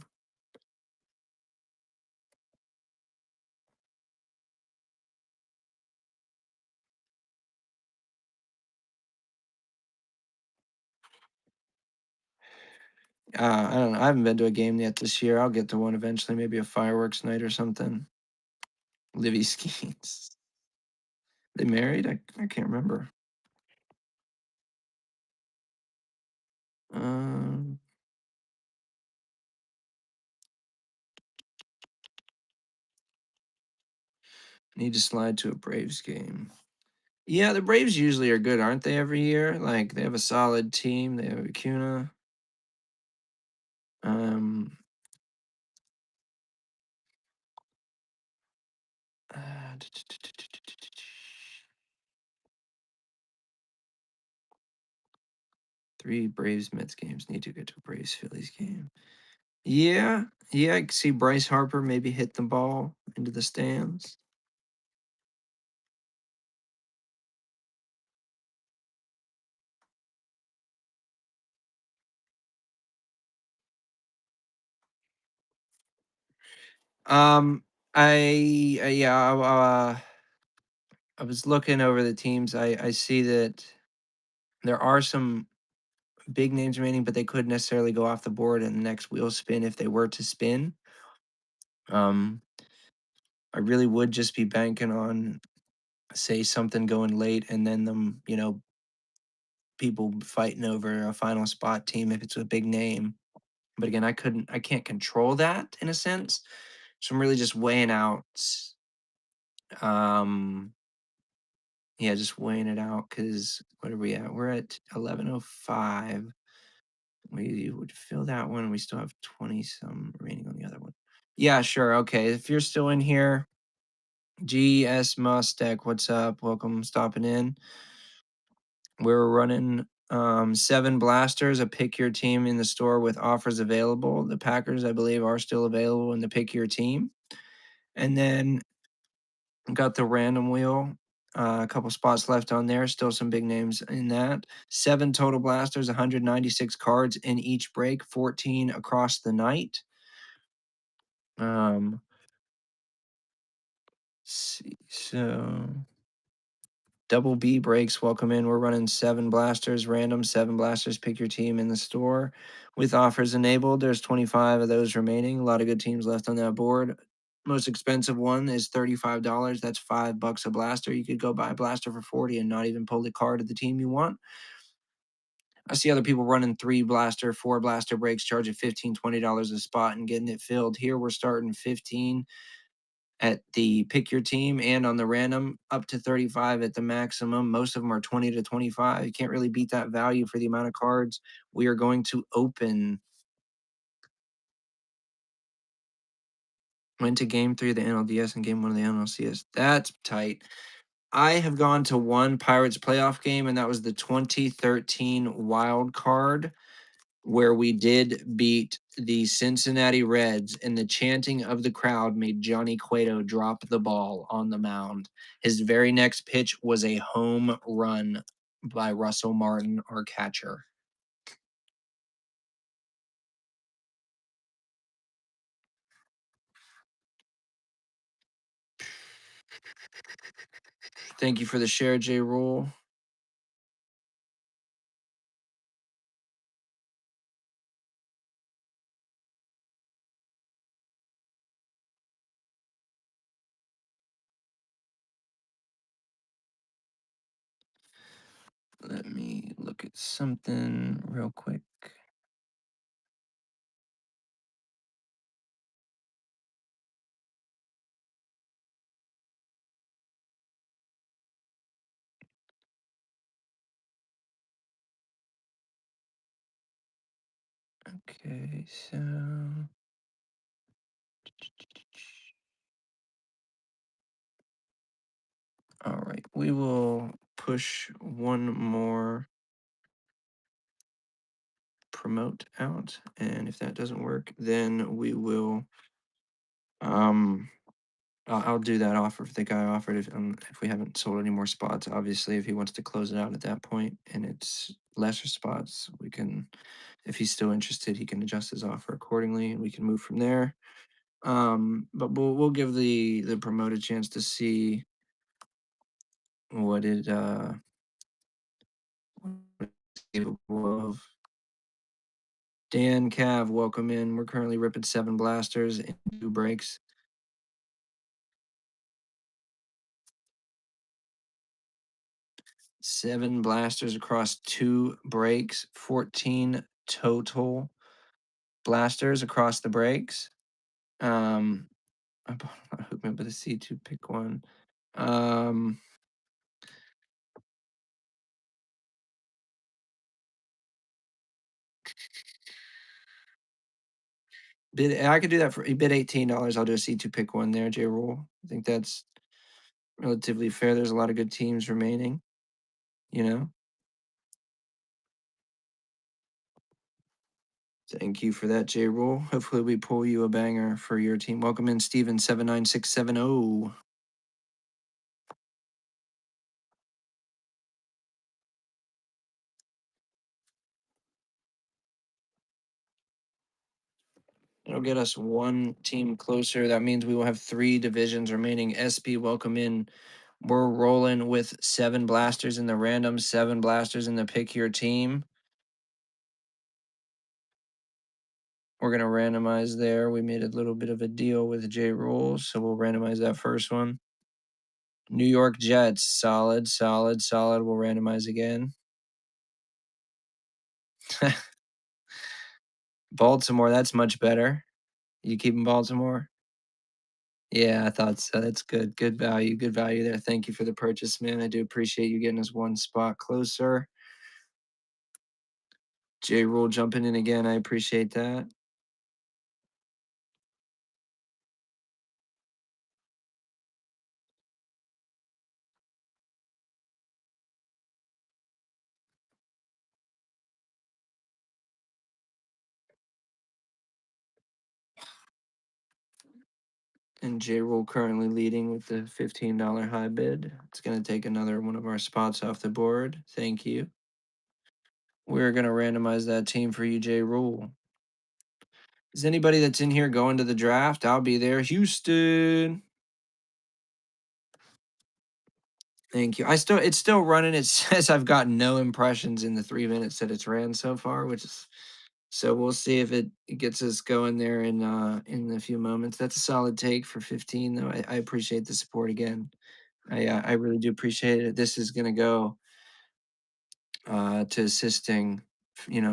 I don't know. I haven't been to a game yet this year. I'll get to one eventually, maybe a fireworks night or something. Livy Skeets. They married? I can't remember. Um, Need to slide to a Braves game. Yeah, the Braves usually are good, aren't they, every year? Like, they have a solid team. They have Acuna. Um, uh, 3 Braves Mets games. Need to get to a Braves Phillies game. Yeah, yeah, I can see Bryce Harper maybe hit the ball into the stands. Um, yeah, I was looking over the teams. I see that there are some big names remaining, but they could necessarily go off the board in the next wheel spin if they were to spin. Um, I really would just be banking on, say, something going late and then them, people fighting over a final spot team if it's a big name. But again, I can't control that in a sense. So I'm really just weighing out, um, yeah, just weighing it out because what are we at? We're at 11:05. We would fill that one. We still have 20 some remaining on the other one. Yeah, sure. Okay. If you're still in here, GS Mustek, what's up? Welcome stopping in. We're running 7 blasters, a pick your team in the store with offers available. The Packers, I believe, are still available in the pick your team. And then got the random wheel. A couple spots left on there. Still some big names in that. 7 total blasters, 196 cards in each break, 14 across the night. Um, see. So double B breaks. Welcome in. We're running 7 blasters, random 7 blasters. Pick your team in the store with offers enabled. There's 25 of those remaining. A lot of good teams left on that board. Most expensive one is $35. That's $5 a blaster. You could go buy a blaster for 40 and not even pull the card of the team you want. I see other people running 3 blaster, 4 blaster breaks, charging $15, $20 a spot and getting it filled. Here we're starting 15 at the pick your team and on the random up to 35 at the maximum. Most of them are 20 to 25. You can't really beat that value for the amount of cards we are going to open. Went to game 3 of the NLDS and game 1 of the NLCS. That's tight. I have gone to one Pirates playoff game, and that was the 2013 wild card where we did beat the Cincinnati Reds, and the chanting of the crowd made Johnny Cueto drop the ball on the mound. His very next pitch was a home run by Russell Martin, our catcher. Thank you for the share, J. Rule. Let me look at something real quick. Okay, so all right, we will push one more promote out, and if that doesn't work, then we will I'll do that offer if the guy offered if we haven't sold any more spots. Obviously, if he wants to close it out at that point and it's lesser spots, we can. If he's still interested, he can adjust his offer accordingly, and we can move from there. But we'll give the promote a chance to see what what it's capable of. Dan Cav, welcome in. We're currently ripping 7 blasters and 2 breaks. 7 blasters across 2 breaks, 14 total blasters across the breaks. I bought a hook member to C2, pick one. I could do that for he bid $18. I'll do a C2 pick one there, J Rule. I think that's relatively fair. There's a lot of good teams remaining, you know. Thank you for that, J Rule. Hopefully we pull you a banger for your team. Welcome in, Steven 79670. It'll get us 1 team closer. That means we will have 3 divisions remaining. SB, welcome in. We're rolling with 7 blasters in the random, 7 blasters in the pick your team. We're going to randomize there. We made a little bit of a deal with J Rule, so we'll randomize that first one. New York Jets, solid, solid, solid. We'll randomize again. Baltimore, that's much better. You keeping Baltimore? Yeah, I thought so. That's good. Good value. Good value there. Thank you for the purchase, man. I do appreciate you getting us 1 spot closer. J Rule jumping in again. I appreciate that. And J Rule currently leading with the $15 high bid. It's going to take another one of our spots off the board. Thank you. We're going to randomize that team for you, J Rule. Is anybody that's in here going to the draft? I'll be there. Houston. Thank you. It's still running. It says I've got no impressions in the 3 minutes that it's ran so far, which is so we'll see if it gets us going there in a few moments. That's a solid take for 15 though. I appreciate the support again. I really do appreciate it. This is gonna go to assisting,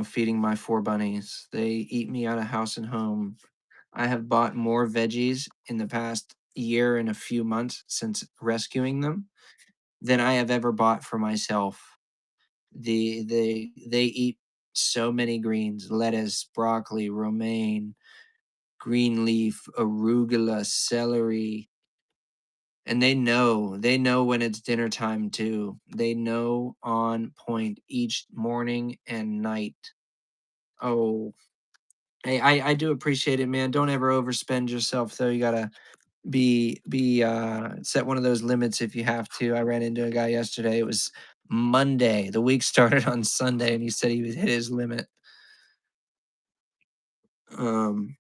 feeding my 4 bunnies. They eat me out of house and home. I have bought more veggies in the past year and a few months since rescuing them than I have ever bought for myself. They eat so many greens: lettuce, broccoli, romaine, green leaf, arugula, celery, and they know when it's dinner time too. They know on point each morning and night. Oh, hey, I do appreciate it, man. Don't ever overspend yourself though. You gotta be set one of those limits if you have to. I ran into a guy yesterday. It was Monday. The week started on Sunday, and he said he would hit his limit. Um,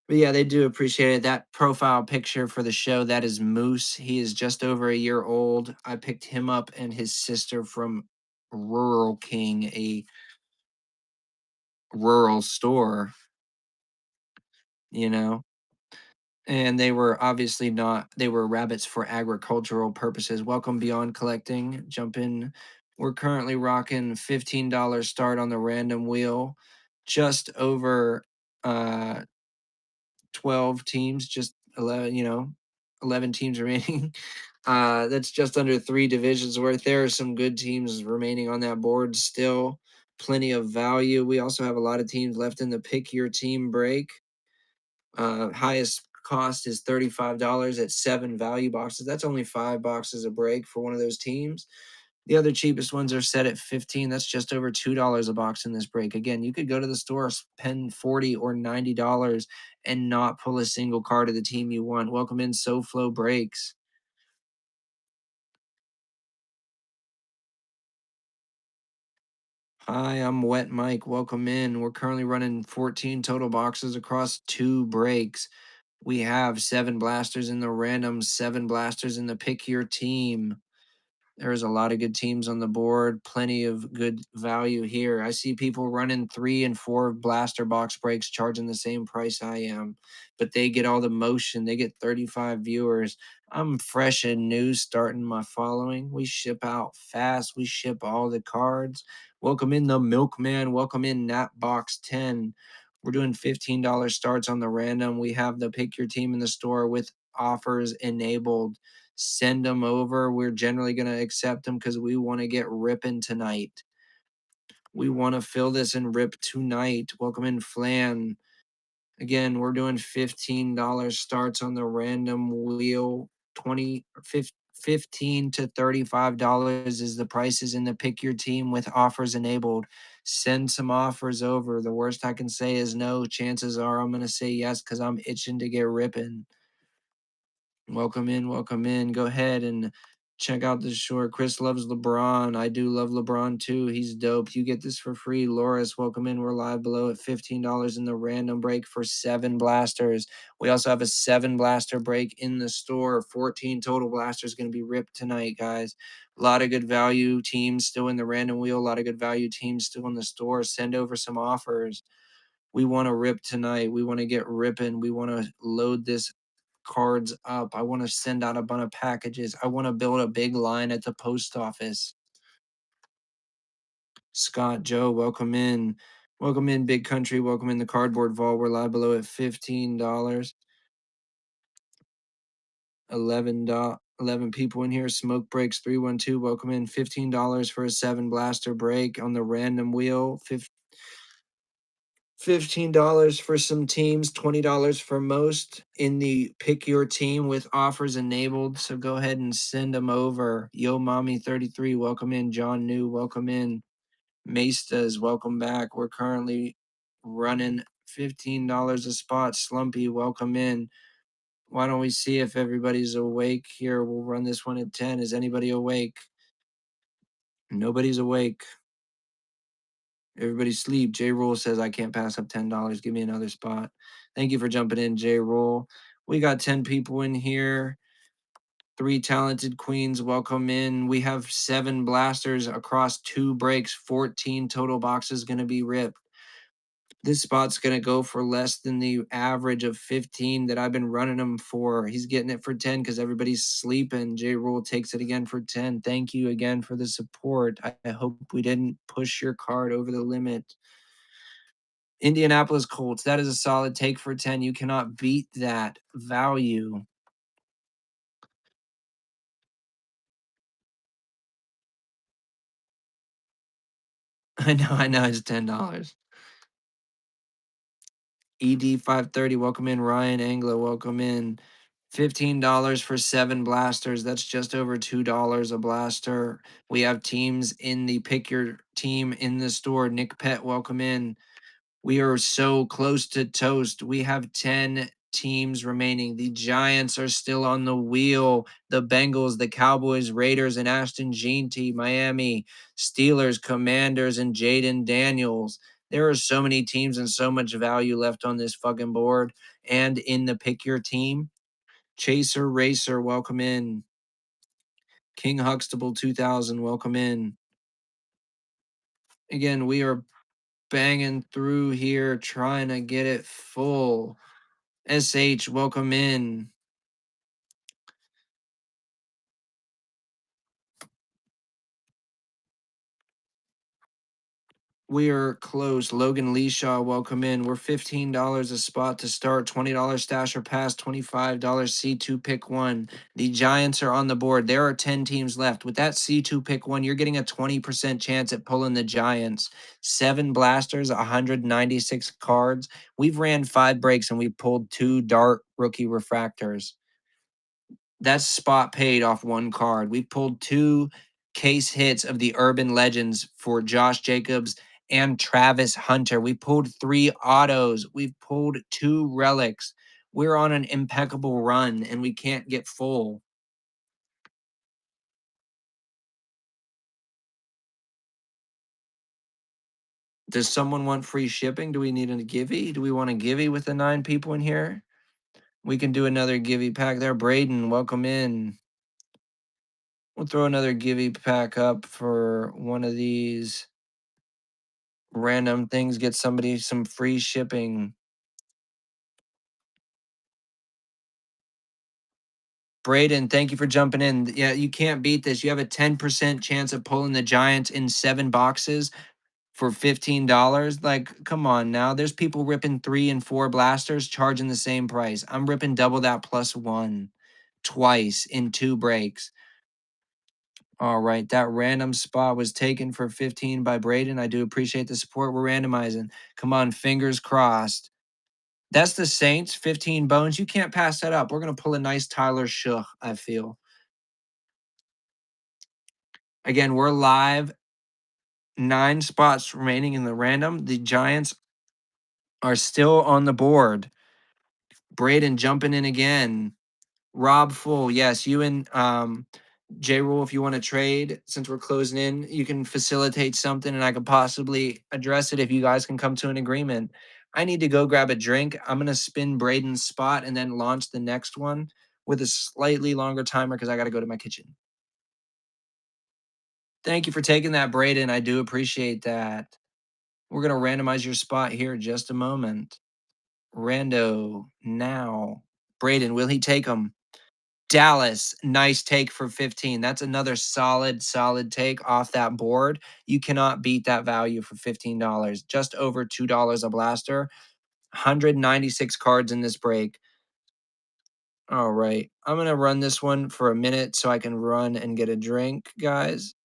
but yeah, they do appreciate it. That profile picture for the show, that is Moose. He is just over a year old. I picked him up and his sister from Rural King, a rural store, you know. And they were obviously not, they were rabbits for agricultural purposes. Welcome Beyond Collecting. Jump in. We're currently rocking $15 start on the random wheel. Just over 12 teams, just 11, 11 teams remaining. That's just under 3 divisions worth. There are some good teams remaining on that board still. Plenty of value. We also have a lot of teams left in the pick your team break. Highest cost is $35 at 7 value boxes. That's only 5 boxes a break for one of those teams. The other cheapest ones are set at 15. That's just over $2 a box in this break. Again, you could go to the store, spend 40 or $90 and not pull a single card of the team you want. Welcome in SoFlo Breaks. Hi, I'm Wet Mike. Welcome in. We're currently running 14 total boxes across 2 breaks. We have 7 blasters in the random, 7 blasters in the pick your team. There's a lot of good teams on the board, plenty of good value here. I see people running 3 and 4 blaster box breaks charging the same price I am, but they get all the motion. They get 35 viewers. I'm fresh and new starting my following. We ship out fast. We ship all the cards. Welcome in the Milkman. Welcome in Nat Box 10. We're doing $15 starts on the random. We have the pick your team in the store with offers enabled. Send them over. We're generally going to accept them because we want to get ripping tonight. We want to fill this and rip tonight. Welcome in Flan. Again, we're doing $15 starts on the random wheel. 20 15 to $35 is the prices in the pick your team with offers enabled. Send some offers over. The worst I can say is no. Chances are I'm going to say yes because I'm itching to get ripping. Welcome in, welcome in. Go ahead and check out this short. Chris loves LeBron. I do love LeBron too. He's dope. You get this for free. Loris, welcome in. We're live below at $15 in the random break for 7 blasters. We also have a 7 blaster break in the store. 14 total blasters going to be ripped tonight, guys. A lot of good value teams still in the random wheel. A lot of good value teams still in the store. Send over some offers. We want to rip tonight. We want to get ripping. We want to load this cards up. I want to send out a bunch of packages. I want to build a big line at the post office. Scott, Joe, welcome in. Welcome in, Big Country. Welcome in the Cardboard Vault. We're live below at $15. 11 people in here. Smoke Breaks 312. Welcome in. $15 for a 7 blaster break on the random wheel. $15 for some teams, $20 for most in the pick your team with offers enabled. So go ahead and send them over. Yo Mommy 33, welcome in. John New, welcome in. Maestas, welcome back. We're currently running $15 a spot. Slumpy, welcome in. Why don't we see if everybody's awake here? We'll run this one at 10. Is anybody awake? Nobody's awake. Everybody sleep. J Rule says I can't pass up $10. Give me another spot. Thank you for jumping in, J Rule. We got 10 people in here. 3 talented queens. Welcome in. We have 7 blasters across 2 breaks. 14 total boxes going to be ripped. This spot's going to go for less than the average of 15 that I've been running them for. He's getting it for 10 because everybody's sleeping. J Rule takes it again for 10. Thank you again for the support. I hope we didn't push your card over the limit. Indianapolis Colts. That is a solid take for 10. You cannot beat that value. I know, it's $10. ED 530, welcome in. Ryan Anglo, welcome in. $15 for 7 blasters. That's just over $2 a blaster. We have teams in the pick your team in the store. Nick Pett, welcome in. We are so close to toast. We have 10 teams remaining. The Giants are still on the wheel. The Bengals, the Cowboys, Raiders, and Ashton Jeanty, Miami, Steelers, Commanders, and Jaden Daniels. There are so many teams and so much value left on this fucking board. And in the pick your team, Chaser Racer, welcome in. King Huxtable 2000, welcome in. Again, we are banging through here trying to get it full. SH, welcome in. We are close. Logan Leeshaw, welcome in. We're $15 a spot to start. $20 stash or pass. $25 C2 pick one. The Giants are on the board. There are 10 teams left. With that C2 pick one, you're getting a 20% chance at pulling the Giants. 7 blasters, 196 cards. We've ran 5 breaks and we pulled 2 dart rookie refractors. That's spot paid off 1 card. We pulled 2 case hits of the Urban Legends for Josh Jacobs and Travis Hunter. We pulled 3 autos. We've pulled 2 relics. We're on an impeccable run and we can't get full. Does someone want free shipping? Do we need a givey? Do we want a givey with the 9 people in here? We can do another givey pack there. Braden, welcome in. We'll throw another givey pack up for one of these random things. Get somebody some free shipping. Braden, thank you for jumping in. Yeah, you can't beat this. You have a 10% chance of pulling the Giants in 7 boxes for $15. Like, come on now. There's people ripping 3 and 4 blasters charging the same price. I'm ripping double that plus 1 twice in 2 breaks. All right, that random spot was taken for 15 by Braden. I do appreciate the support. We're randomizing. Come on, fingers crossed. That's the Saints, 15 bones. You can't pass that up. We're going to pull a nice Tyler Shough, I feel. Again, we're live. 9 spots remaining in the random. The Giants are still on the board. Braden jumping in again. Rob Full. Yes, you and J Rule, if you want to trade, since we're closing in, you can facilitate something and I could possibly address it if you guys can come to an agreement. I need to go grab a drink. I'm going to spin Braden's spot and then launch the next one with a slightly longer timer because I got to go to my kitchen. Thank you for taking that, Braden. I do appreciate that. We're going to randomize your spot here in just a moment. Rando now. Braden, will he take him? Dallas, nice take for 15. That's another solid take off that board. You cannot beat that value for $15. Just over $2 a blaster. 196 cards in this break. All right. I'm going to run this one for a minute so I can run and get a drink, guys.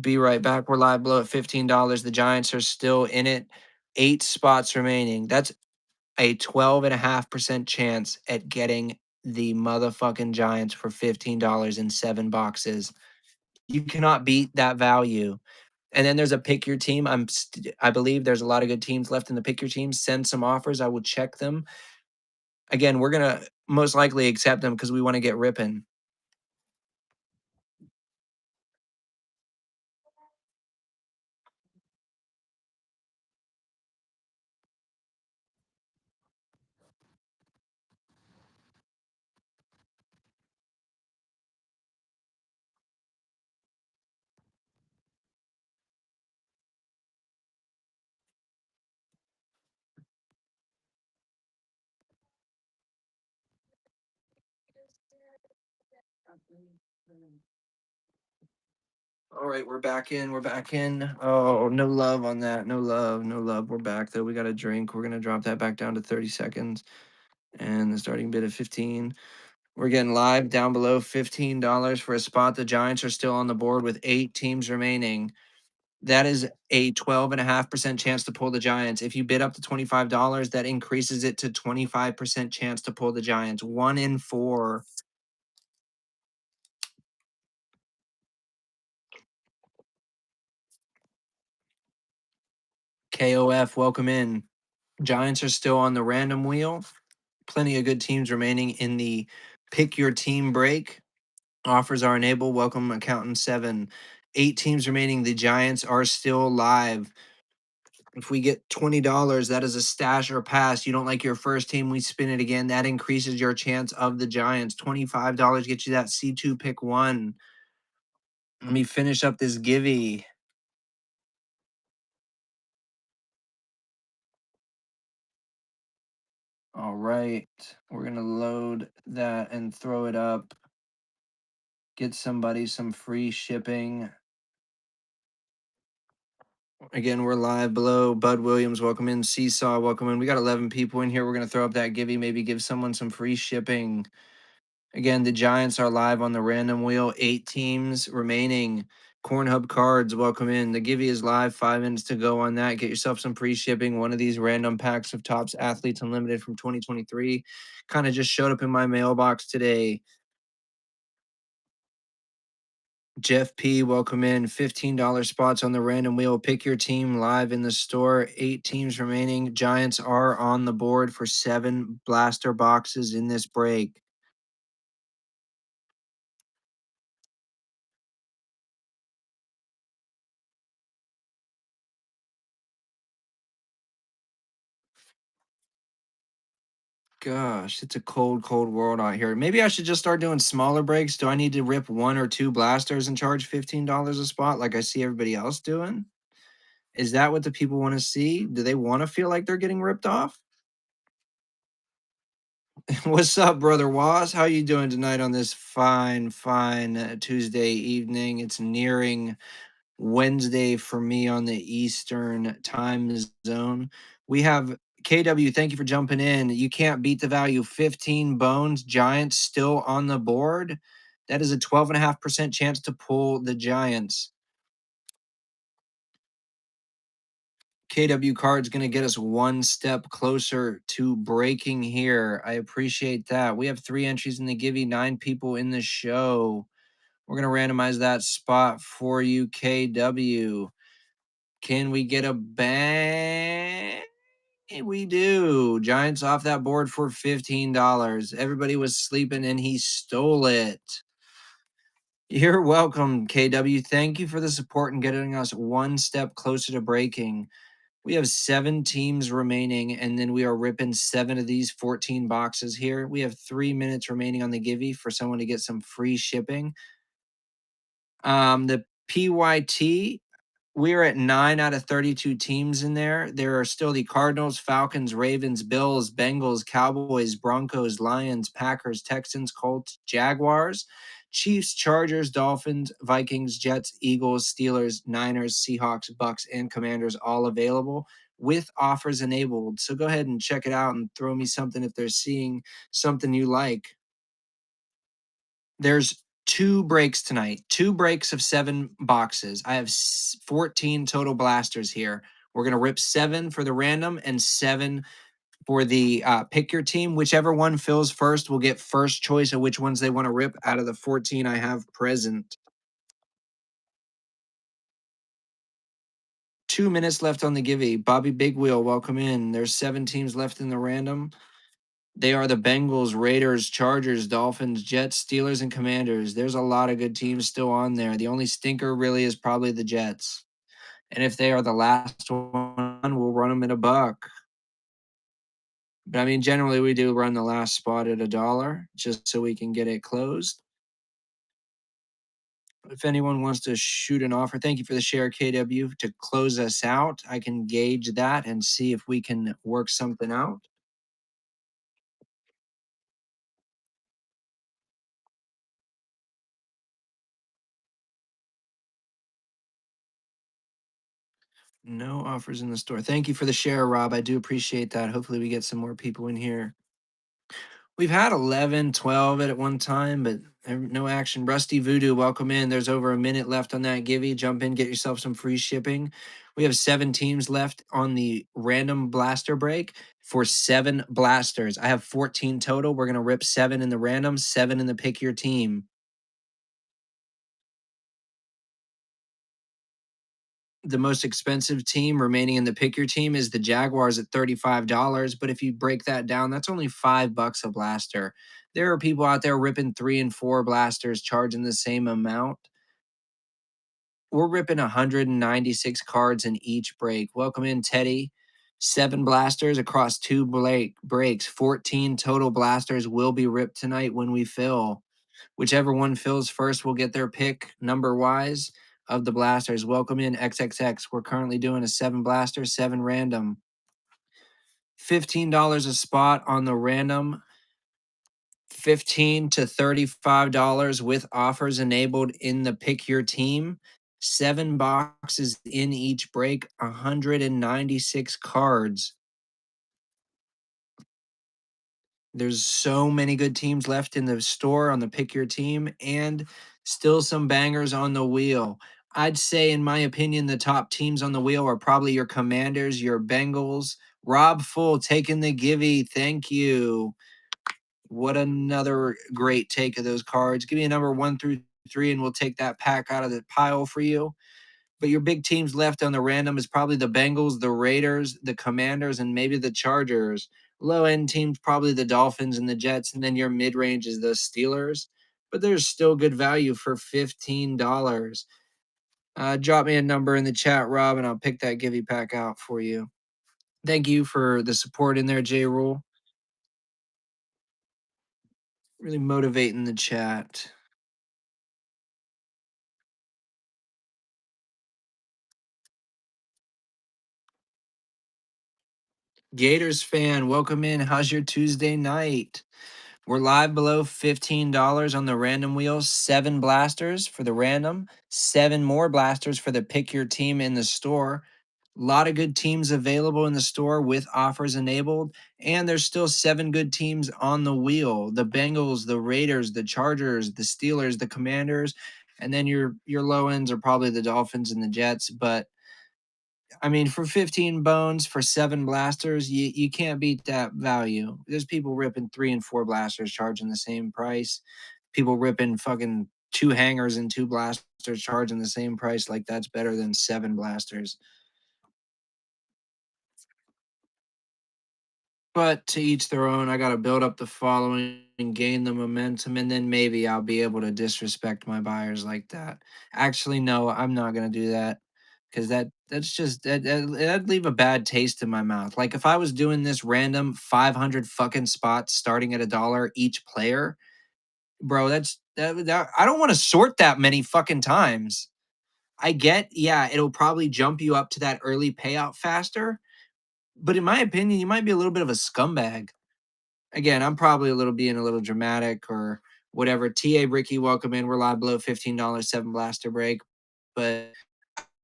Be right back. We're live below at $15. The Giants are still in it. 8 spots remaining. That's a 12.5% chance at getting the motherfucking Giants for $15 in 7 boxes. You cannot beat that value. And then there's a pick your team. I believe there's a lot of good teams left in the pick your team. Send some offers. I will check them. Again, we're gonna most likely accept them because we want to get ripping. All right, we're back in. We're back in. Oh, no love on that. No love. No love. We're back though. We got a drink. We're gonna drop that back down to 30 seconds. And the starting bid of 15. We're getting live down below $15 for a spot. The Giants are still on the board with 8 teams remaining. That is a 12.5% chance to pull the Giants. If you bid up to $25, that increases it to 25% chance to pull the Giants. 1 in 4. KOF, welcome in. Giants are still on the random wheel. Plenty of good teams remaining in the pick your team break. Offers are enabled. Welcome, Accountant 7. 8 teams remaining. The Giants are still live. If we get $20, that is a stash or pass. You don't like your first team, we spin it again. That increases your chance of the Giants. $25 gets you that C2 pick 1. Let me finish up this givey. All right. We're going to load that and throw it up. Get somebody some free shipping. Again, we're live below. Bud Williams, welcome in. Seesaw, welcome in. We got 11 people in here. We're going to throw up that givey, maybe give someone some free shipping. Again, the Giants are live on the random wheel. 8 teams remaining. Corn Hub Cards, welcome in. The givey is live. 5 minutes to go on that. Get yourself some free shipping. One of these random packs of Topps Athletes Unlimited from 2023 kind of just showed up in my mailbox today. Jeff P, welcome in. $15 spots on the random wheel. Pick your team live in the store. 8 teams remaining. Giants are on the board for 7 blaster boxes in this break. Gosh, it's a cold, cold world out here. Maybe I should just start doing smaller breaks. Do I need to rip 1 or 2 blasters and charge $15 a spot like I see everybody else doing? Is that what the people want to see? Do they want to feel like they're getting ripped off? What's up, brother Waz? How you doing tonight on this fine, fine Tuesday evening? It's nearing Wednesday for me on the Eastern time zone. We have KW. Thank you for jumping in. You can't beat the value. 15 bones. Giants still on the board. That is a 12.5% chance to pull the Giants. KW card's going to get us one step closer to breaking here. I appreciate that. We have 3 entries in the Givey, 9 people in the show. We're going to randomize that spot for you, KW. Can we get a bang? We do. Giants off that board for $15. Everybody was sleeping and he stole it. You're welcome, KW. Thank you for the support and getting us one step closer to breaking. We have 7 teams remaining, and then we are ripping 7 of these 14 boxes here. We have 3 minutes remaining on the Givey for someone to get some free shipping. The PYT, we're at 9 out of 32 teams in there. There are still the Cardinals, Falcons, Ravens, Bills, Bengals, Cowboys, Broncos, Lions, Packers, Texans, Colts, Jaguars, Chiefs, Chargers, Dolphins, Vikings, Jets, Eagles, Steelers, Niners, Seahawks, Bucks, and Commanders all available with offers enabled. So go ahead and check it out and throw me something if they're seeing something you like. There's 2 breaks tonight, 2 breaks of 7 boxes. I have 14 total blasters here. We're going to rip 7 for the random and 7 for the pick your team. Whichever one fills first will get first choice of which ones they want to rip out of the 14 I have present. 2 minutes left on the Givey. Bobby Big Wheel, welcome in. There's 7 teams left in the random. They are the Bengals, Raiders, Chargers, Dolphins, Jets, Steelers, and Commanders. There's a lot of good teams still on there. The only stinker really is probably the Jets. And if they are the last one, we'll run them at $1. But I mean, generally we do run the last spot at $1 just so we can get it closed. If anyone wants to shoot an offer, thank you for the share, KW, to close us out. I can gauge that and see if we can work something out. No offers in the store. Thank you for the share, Rob. I do appreciate that. Hopefully we get some more people in here. We've had 11, 12 at one time, but no action. Rusty Voodoo, welcome in. There's over a minute left on that Givey. Jump in, get yourself some free shipping. We have 7 teams left on the random blaster break for 7 blasters. I have 14 total. We're going to rip 7 in the random, 7 in the pick your team. The most expensive team remaining in the pick your team is the Jaguars at $35. But if you break that down, that's only $5 a blaster. There are people out there ripping 3 and 4 blasters, charging the same amount. We're ripping 196 cards in each break. Welcome in, Teddy. 7 blasters across 2 breaks. 14 total blasters will be ripped tonight when we fill. Whichever one fills first will get their pick number wise of the blasters. Welcome in XXX. We're currently doing a 7 blaster, 7 random. $15 a spot on the random. $15 to $35 with offers enabled in the pick your team. 7 boxes in each break, 196 cards. There's so many good teams left in the store on the pick your team and still some bangers on the wheel. I'd say, in my opinion, the top teams on the wheel are probably your Commanders, your Bengals. Rob Full taking the Givey. Thank you. What another great take of those cards. Give me a number 1 through 3, and we'll take that pack out of the pile for you. But your big teams left on the random is probably the Bengals, the Raiders, the Commanders, and maybe the Chargers. Low end teams, probably the Dolphins and the Jets. And then your mid range is the Steelers. But there's still good value for $15. Drop me a number in the chat, Rob, and I'll pick that Givey pack out for you. Thank you for the support in there, J Rule. Really motivating the chat. Gators fan, welcome in. How's your Tuesday night? We're live below $15 on the random wheel. 7 blasters for the random, 7 more blasters for the pick your team in the store. A lot of good teams available in the store with offers enabled. And there's still 7 good teams on the wheel. The Bengals, the Raiders, the Chargers, the Steelers, the Commanders. And then your low ends are probably the Dolphins and the Jets. But I mean, for 15 bones for 7 blasters, you can't beat that value. There's people ripping 3 and 4 blasters charging the same price. People ripping fucking 2 hangers and 2 blasters charging the same price. Like that's better than 7 blasters. But to each their own. I got to build up the following and gain the momentum, and then maybe I'll be able to disrespect my buyers like that. Actually, no, I'm not gonna do that because that's just that'd leave a bad taste in my mouth. Like if I was doing this random 500 fucking spots starting at $1 each player, bro. That I don't want to sort that many fucking times. I get, yeah, it'll probably jump you up to that early payout faster, but in my opinion, you might be a little bit of a scumbag. Again, I'm probably a little being a little dramatic or whatever. TA Ricky, welcome in. We're live below $15, 7 blaster break. But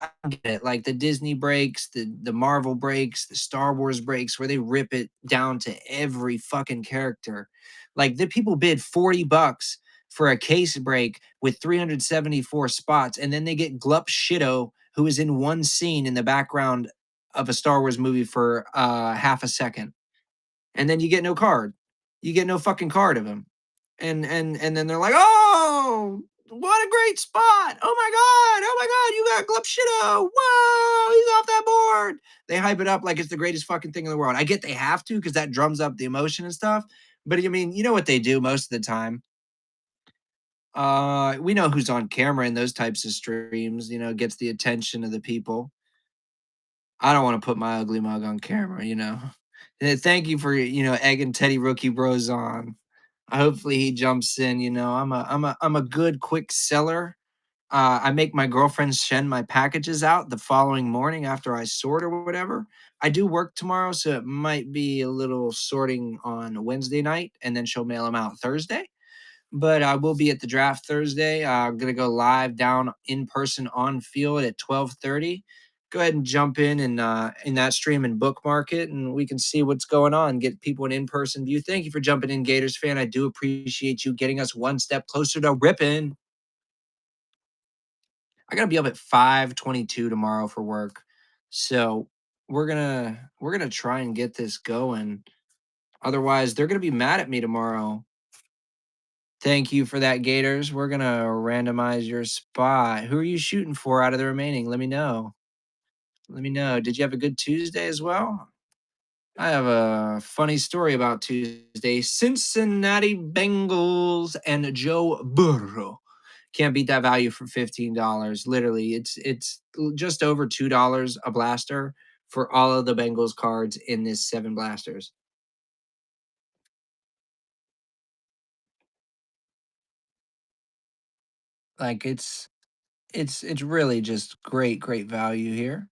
I get it. Like the Disney breaks, the Marvel breaks, the Star Wars breaks, where they rip it down to every fucking character. Like the people bid $40 for a case break with 374 spots, and then they get Glup Shido, who is in one scene in the background of a Star Wars movie for half a second, and then you get no card. You get no fucking card of him. And then they're like, "Oh, what a great spot! Oh my god, you got Glup Shido! Whoa, he's off that board!" They hype it up like it's the greatest fucking thing in the world. I get they have to because that drums up the emotion and stuff. But I mean, you know what they do most of the time. We know who's on camera in those types of streams. You know, gets the attention of the people. I don't want to put my ugly mug on camera, you know. Thank you for, egging Teddy Rookie Bros on. Hopefully he jumps in, I'm a good quick seller. I make my girlfriend send my packages out the following morning after I sort or whatever. I do work tomorrow, so it might be a little sorting on Wednesday night, and then she'll mail them out Thursday. But I will be at the draft Thursday. I'm gonna go live down in person on field at 12:30. Go ahead and jump in that stream and bookmark it, and we can see what's going on. Get people an in-person view. Thank you for jumping in, Gators fan. I do appreciate you getting us one step closer to ripping. I gotta be up at 5:22 tomorrow for work, so we're gonna try and get this going. Otherwise, they're gonna be mad at me tomorrow. Thank you for that, Gators. We're gonna randomize your spot. Who are you shooting for out of the remaining? Let me know. Let me know. Did you have a good Tuesday as well? I have a funny story about Tuesday. Cincinnati Bengals and Joe Burrow. Can't beat that value for $15. Literally, it's just over $2 a blaster for all of the Bengals cards in this 7 blasters. Like it's really just great value here.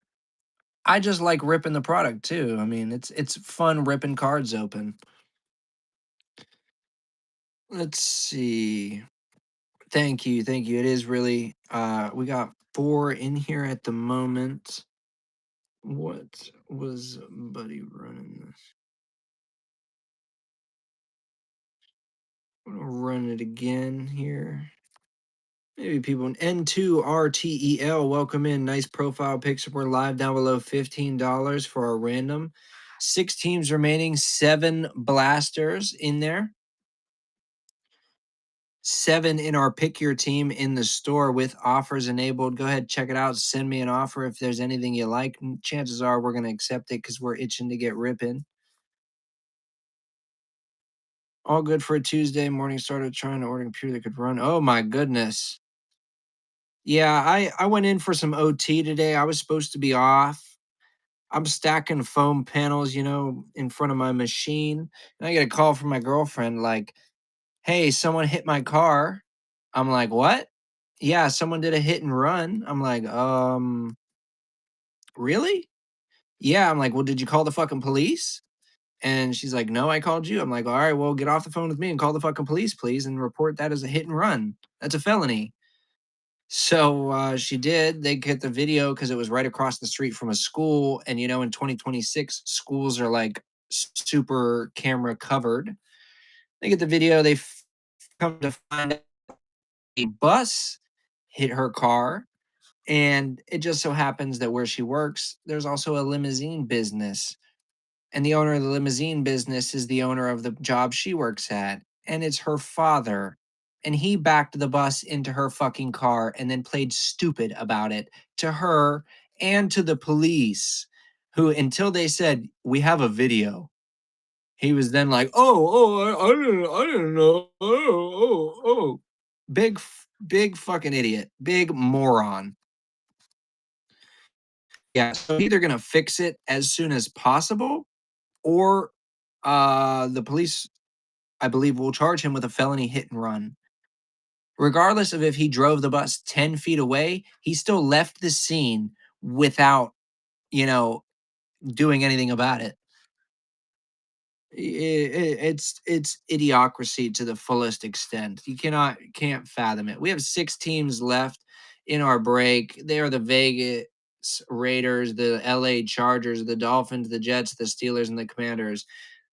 I just like ripping the product too. I mean, it's fun ripping cards open. Let's see. Thank you, thank you. It is really we got 4 in here at the moment. What was Buddy running this? I'm gonna run it again here. Maybe people in N2RTEL, welcome in. Nice profile picture. We're live down below $15 for our random. 6 teams remaining, 7 blasters in there. 7 in our pick your team in the store with offers enabled. Go ahead, check it out. Send me an offer if there's anything you like. Chances are we're going to accept it because we're itching to get ripping. All good for a Tuesday morning. Started trying to order a computer that could run. Oh my goodness. Yeah, I went in for some OT today. I was supposed to be off. I'm stacking foam panels, in front of my machine. And I get a call from my girlfriend like, "Hey, someone hit my car." I'm like, "What?" "Yeah, someone did a hit and run." I'm like, really?" "Yeah." I'm like, "Well, did you call the fucking police?" And she's like, "No, I called you." I'm like, "All right, well, get off the phone with me and call the fucking police, please, and report that as a hit and run. That's a felony." So she did. They get the video because it was right across the street from a school. And, in 2026, schools are like super camera covered. They get the video. Come to find out a bus hit her car. And it just so happens that where she works, there's also a limousine business. And the owner of the limousine business is the owner of the job she works at. And it's her father. And he backed the bus into her fucking car and then played stupid about it to her and to the police, who, until they said, "We have a video," he was then like, I didn't know. Oh. Big fucking idiot. Big moron. Yeah. So either going to fix it as soon as possible, or the police, I believe, will charge him with a felony hit and run. Regardless of if he drove the bus 10 feet away, he still left the scene without, you know, doing anything about it. It's idiocracy to the fullest extent. You can't fathom it. We have 6 teams left in our break. They are the Vegas Raiders, the LA Chargers, the Dolphins, the Jets, the Steelers, and the Commanders.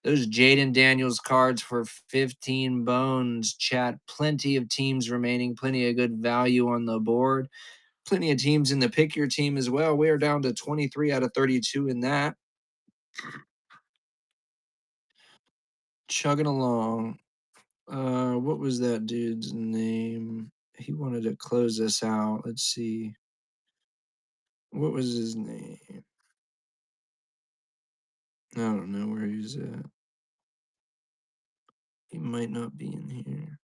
Those Jaden Daniels cards for 15 bones, chat. Plenty of teams remaining, plenty of good value on the board. Plenty of teams in the pick your team as well. We are down to 23 out of 32 in that. Chugging along. What was that dude's name? He wanted to close us out. Let's see. What was his name? I don't know where he's at. He might not be in here.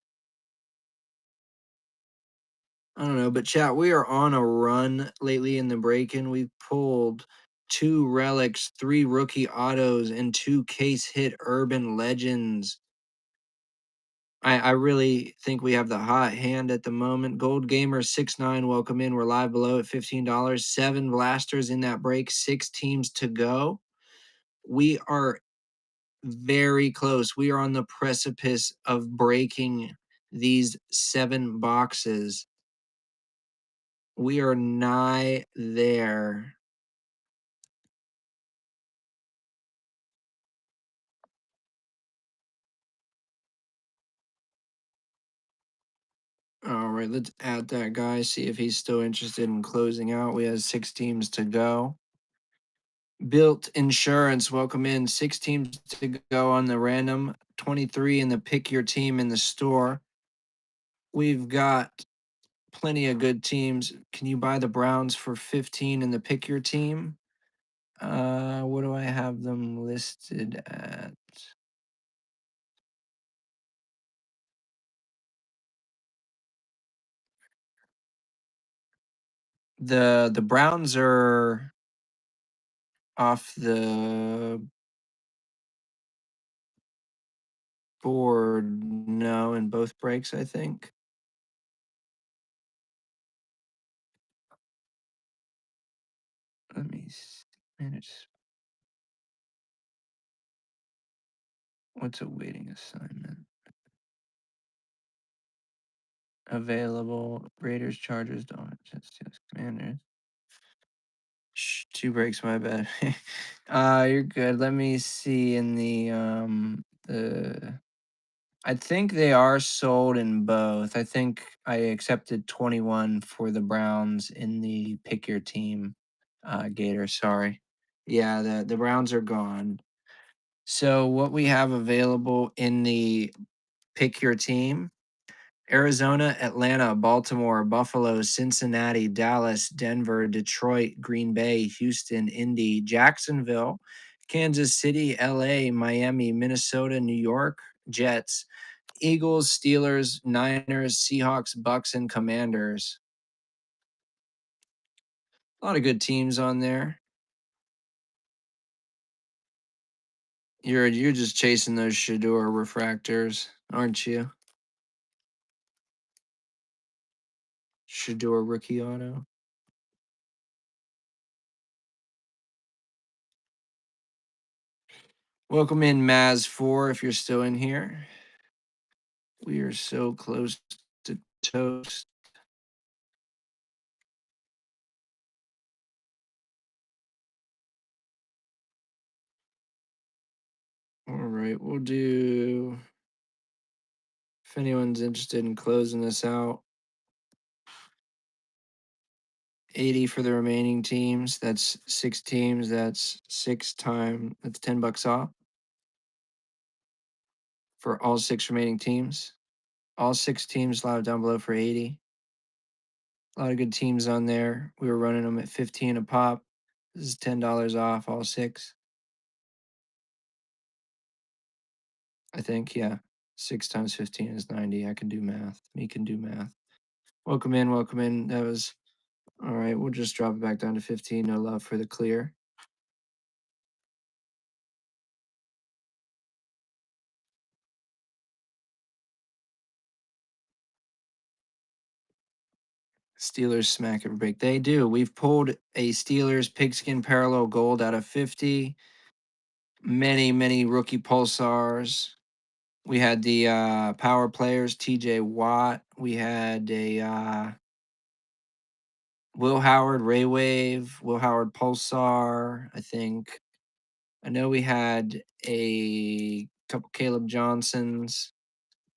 I don't know, but chat, we are on a run lately in the break-in. We've pulled 2 relics, 3 rookie autos, and 2 case hit urban legends. I really think we have the hot hand at the moment. Gold Gamer 69, welcome in. We're live below at $15. 7 blasters in that break, 6 teams to go. We are very close. We are on the precipice of breaking these 7 boxes. We are nigh there. All right, let's add that guy, see if he's still interested in closing out. We have 6 teams to go. Built Insurance, welcome in. 6 teams to go on the random, 23 in the pick your team in the store. We've got plenty of good teams. Can you buy the Browns for 15 in the pick your team? What do I have them listed at? The Browns are off the board, no, in both breaks, I think. Let me manage. What's a waiting assignment? Available. Raiders, Chargers, Dolphins, Jets, Steelers, Commanders. 2 breaks, my bad. You're good. Let me see in the I think they are sold in both. I think I accepted 21 for the Browns in the pick your team. Gator, sorry. Yeah, the Browns are gone. So what we have available in the pick your team, Arizona, Atlanta, Baltimore, Buffalo, Cincinnati, Dallas, Denver, Detroit, Green Bay, Houston, Indy, Jacksonville, Kansas City, LA, Miami, Minnesota, New York, Jets, Eagles, Steelers, Niners, Seahawks, Bucks, and Commanders. A lot of good teams on there. You're just chasing those Shador refractors, aren't you? Shador rookie auto. Welcome in Maz4 if you're still in here. We are so close to toast. All right, we'll do, if anyone's interested in closing this out, 80 for the remaining teams. That's 6 teams. That's that's $10 off for all 6 remaining teams. All 6 teams live down below for 80. A lot of good teams on there. We were running them at 15 a pop. This is $10 off all 6. I think, yeah. 6 times 15 is 90. I can do math. Me can do math. Welcome in, welcome in. That was all right. We'll just drop it back down to 15. No love for the clear. Steelers smack every break. They do. We've pulled a Steelers pigskin parallel gold out of 50. Many, many rookie pulsars. We had the power players, TJ Watt. We had a Will Howard Ray Wave, Will Howard Pulsar, I think. I know we had a couple Caleb Johnsons.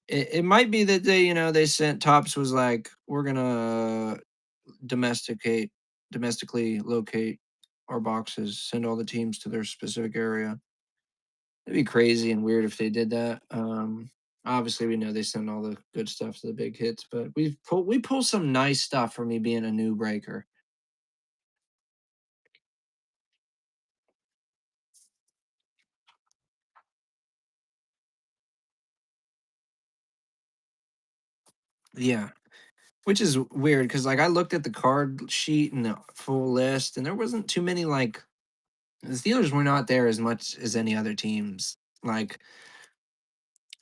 It might be that they sent Tops was like, we're gonna domestically locate our boxes, send all the teams to their specific area. It'd be crazy and weird if they did that. Obviously we know they send all the good stuff to the big hits, but we pull some nice stuff for me being a new breaker. Yeah. Which is weird because like I looked at the card sheet and the full list, and there wasn't too many like the Steelers were not there as much as any other teams. Like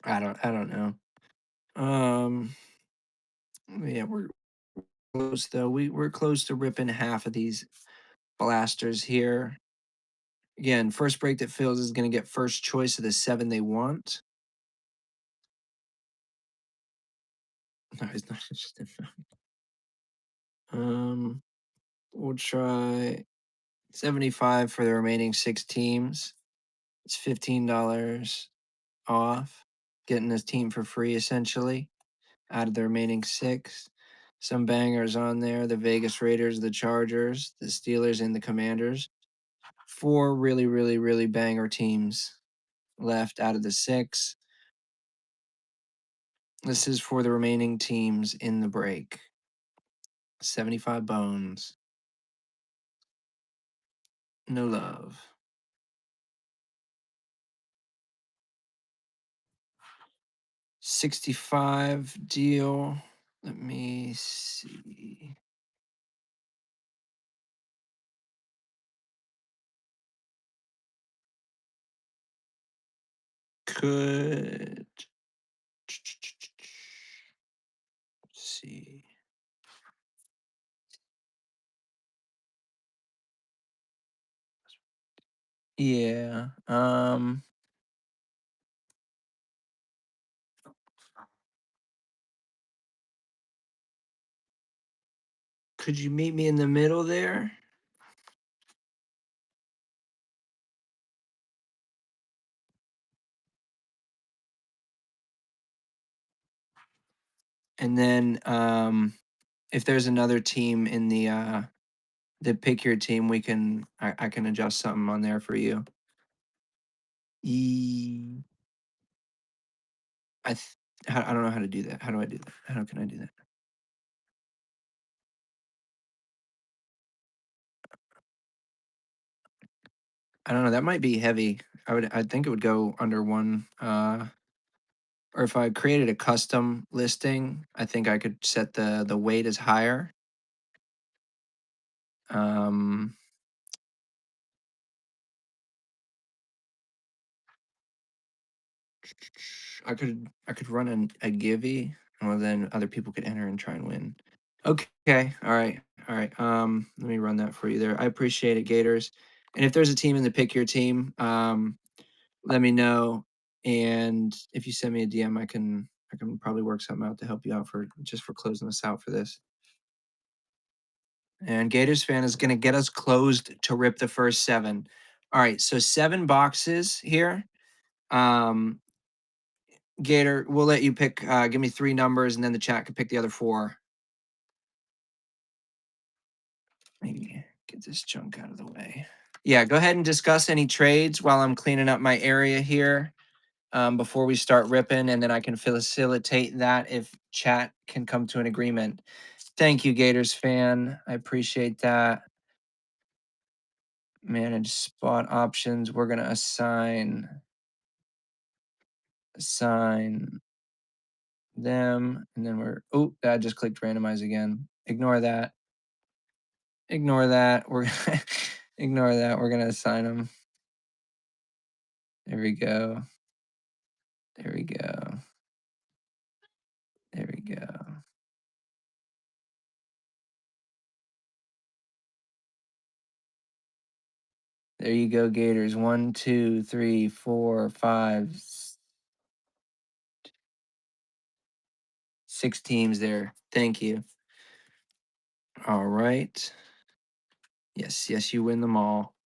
I don't know. Yeah, we're close though. We're close to ripping half of these blasters here. Again, first break that fills is going to get first choice of the 7 they want. No, he's not interested. We'll try 75 for the remaining 6 teams. It's $15 off, getting this team for free essentially out of the remaining 6. Some bangers on there: the Vegas Raiders, the Chargers, the Steelers, and the Commanders. 4 really, really, really banger teams left out of the 6. This is for the remaining teams in the break. 75 bones. No love. 65 deal. Let me see. Could see. Yeah. Could you meet me in the middle there? And then if there's another team in the pick your team, I can adjust something on there for you. E I I don't know how to do that. How do I do that? How can I do that? I don't know. That might be heavy. I think it would go under one. Or if I created a custom listing, I think I could set the weight as higher. Um, I could run a givey, well then other people could enter and try and win. Okay, all right, all right. Let me run that for you there. I appreciate it, Gators. And if there's a team in the pick your team, let me know. And if you send me a DM, I can probably work something out to help you out for just for closing us out for this. And Gators fan is going to get us closed to rip the first 7. All right, so 7 boxes here. Gator, we'll let you pick. Give me 3 numbers, and then the chat can pick the other 4. Maybe get this junk out of the way. Yeah, go ahead and discuss any trades while I'm cleaning up my area here before we start ripping, and then I can facilitate that if chat can come to an agreement. Thank you, Gators fan. I appreciate that. Manage spot options. We're gonna assign them, and then that just clicked randomize again. Ignore that. Ignore that. We're gonna ignore that. We're gonna assign them. There we go. There we go. There we go. There you go, Gators. 1, 2, 3, 4, 5, 6 teams there. Thank you. All right. Yes, yes, you win them all.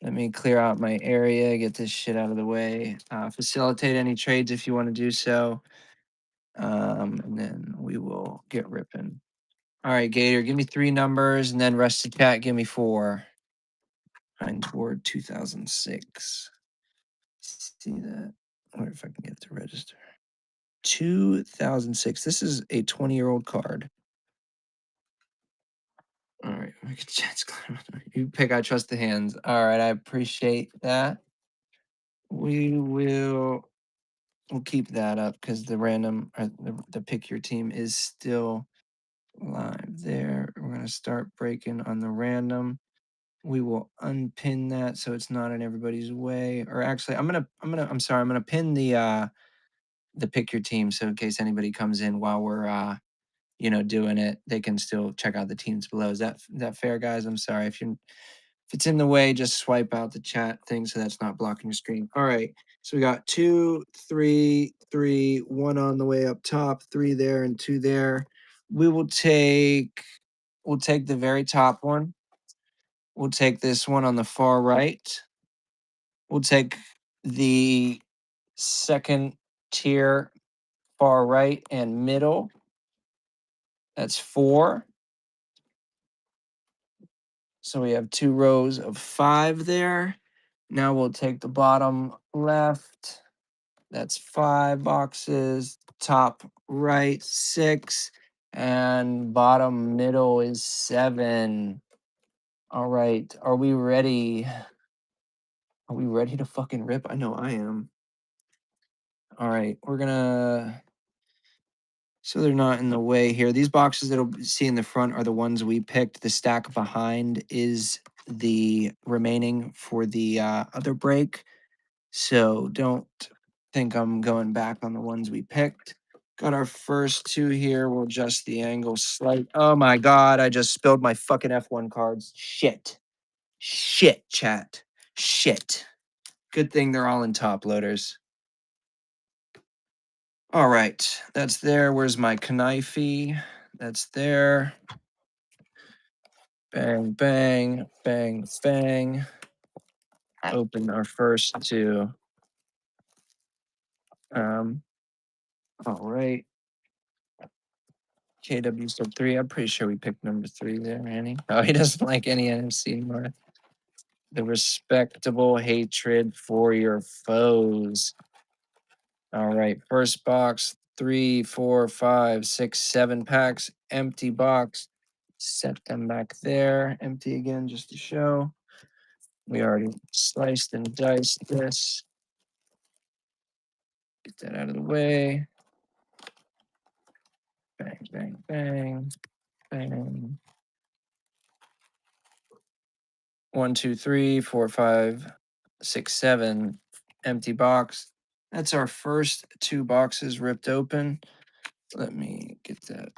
Let me clear out my area, get this shit out of the way. Facilitate any trades if you want to do so. And then we will get ripping. All right, Gator, give me 3 numbers, and then rest of chat, give me 4. Heinz Ward 2006. See that? I wonder if I can get it to register. 2006. This is a 20-year-old card. All right, we can chat. You pick. I trust the hands. All right, I appreciate that. We'll keep that up because the random the pick your team is still live there. We're gonna start breaking on the random. We will unpin that so it's not in everybody's way. Or actually, I'm sorry, I'm gonna pin the pick your team so in case anybody comes in while we're doing it, they can still check out the teams below. Is that fair, guys? I'm sorry if it's in the way, just swipe out the chat thing so that's not blocking your screen. All right. So we got 2, 3, 3, 1 on the way up top, 3 there and 2 there. We'll take the very top one. We'll take this one on the far right. We'll take the second tier far right and middle. That's 4. So we have 2 rows of 5 there. Now we'll take the bottom left. That's 5 boxes. Top right, 6. And bottom middle is 7. All right. Are we ready? Are we ready to fucking rip? I know I am. All right. We're going to. So they're not in the way here. These boxes that'll see in the front are the ones we picked. The stack behind is the remaining for the other break. So don't think I'm going back on the ones we picked. Got our first 2 here. We'll adjust the angle slight. Oh my God, I just spilled my fucking F1 cards. Shit. Shit, chat. Shit. Good thing they're all in top loaders. All right, that's there. Where's my knife? That's there. Bang, bang, bang, bang. Open our first 2. All right. KW sub 3. I'm pretty sure we picked number 3 there, Annie. Oh, he doesn't like any NFC anymore. The respectable hatred for your foes. All right, first box, 3, 4, 5, 6, 7 packs. Empty box. Set them back there. Empty again just to show. We already sliced and diced this. Get that out of the way. Bang, bang, bang, bang. 1, 2, 3, 4, 5, 6, 7. Empty box. That's our first 2 boxes ripped open. Let me get that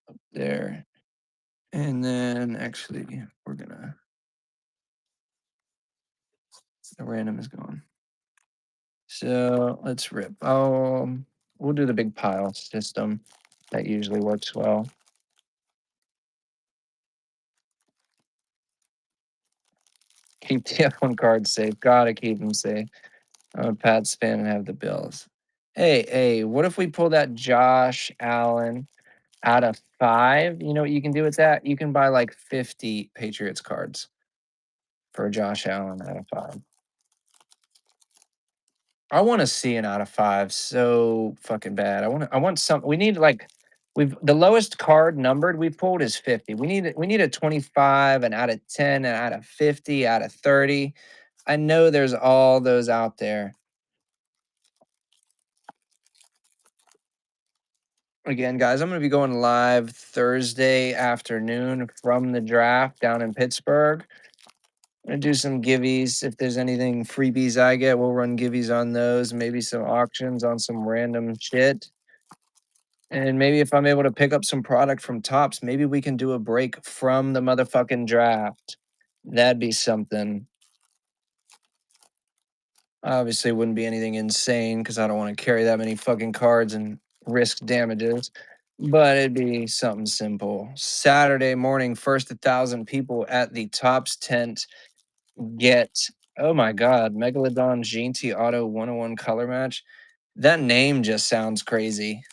up there. And then actually, we're gonna, the random is gone. So let's rip. We'll do the big pile system. That usually works well. Keep the F1 cards safe. Gotta keep them safe. I'm a Pats fan and have the Bills. Hey, what if we pull that Josh Allen out of 5? You know what you can do with that? You can buy like 50 Patriots cards for Josh Allen out of 5. I want to see an out of 5 so fucking bad. I want some. We need like we've the lowest card numbered we pulled is 50. We need a 25, an out of 10, an out of 50, out of 30. I know there's all those out there. Again, guys, I'm going to be going live Thursday afternoon from the draft down in Pittsburgh. I'm going to do some givvies. If there's anything freebies I get, we'll run givvies on those. Maybe some auctions on some random shit. And maybe if I'm able to pick up some product from Tops, maybe we can do a break from the motherfucking draft. That'd be something. Obviously, it wouldn't be anything insane because I don't want to carry that many fucking cards and risk damages. But it'd be something simple. Saturday morning, first 1,000 people at the Tops tent get, oh my God, Megalodon Ginty Auto 101 color match. That name just sounds crazy.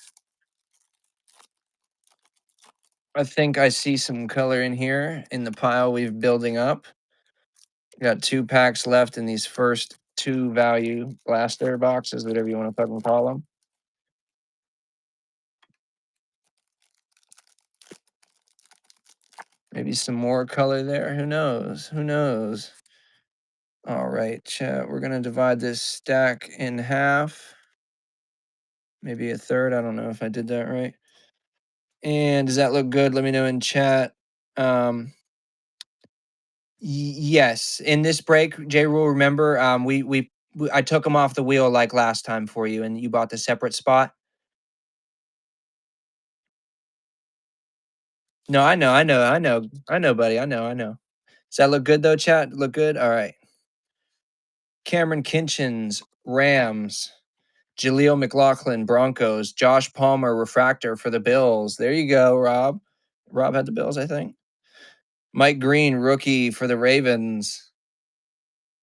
I think I see some color in here in the pile we've building up. Got 2 packs left in these first 2 value blaster boxes, whatever you want to fucking call them. Maybe some more color there. Who knows? Who knows? All right, chat. We're gonna divide this stack in half. Maybe a third. I don't know if I did that right. And does that look good? Let me know in chat. Yes. In this break, J Rule, remember, I took them off the wheel like last time for you, and you bought the separate spot. No, I know, buddy. I know. Does that look good though, chat? Look good? All right. Cameron Kinchins, Rams. Jaleel McLaughlin, Broncos. Josh Palmer, Refractor for the Bills. There you go, Rob. Rob had the Bills, I think. Mike Green, rookie for the Ravens.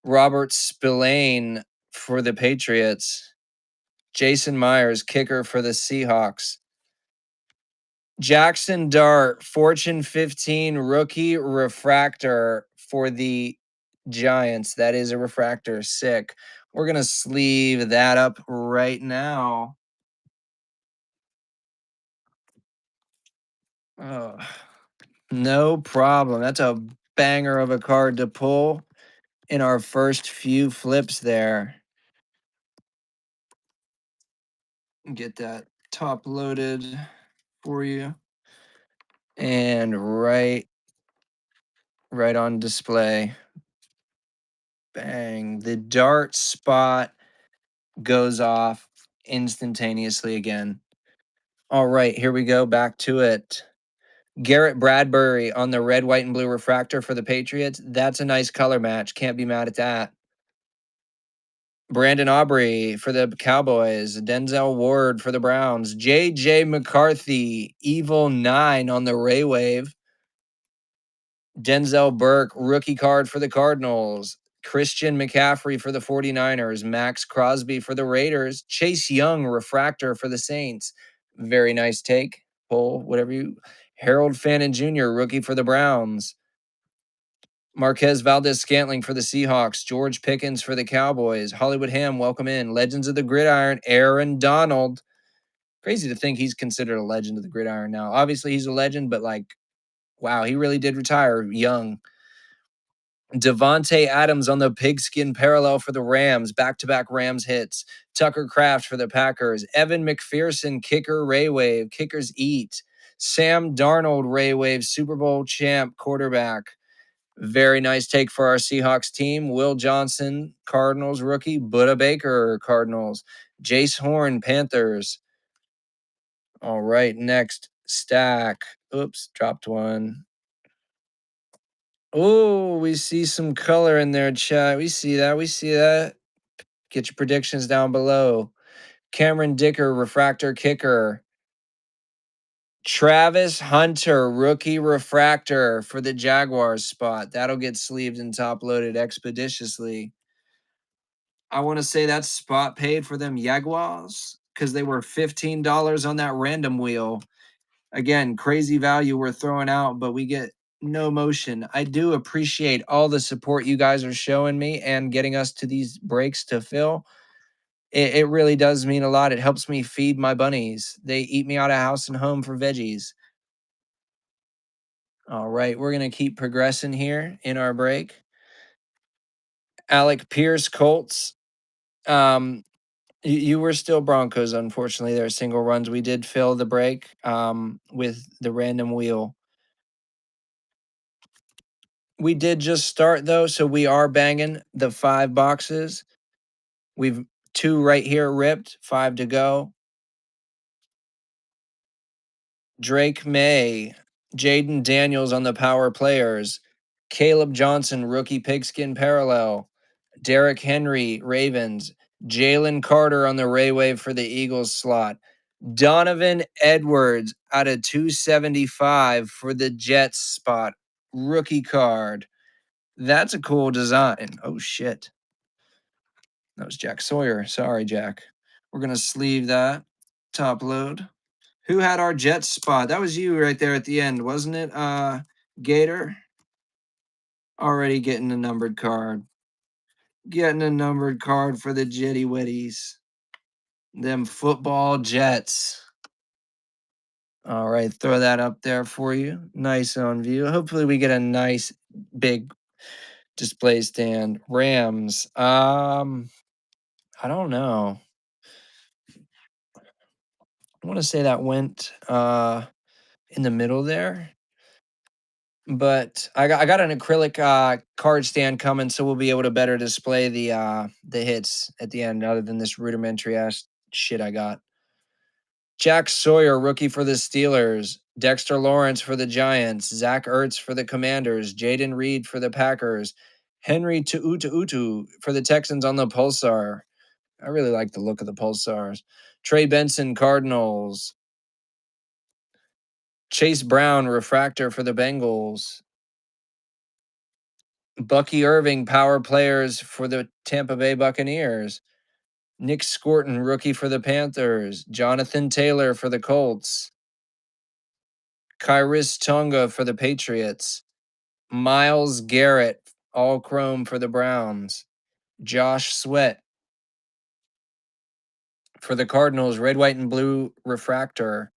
Robert Spillane for the Patriots. Jason Myers, kicker for the Seahawks. Jackson Dart, Fortune 15 rookie refractor for the Giants. That is a refractor. Sick. We're going to sleeve that up right now. Oh, no problem. That's a banger of a card to pull in our first few flips there. Get that top loaded for you. And right on display. Bang. The dart spot goes off instantaneously again. All right, here we go. Back to it. Garrett Bradbury on the red, white, and blue refractor for the Patriots. That's a nice color match. Can't be mad at that. Brandon Aubrey for the Cowboys. Denzel Ward for the Browns. J.J. McCarthy, Evil 9 on the Ray Wave. Denzel Burke, rookie card for the Cardinals. Christian McCaffrey for the 49ers. Max Crosby for the Raiders. Chase Young, refractor for the Saints. Very nice take. Pull, whatever you. Harold Fannin Jr., rookie for the Browns. Marquez Valdez-Scantling for the Seahawks. George Pickens for the Cowboys. Hollywood Ham, welcome in. Legends of the Gridiron, Aaron Donald. Crazy to think he's considered a legend of the gridiron now. Obviously, he's a legend, but like, wow, he really did retire young. Devontae Adams on the pigskin parallel for the Rams, back-to-back Rams hits. Tucker Kraft for the Packers. Evan McPherson, kicker, Ray Wave. Kickers eat. Sam Darnold, Ray Wave, Super Bowl champ, quarterback. Very nice take for our Seahawks team. Will Johnson, Cardinals rookie. Buda Baker, Cardinals. Jace Horn, Panthers. All right, next stack. Oops, dropped one. Oh, we see some color in there, chat. We see that. We see that. Get your predictions down below. Cameron Dicker, refractor kicker. Travis Hunter, rookie refractor for the Jaguars spot. That'll get sleeved and top loaded expeditiously. I want to say that spot paid for them Jaguars because they were $15 on that random wheel. Again, crazy value we're throwing out, but we get no motion. I do appreciate all the support you guys are showing me and getting us to these breaks to fill. It really does mean a lot. It helps me feed my bunnies. They eat me out of house and home for veggies. All right, we're going to keep progressing here in our break. Alec Pierce, Colts. You were still Broncos, unfortunately. There are single runs. We did fill the break with the random wheel. We did just start though, so we are banging the 5 boxes. We've 2 right here ripped, 5 to go. Drake May, Jaden Daniels on the power players, Caleb Johnson, rookie pigskin parallel, Derrick Henry, Ravens, Jalen Carter on the Ray Wave for the Eagles slot, Donovan Edwards out of 275 for the Jets spot, rookie card. That's a cool design. Oh, shit. That was Jack Sawyer. Sorry, Jack. We're going to sleeve that. Top load. Who had our Jets spot? That was you right there at the end, wasn't it? Gator. Already getting a numbered card. Getting a numbered card for the Jetty Wetties. Them football Jets. All right, throw that up there for you. Nice on view. Hopefully we get a nice big display stand. Rams. I don't know. I want to say that went in the middle there. But I got an acrylic card stand coming, so we'll be able to better display the hits at the end, other than this rudimentary ass shit I got. Jack Sawyer, rookie for the Steelers. Dexter Lawrence for the Giants. Zach Ertz for the Commanders. Jaden Reed for the Packers. Henry Tu'utu'utu for the Texans on the Pulsar. I really like the look of the Pulsars. Trey Benson, Cardinals. Chase Brown, refractor for the Bengals. Bucky Irving, power players for the Tampa Bay Buccaneers. Nick Scorton, rookie for the Panthers. Jonathan Taylor for the Colts. Kyrus Tonga for the Patriots. Miles Garrett, all chrome for the Browns. Josh Sweat for the Cardinals, red, white, and blue refractor.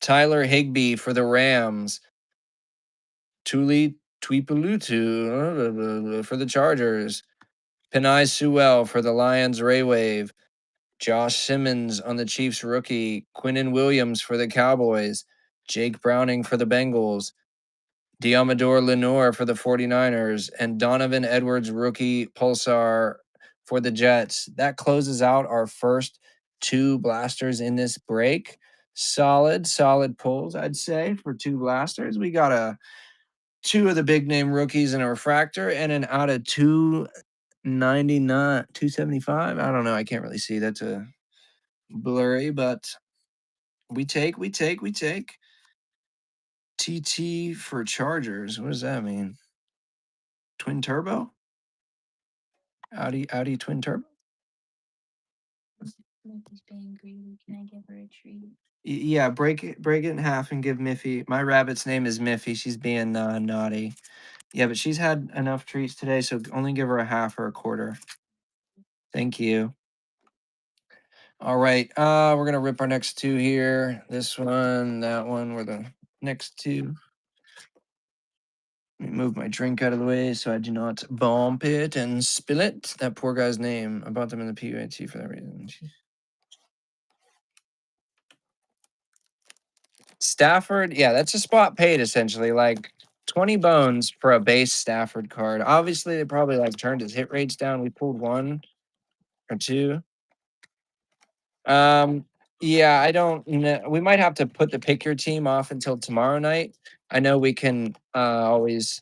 Tyler Higbee for the Rams. Tuli Tuipulotu for the Chargers. Penei Sewell for the Lions, Ray Wave. Josh Simmons on the Chiefs rookie. Quinnen Williams for the Cowboys. Jake Browning for the Bengals. Diamador Lenore for the 49ers. And Donovan Edwards rookie Pulsar for the Jets. That closes out our first 2 blasters in this break. Solid pulls, I'd say, for 2 blasters. We got 2 of the big name rookies in a refractor and an out of 299, 275. I don't know. I can't really see. That's a blurry, but we take. TT for Chargers. What does that mean? Twin turbo? Audi twin turbo? Miffy's being greedy. Can I give her a treat? Yeah, break it in half and give Miffy. My rabbit's name is Miffy. She's being naughty. Yeah, but she's had enough treats today, so only give her a half or a quarter. Thank you. All right. We're gonna rip our next two here. This one, that one were the next two. Let me move my drink out of the way so I do not bump it and spill it. That poor guy's name. I bought them in the PUAT for that reason. Stafford, yeah, that's a spot paid essentially. Like 20 bones for a base Stafford card. Obviously, they probably like turned his hit rates down. We pulled one or two. Um, yeah, I don't know. We might have to put the pick your team off until tomorrow night. I know we can always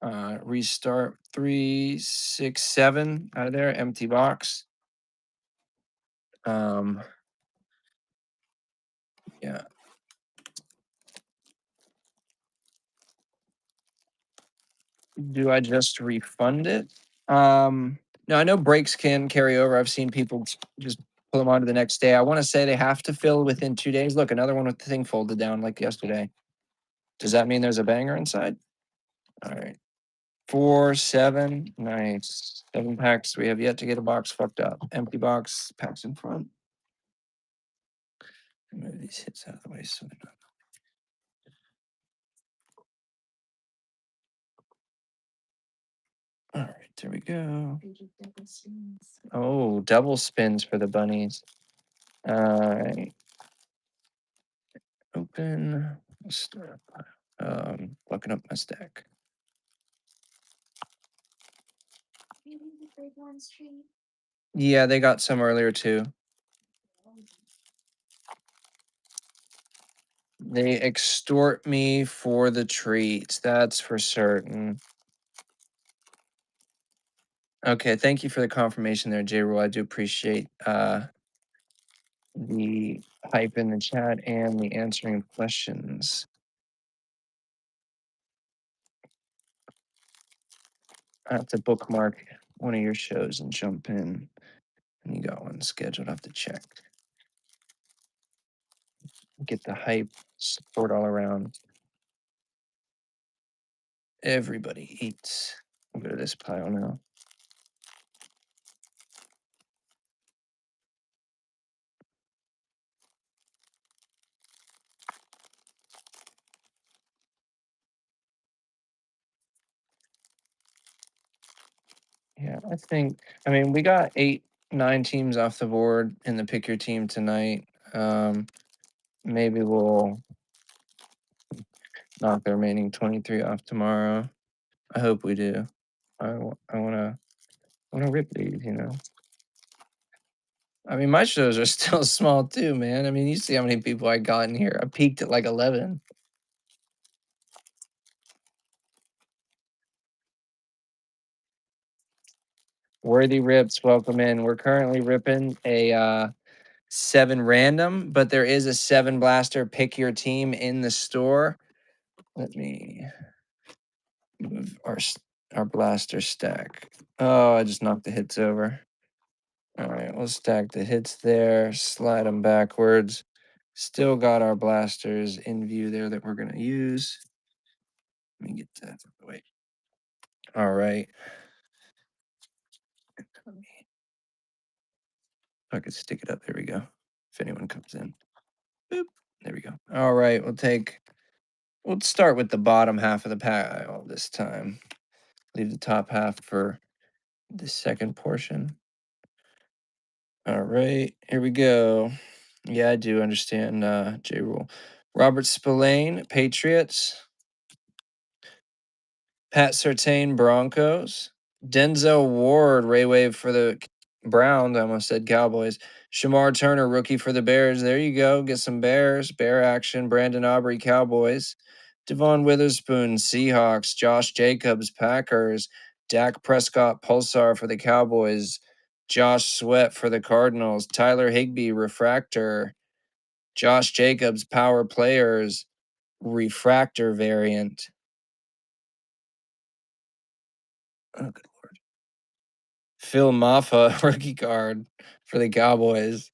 restart 3, 6, 7 out of there, empty box. Um, yeah. Do I just refund it? No, I know breaks can carry over. I've seen people just pull them on to the next day. I want to say they have to fill within 2 days. Look, another one with the thing folded down like yesterday. Does that mean there's a banger inside? All right. 4, 7. Nice. 7 packs. We have yet to get a box fucked up. Empty box, packs in front. Move these hits out of the way so they're not. All right, there we go. Oh, double spins for the bunnies. All right. Open. Start. Fucking up my stack. Yeah, they got some earlier too. They extort me for the treats. That's for certain. Okay, thank you for the confirmation there, J. Rule. I do appreciate the hype in the chat and the answering of questions. I have to bookmark one of your shows and jump in. And you got one scheduled. I have to check. Get the hype support all around. Everybody eats. We'll go to this pile now. Yeah, I mean, we got 8, 9 teams off the board in the pick your team tonight. Maybe we'll knock the remaining 23 off tomorrow. I hope we do. I wanna rip these, you know. I mean, my shows are still small too, man. I mean, you see how many people I got in here. I peaked at like 11. Worthy rips, welcome in. We're currently ripping a 7 random, but there is a 7 blaster pick your team in the store. Let me move our blaster stack. Oh, I just knocked the hits over. All right, we'll stack the hits there, slide them backwards. Still got our blasters in view there that we're going to use. Let me get that out of the way. All right. If I could stick it up, there we go. If anyone comes in. Boop. There we go. All right, we'll start with the bottom half of the pile this time. Leave the top half for the second portion. All right, here we go. Yeah, I do understand J Rule. Robert Spillane, Patriots. Pat Surtain, Broncos. Denzel Ward, Ray Wave for the Browns. I almost said Cowboys. Shamar Turner, rookie for the Bears. There you go. Get some Bears. Bear action. Brandon Aubrey, Cowboys. Devon Witherspoon, Seahawks. Josh Jacobs, Packers. Dak Prescott, Pulsar for the Cowboys. Josh Sweat for the Cardinals. Tyler Higbee, Refractor. Josh Jacobs, Power Players. Refractor variant. Oh, good Lord. Phil Maffa, rookie card for the Cowboys.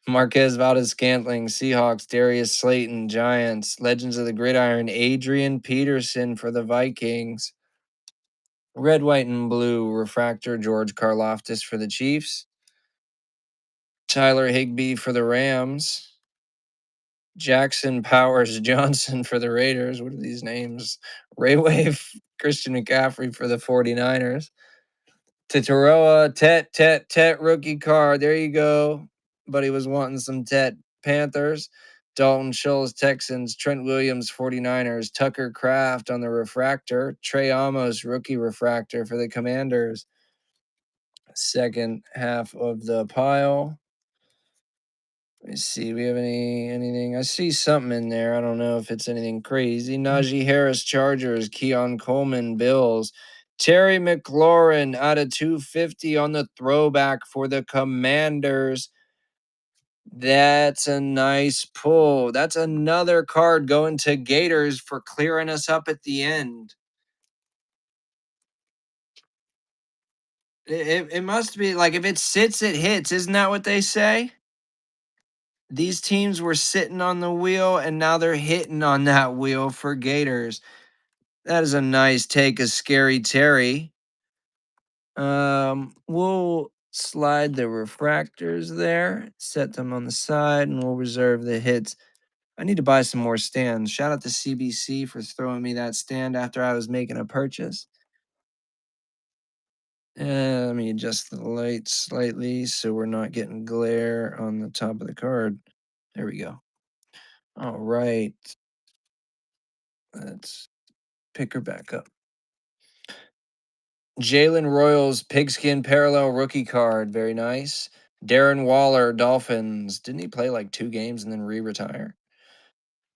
Marquez Valdez Scantling, Seahawks. Darius Slayton, Giants. Legends of the Gridiron, Adrian Peterson for the Vikings. Red, white, and blue refractor, George Karloftis for the Chiefs. Tyler Higbee for the Rams. Jackson Powers Johnson for the Raiders. What are these names? Ray Wave Christian McCaffrey for the 49ers. Tataroa Tet rookie card. There you go. Buddy was wanting some Tet Panthers. Dalton Schultz Texans. Trent Williams 49ers. Tucker Kraft on the refractor. Trey Amos rookie refractor for the Commanders. Second half of the pile. Let me see. We have anything? I see something in there. I don't know if it's anything crazy. Najee Harris Chargers. Keon Coleman Bills. Terry McLaurin out of 250 on the throwback for the Commanders. That's a nice pull. That's another card going to Gators for clearing us up at the end. It must be like if it sits, it hits. Isn't that what they say? These teams were sitting on the wheel and now they're hitting on that wheel for Gators. That is a nice take of Scary Terry. We'll slide the refractors there, set them on the side, and we'll reserve the hits. I need to buy some more stands. Shout out to CBC for throwing me that stand after I was making a purchase. Let me adjust the light slightly so we're not getting glare on the top of the card. There we go. All right. Let's pick her back up. Jalen Royals pigskin parallel rookie card. Very nice. Darren Waller Dolphins. Didn't he play like 2 games and then retire?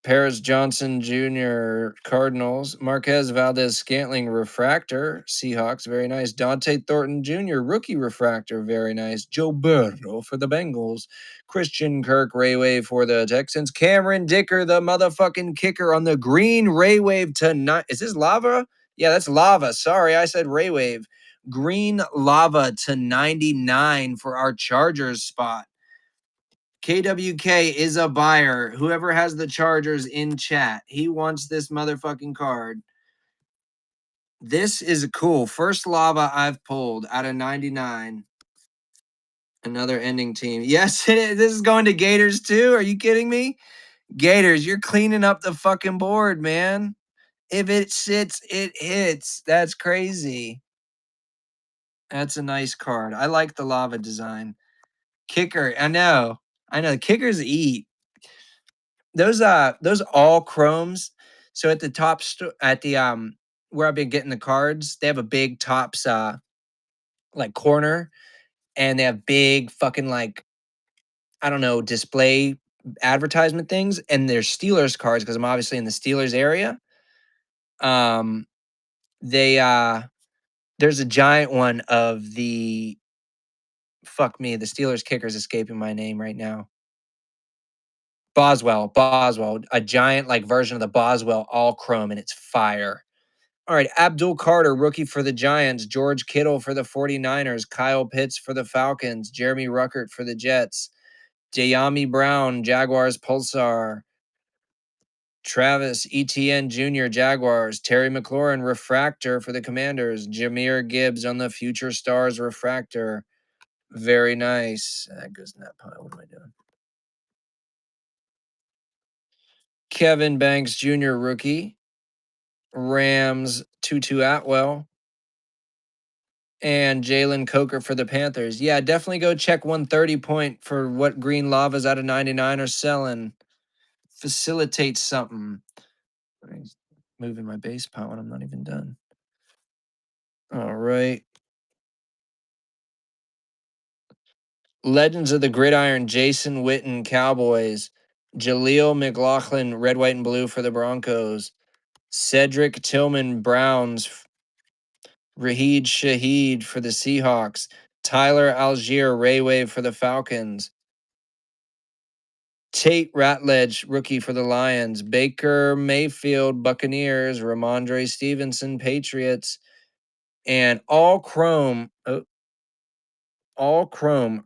Paris Johnson Jr. Cardinals. Marquez Valdez Scantling refractor. Seahawks. Very nice. Dante Thornton Jr. rookie refractor. Very nice. Joe Burrow for the Bengals. Christian Kirk Raywave for the Texans. Cameron Dicker, the motherfucking kicker on the green Raywave tonight. Is this lava? Yeah, that's lava. Sorry, I said Raywave. Green lava to 99 for our Chargers spot. KWK is a buyer. Whoever has the Chargers in chat, he wants this motherfucking card. This is cool. First lava I've pulled out of 99. Another ending team. Yes, it is. This is going to Gators too. Are you kidding me? Gators, you're cleaning up the fucking board, man. If it sits, it hits. That's crazy. That's a nice card. I like the lava design. Kicker, I know. Kickers eat. Those all chromes. So at the top at the where I've been getting the cards, they have a big tops like corner, and they have big fucking like I don't know display advertisement things, and there's Steelers cards because I'm obviously in the Steelers area. Um, they there's a giant one of the the Steelers kicker's escaping my name right now. Boswell, a giant like version of the Boswell all chrome, and it's fire. All right, Abdul Carter, rookie for the Giants. George Kittle for the 49ers. Kyle Pitts for the Falcons. Jeremy Ruckert for the Jets. De'Ami Brown, Jaguars Pulsar. Travis Etienne Jr., Jaguars. Terry McLaurin, Refractor for the Commanders. Jahmyr Gibbs on the Future Stars Refractor. Very nice. That goes in that pile. What am I doing? Kevin Banks Jr., rookie. Rams, Tutu Atwell. And Jalen Coker for the Panthers. Yeah, definitely go check 130 point for what green lavas out of 99 are selling. Facilitate something. I'm moving my base pile and I'm not even done. All right. Legends of the Gridiron, Jason Witten, Cowboys. Jaleel McLaughlin, red, white, and blue for the Broncos. Cedric Tillman, Browns. Raheed Shaheed for the Seahawks. Tyler Algier, Raywave for the Falcons. Tate Ratledge, rookie for the Lions. Baker Mayfield, Buccaneers. Ramondre Stevenson, Patriots. And all chrome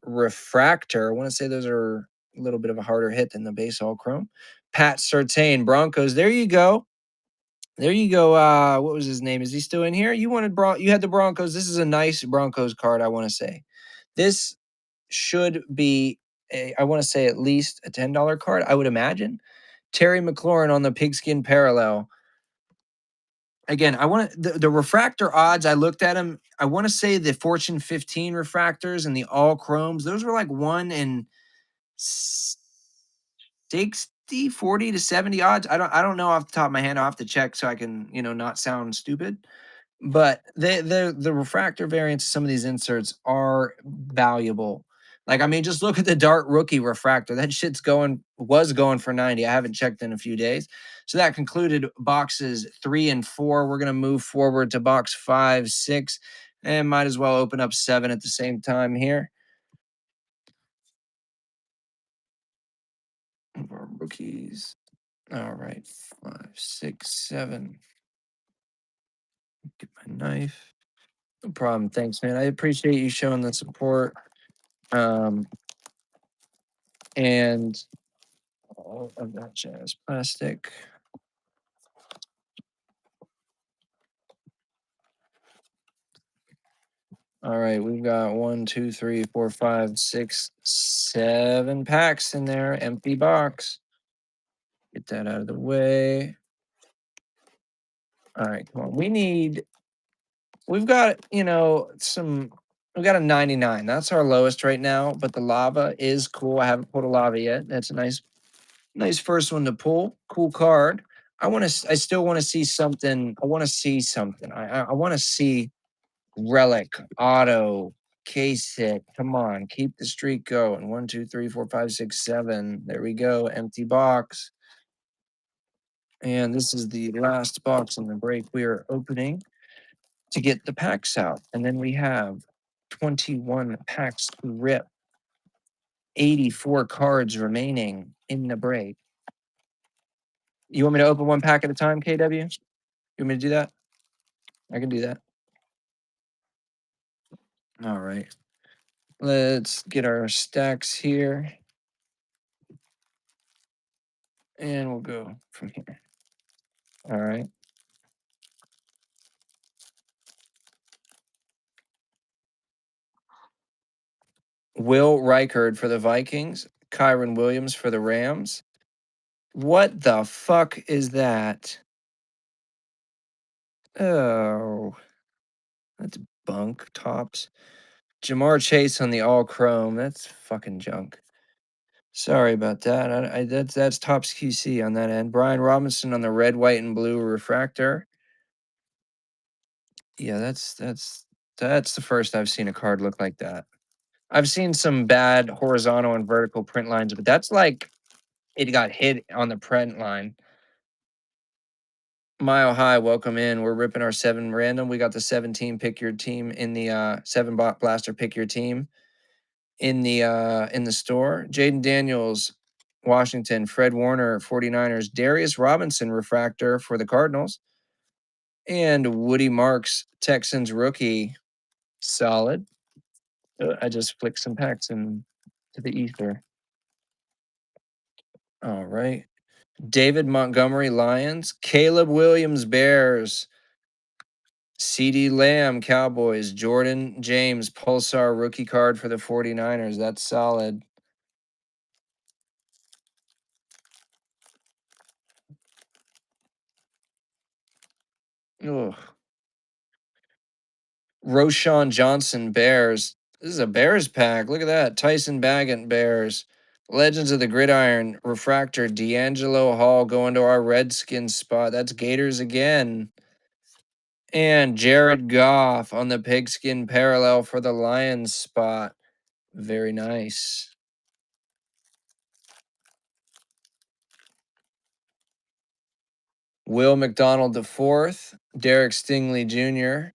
refractor. I want to say those are a little bit of a harder hit than the base all chrome. Pat Surtain, Broncos. There you go. There you go. What was his name? Is he still in here? You had the Broncos. This is a nice Broncos card, I want to say. This should be I want to say at least a $10 card, I would imagine. Terry McLaurin on the pigskin parallel. Again, I want the refractor odds. I looked at them. I want to say the Fortune 15 refractors and the all chromes. Those were like 1 in 60, 40 to 70 odds. I don't know off the top of my head. I'll have to check so I can, not sound stupid. But the refractor variants of some of these inserts are valuable. Like, I mean, just look at the Dart rookie refractor. That shit's was going for 90. I haven't checked in a few days. So that concluded boxes 3 and 4. We're gonna move forward to box 5, 6, and might as well open up 7 at the same time here. Our rookies. All right, 5, 6, 7. Get my knife. No problem. Thanks, man. I appreciate you showing the support. And all of that jazz. Plastic. All right, we've got 1, 2, 3, 4, 5, 6, 7 packs in there. Empty box. Get that out of the way. All right, come on. We've got, we've got a 99. That's our lowest right now, but the lava is cool. I haven't pulled a lava yet. That's a nice first one to pull. Cool card. I still want to see something. I want to see something. I want to see relic, auto, case hit. Come on, keep the streak going. 1, 2, 3, 4, 5, 6, 7. There we go. Empty box. And this is the last box in the break we are opening to get the packs out. And then we have 21 packs to rip. 84 cards remaining in the break. You want me to open one pack at a time, KW? You want me to do that? I can do that. All right. Let's get our stacks here. And we'll go from here. All right. Will Reichard for the Vikings. Kyron Williams for the Rams. What the fuck is that? Oh, that's bunk. Tops. Jamar Chase on the all chrome. That's fucking junk. Sorry about that. That's Tops QC on that end. Brian Robinson on the red, white, and blue refractor. Yeah, that's the first I've seen a card look like that. I've seen some bad horizontal and vertical print lines, but that's like it got hit on the print line. Mile High, welcome in. We're ripping our 7 random. We got the 17 pick your team in the 7 bot blaster pick your team in the store. Jaden Daniels, Washington, Fred Warner, 49ers, Darius Robinson refractor for the Cardinals, and Woody Marks, Texans rookie, solid. I just flicked some packs in to the ether. All right. David Montgomery, Lions, Caleb Williams, Bears, CD Lamb, Cowboys, Jordan James, Pulsar rookie card for the 49ers. That's solid. Ugh. Roshan Johnson, Bears. This is a Bears pack. Look at that. Tyson Baggett, Bears. Legends of the Gridiron, refractor, D'Angelo Hall going to our Redskins spot. That's Gators again. And Jared Goff on the pigskin parallel for the Lions spot. Very nice. Will McDonald IV, Derek Stingley Jr.,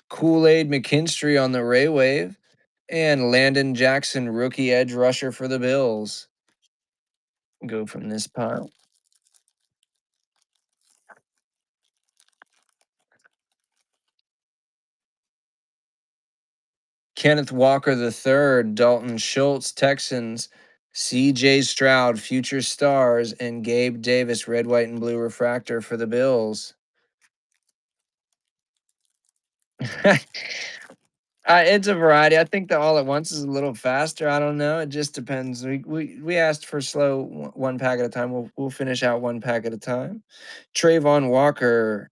Kool-Aid McKinstry on the Ray Wave, and Landon Jackson, rookie edge rusher for the Bills. Go from this pile. Kenneth Walker III, Dalton Schultz, Texans, CJ Stroud, Future Stars, and Gabe Davis, red, white, and blue refractor for the Bills. It's a variety. I think the all at once is a little faster. I don't know. It just depends. We asked for slow one pack at a time. We'll finish out one pack at a time. Trayvon Walker,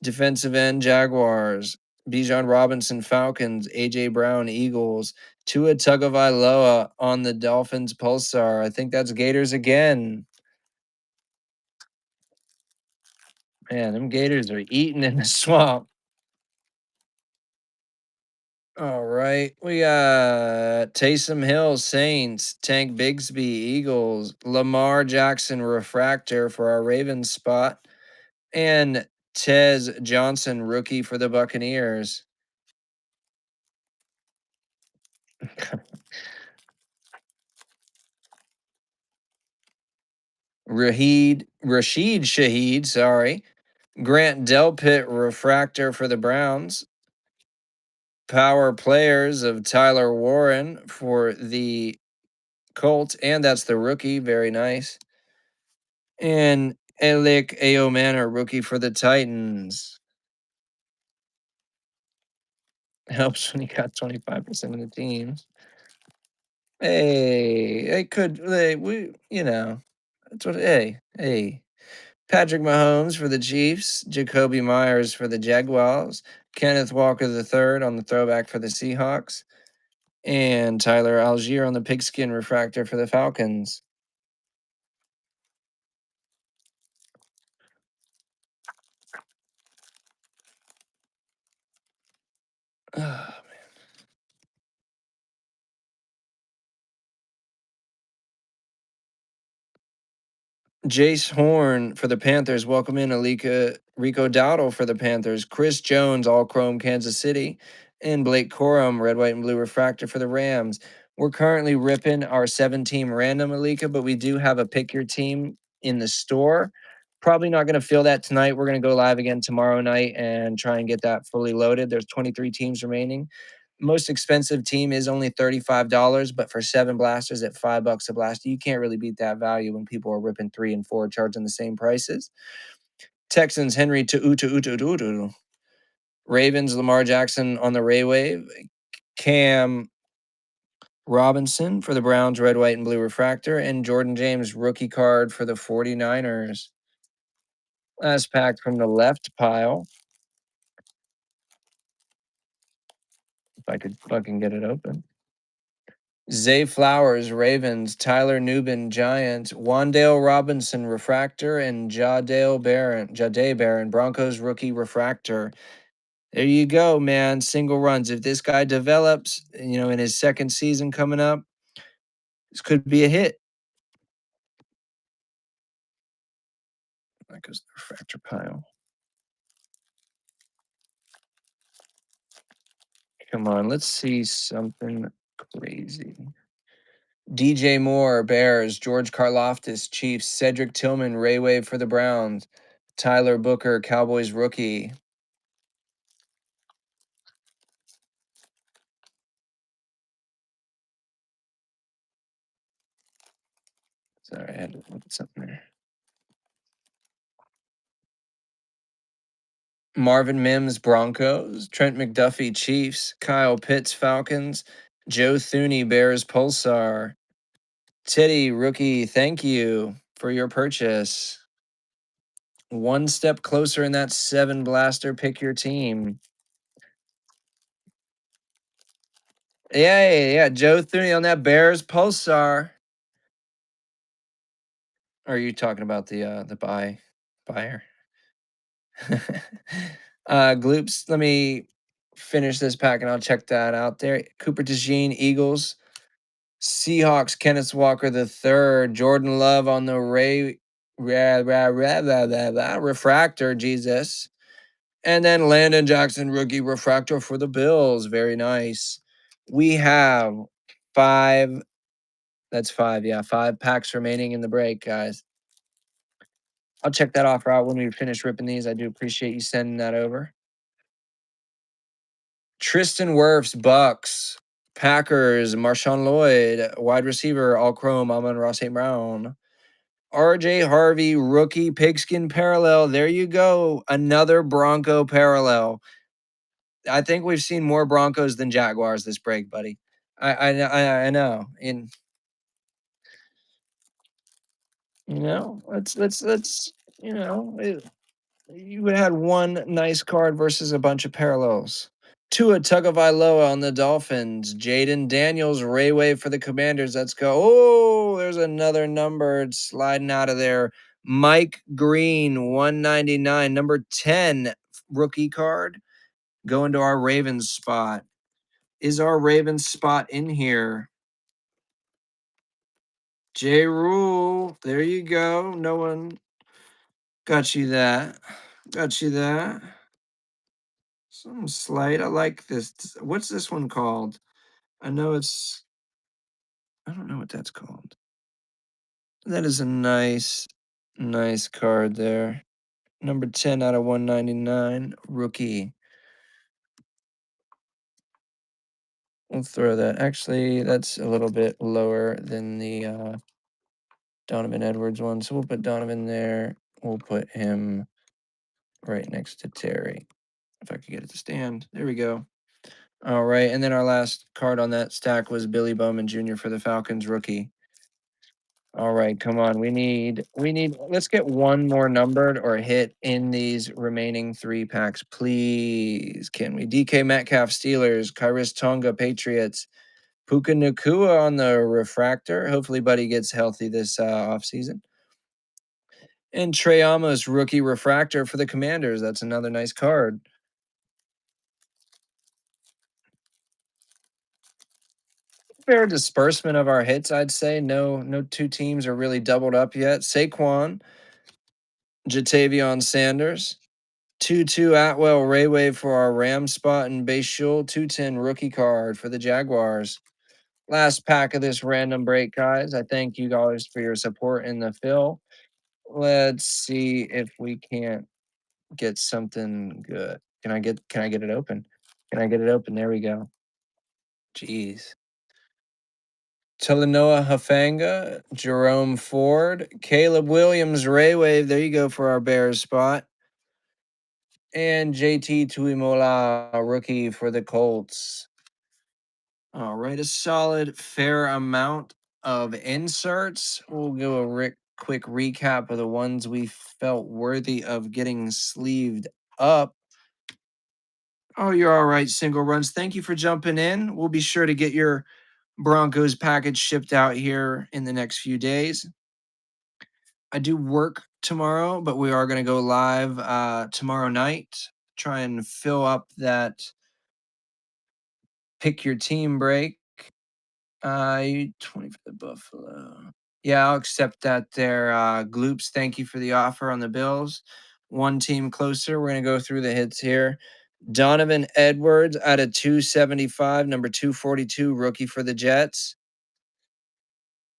defensive end, Jaguars. Bijan Robinson, Falcons. AJ Brown, Eagles. Tua Tagovailoa on the Dolphins Pulsar. I think that's Gators again. Man, them Gators are eating in the swamp. All right. We got Taysom Hill, Saints, Tank Bigsby, Eagles, Lamar Jackson, Refractor for our Ravens spot, and Tez Johnson, rookie for the Buccaneers. Rashid Shaheed, sorry. Grant Delpit, Refractor for the Browns. Power players of Tyler Warren for the Colts, and that's the rookie. Very nice. And Elik Aomanor, rookie for the Titans. Helps when you got 25% of the teams. Hey, that's what, hey. Patrick Mahomes for the Chiefs, Jacoby Myers for the Jaguars, Kenneth Walker III on the throwback for the Seahawks, and Tyler Algier on the pigskin refractor for the Falcons. Jace Horn for the Panthers. Welcome in Rico Dowdle for the Panthers. Chris Jones, all chrome Kansas City. And Blake Corum, red, white, and blue refractor for the Rams. We're currently ripping our 7-team random, Alika, but we do have a pick your team in the store. Probably not going to fill that tonight. We're going to go live again tomorrow night and try and get that fully loaded. There's 23 teams remaining. Most expensive team is only $35, but for 7 blasters at $5 a blaster, you can't really beat that value when people are ripping 3 and 4 charging the same prices. Texans, Henry to Ravens, Lamar Jackson on the Ray Wave. Cam Robinson for the Browns, red, white, and blue refractor. And Jordan James, rookie card for the 49ers. Last pack from the left pile. If I could fucking get it open. Zay Flowers, Ravens, Tyler Nubin, Giants, Wandale Robinson, Refractor, and Jade Barron, Broncos rookie refractor. There you go, man. Single runs. If this guy develops, in his second season coming up, this could be a hit. That goes the refractor pile. Come on, let's see something crazy. DJ Moore, Bears, George Karloftis, Chiefs, Cedric Tillman, Ray Wave for the Browns, Tyler Booker, Cowboys rookie. Sorry, I had to look at something there. Marvin Mims, Broncos, Trent McDuffie, Chiefs, Kyle Pitts, Falcons, Joe Thuney, Bears, Pulsar, Teddy, rookie, thank you for your purchase. One step closer in that 7 blaster. Pick your team. Yeah. Joe Thuney on that Bears Pulsar. Or are you talking about the buyer? Gloops, let me finish this pack and I'll check that out there. Cooper DeJean, Eagles. Seahawks, Kenneth Walker III, Jordan Love on the refractor, Jesus. And then Landon Jackson, rookie refractor for the Bills. Very nice. We have 5. That's 5. Yeah, 5 packs remaining in the break, guys. I'll check that offer out when we finish ripping these. I do appreciate you sending that over. Tristan Wirfs, Bucks. Packers, Marshawn Lloyd, wide receiver, all chrome, Amon-Ra St. Brown. RJ Harvey, rookie pigskin parallel. There you go. Another Bronco parallel. I think we've seen more Broncos than Jaguars this break, buddy. I know, and let's you had one nice card versus a bunch of parallels. Tua Tagovailoa on the Dolphins. Jaden Daniels, Ray Wave for the Commanders. Let's go. Oh, there's another number. It's sliding out of there. Mike Green, 199, number 10 rookie card. Going to our Ravens spot. Is our Ravens spot in here? J Rule, there you go. No one got you that. Got you that. Some slight. I like this. What's this one called? I know it's. I don't know what that's called. That is a nice card there. Number 10 out of 199, rookie. We'll throw that. Actually, that's a little bit lower than the Donovan Edwards one. So we'll put Donovan there. We'll put him right next to Terry. If I could get it to stand. There we go. All right. And then our last card on that stack was Billy Bowman Jr. for the Falcons rookie. All right, come on. Let's get one more numbered or hit in these remaining 3 packs, please. Can we? DK Metcalf, Steelers, Kairis Tonga, Patriots, Puka Nakua on the refractor. Hopefully, Buddy gets healthy this offseason. And Trey Amos, rookie refractor for the Commanders. That's another nice card. Fair disbursement of our hits, I'd say. No two teams are really doubled up yet. Saquon, Jatavion Sanders, 2-2 Atwell Rayway for our Ram spot, and Bayshul 210 rookie card for the Jaguars. Last pack of this random break, guys. I thank you guys for your support in the fill. Let's see if we can't get something good. Can I get it open? Can I get it open? There we go. Jeez. Talanoa Hafanga, Jerome Ford, Caleb Williams, Raywave. There you go for our Bears spot. And JT Tuimola, rookie for the Colts. All right, a solid, fair amount of inserts. We'll do a quick recap of the ones we felt worthy of getting sleeved up. Oh, you're all right, single runs. Thank you for jumping in. We'll be sure to get your Broncos package shipped out here in the next few days. I do work tomorrow, but we are going to go live tomorrow night. Try and fill up that pick your team break. You 20 for the Buffalo. Yeah, I'll accept that there. Gloops, thank you for the offer on the Bills. One team closer. We're going to go through the hits here. Donovan Edwards out of 275, number 242, rookie for the Jets.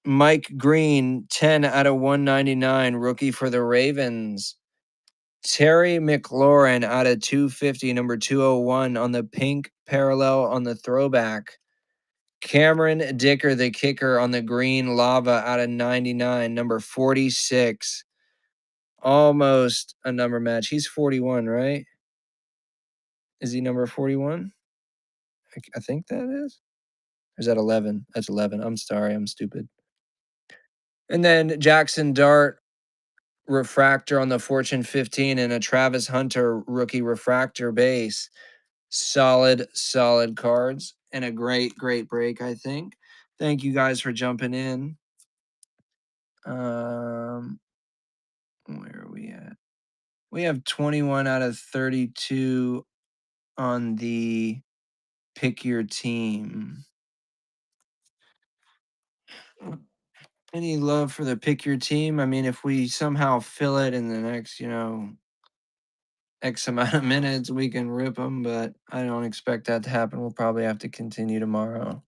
Mike Green, 10 out of 199, rookie for the Ravens. Terry McLaurin out of 250, number 201 on the pink parallel on the throwback. Cameron Dicker, the kicker on the green lava out of 99, number 46. Almost a number match. He's 41, right? Is he number 41? I think that is. Or is that 11? That's 11. I'm sorry. I'm stupid. And then Jackson Dart, refractor on the Fortune 15, and a Travis Hunter rookie refractor base. Solid cards and a great break, I think. Thank you guys for jumping in. Where are we at? We have 21 out of 32 on the pick your team. Any love for the pick your team? I mean, if we somehow fill it in the next, X amount of minutes, we can rip them, but I don't expect that to happen. We'll probably have to continue tomorrow.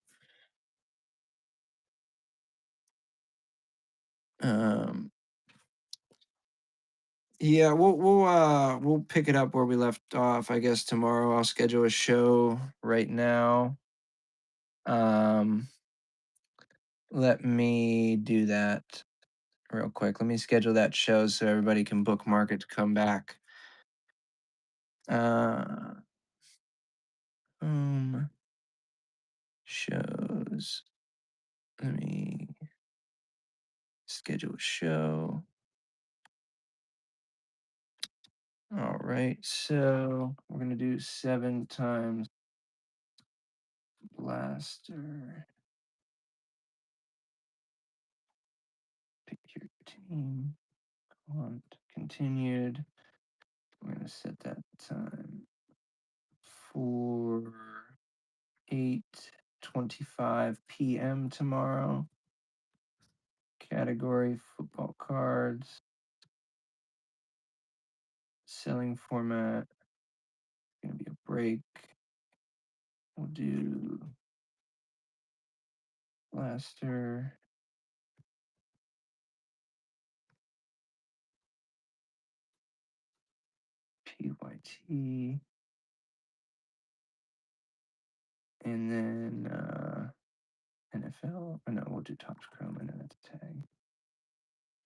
Yeah, we'll pick it up where we left off, I guess tomorrow. I'll schedule a show right now. Let me do that real quick. Let me schedule that show so everybody can bookmark it to come back. Uh Boom. Shows. Let me schedule a show. All right, so we're gonna do 7 times blaster. Pick your team. Want continued. We're gonna set that time for 8:25 p.m. tomorrow. Category football cards. Selling format. Gonna be a break. We'll do blaster. PYT. And then NFL. Oh no, we'll do Topps Chrome. I know that's a tag.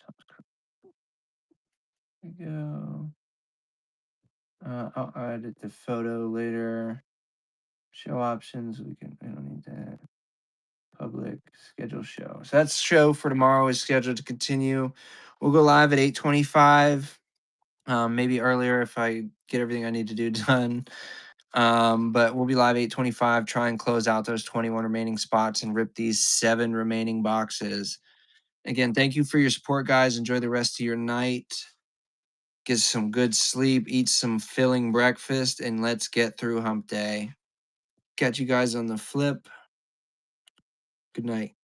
Topps Chrome. There we go. I'll edit the photo later. Show options. We don't need that. Public schedule show. So that's show for tomorrow is scheduled to continue. We'll go live at 8:25. Maybe earlier if I get everything I need to do done. But we'll be live 8:25. Try and close out those 21 remaining spots and rip these 7 remaining boxes. Again, thank you for your support, guys. Enjoy the rest of your night. Get some good sleep, eat some filling breakfast, and let's get through hump day. Catch you guys on the flip. Good night.